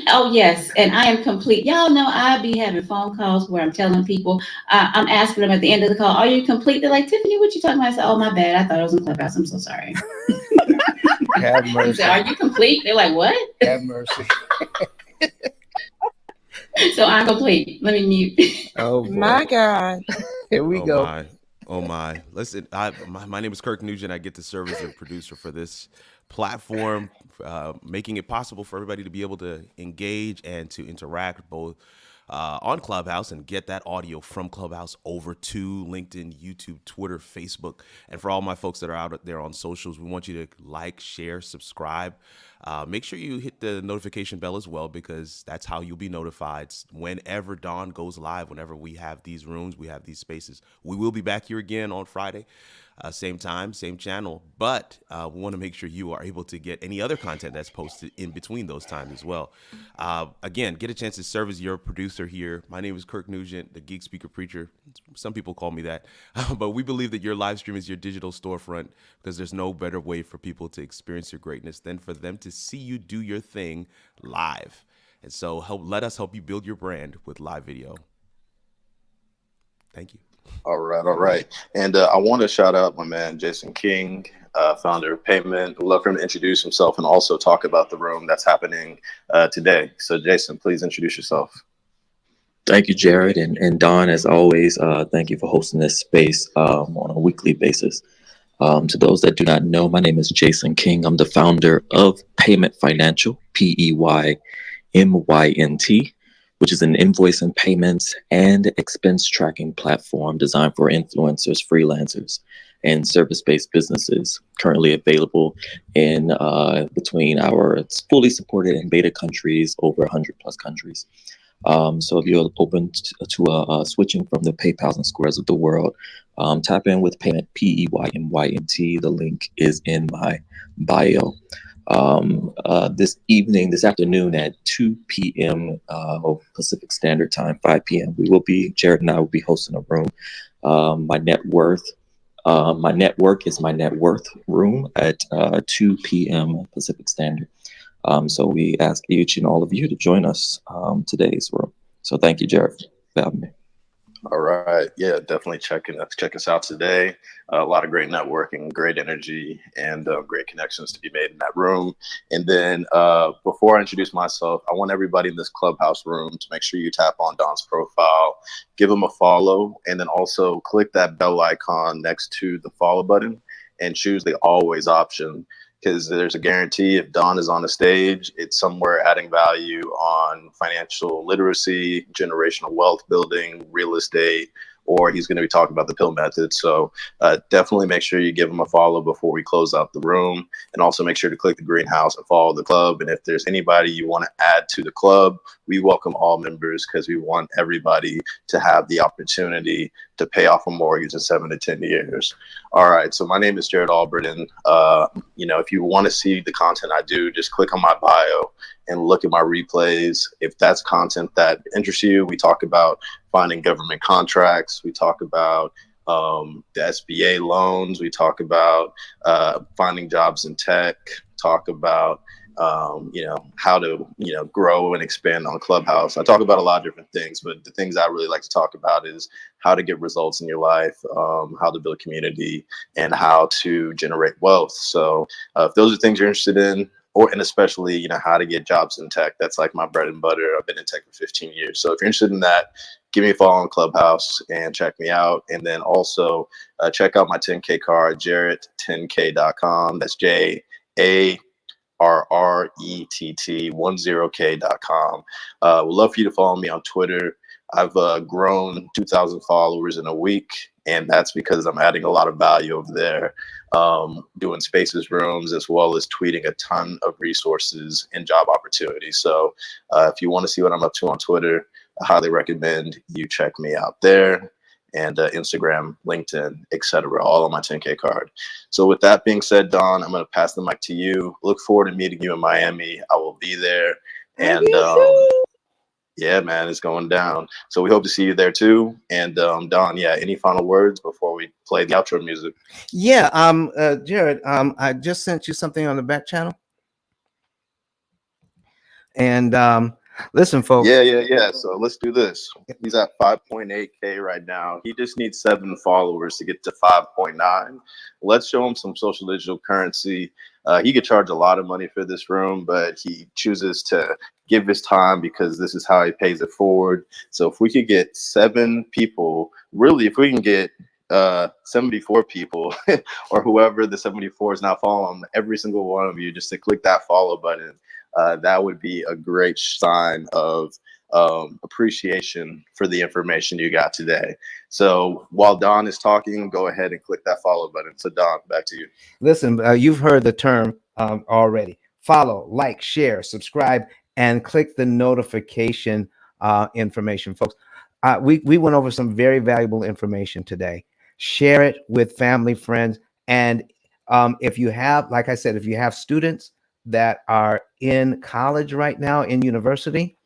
Oh, yes. And I am complete. Y'all know I be having phone calls where I'm telling people, I'm asking them at the end of the call, are you complete? They're like, Tiffany, what you talking about? I said, oh, my bad. I thought I was in Clubhouse. I'm so sorry. Have mercy. Said, are you complete? They're like, what? Have mercy. So I'm complete. Let me mute. Oh, boy. My God. Here we go. Oh my! Listen, my name is Kirk Nugent. I get to serve as a producer for this platform, making it possible for everybody to be able to engage and to interact both on Clubhouse and get that audio from Clubhouse over to LinkedIn, YouTube, Twitter, Facebook. And for all my folks that are out there on socials, we want you to like, share, subscribe. Make sure you hit the notification bell as well, because that's how you'll be notified whenever Dawn goes live, whenever we have these rooms, we have these spaces. We will be back here again on Friday. Same time, same channel, but we want to make sure you are able to get any other content that's posted in between those times as well. Again, get a chance to serve as your producer here. My name is Kirk Nugent, the Geek Speaker Preacher. Some people call me that, but we believe that your live stream is your digital storefront, because there's no better way for people to experience your greatness than for them to see you do your thing live. And so let us help you build your brand with live video. Thank you. All right. And I want to shout out my man, Jason King, founder of Payment. I'd love for him to introduce himself and also talk about the room that's happening today. So Jason, please introduce yourself. Thank you, Jared. And Don, as always, thank you for hosting this space on a weekly basis. To those that do not know, my name is Jason King. I'm the founder of Payment Financial, P-E-Y-M-Y-N-T, which is an invoice and payments and expense tracking platform designed for influencers, freelancers, and service-based businesses. Currently available in between our fully supported and beta countries, over 100 plus countries. So if you're open to switching from the PayPals and Squares of the world, tap in with Payment, P-E-Y-M-Y-N-T. The link is in my bio. This afternoon at 2 p.m. Pacific Standard Time, 5 p.m. Jared and I will be hosting a room. My network is my net worth room at 2 p.m. Pacific Standard. So we ask each and all of you to join us today's room. So thank you, Jared, for having me. All right. Yeah, definitely check us out today. A lot of great networking, great energy, and great connections to be made in that room. And then before I introduce myself, I want everybody in this Clubhouse room to make sure you tap on Don's profile, give him a follow, and then also click that bell icon next to the follow button and choose the always option. Because there's a guarantee if Don is on the stage, it's somewhere adding value on financial literacy, generational wealth building, real estate, or he's going to be talking about the P.I.L.L method. So definitely make sure you give him a follow before we close out the room, and also make sure to click the greenhouse and follow the club. And if there's anybody you want to add to the club, we welcome all members, because we want everybody to have the opportunity to pay off a mortgage in 7 to 10 years. All right, so my name is Jared Alberton. If you want to see the content I do, just click on my bio and look at my replays. If that's content that interests you, we talk about finding government contracts. We talk about the SBA loans. We talk about finding jobs in tech. Talk about how to grow and expand on Clubhouse. I talk about a lot of different things, but the things I really like to talk about is how to get results in your life, how to build community, and how to generate wealth. So if those are things you're interested in, and especially how to get jobs in tech, that's like my bread and butter. I've been in tech for 15 years. So if you're interested in that, give me a follow on Clubhouse and check me out. And then also check out my 10K card, jarrett10k.com. That's JARRETT10k.com. Would love for you to follow me on Twitter. I've grown 2,000 followers in a week, and that's because I'm adding a lot of value over there, doing spaces rooms, as well as tweeting a ton of resources and job opportunities. So if you want to see what I'm up to on Twitter, I highly recommend you check me out there, and Instagram, LinkedIn, etc., all on my 10K card. So with that being said, Dawn, I'm going to pass the mic to you. Look forward to meeting you in Miami. I will be there. And yeah, man, it's going down. So we hope to see you there too. And Dawn, yeah, any final words before we play the outro music? Yeah, Jared, I just sent you something on the back channel. And listen, folks. Yeah. So let's do this. He's at 5.8K right now. He just needs 7 followers to get to 5.9. Let's show him some social digital currency. He could charge a lot of money for this room, but he chooses to give his time because this is how he pays it forward. So if we could get 7 people, really, if we can get 74 people or whoever the 74 is now following, every single one of you, just to click that follow button, that would be a great sign of appreciation for the information you got today. So while Don is talking, go ahead and click that follow button. So Don, back to you. Listen, you've heard the term already. Follow, like, share, subscribe, and click the notification information, folks. We went over some very valuable information today. Share it with family, friends, and if you have, like I said, if you have students that are in college right now, in university,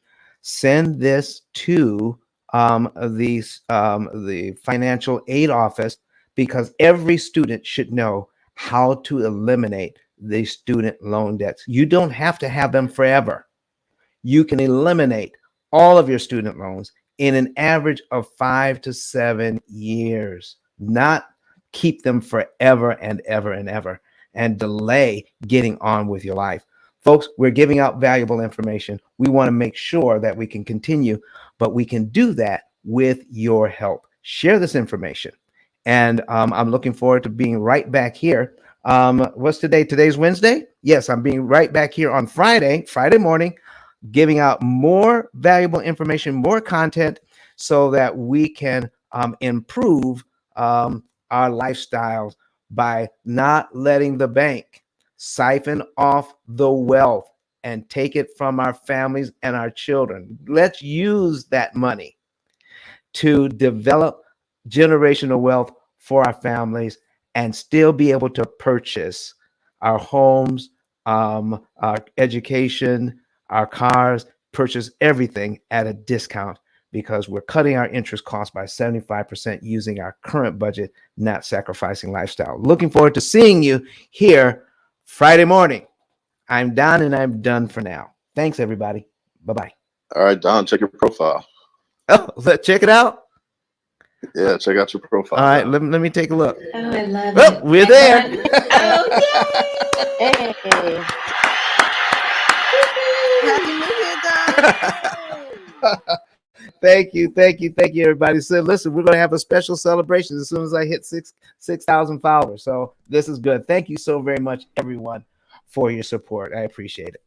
send this to the financial aid office, because every student should know how to eliminate the student loan debts. You don't have to have them forever. You can eliminate all of your student loans in an average of 5 to 7 years, not keep them forever and ever and ever, and delay getting on with your life. Folks, we're giving out valuable information. We want to make sure that we can continue, but we can do that with your help. Share this information. And I'm looking forward to being right back here. What's today? Today's Wednesday? Yes, I'm being right back here on Friday morning, giving out more valuable information, more content, so that we can improve our lifestyles by not letting the bank siphon off the wealth and take it from our families and our children. Let's use that money to develop generational wealth for our families and still be able to purchase our homes, our education, our cars, purchase everything at a discount, because we're cutting our interest costs by 75% using our current budget, not sacrificing lifestyle. Looking forward to seeing you here Friday morning. I'm Don, and I'm done for now. Thanks, everybody. Bye-bye. All right, Don, check your profile. Oh, check it out. Yeah, check out your profile. All right, let me take a look. Oh, I love Oh, it. we're there. Oh, yay! Hey. Happy New Year, Don. Thank you, everybody. So listen, we're gonna have a special celebration as soon as I hit 6,000 followers. So this is good. Thank you so very much, everyone, for your support. I appreciate it.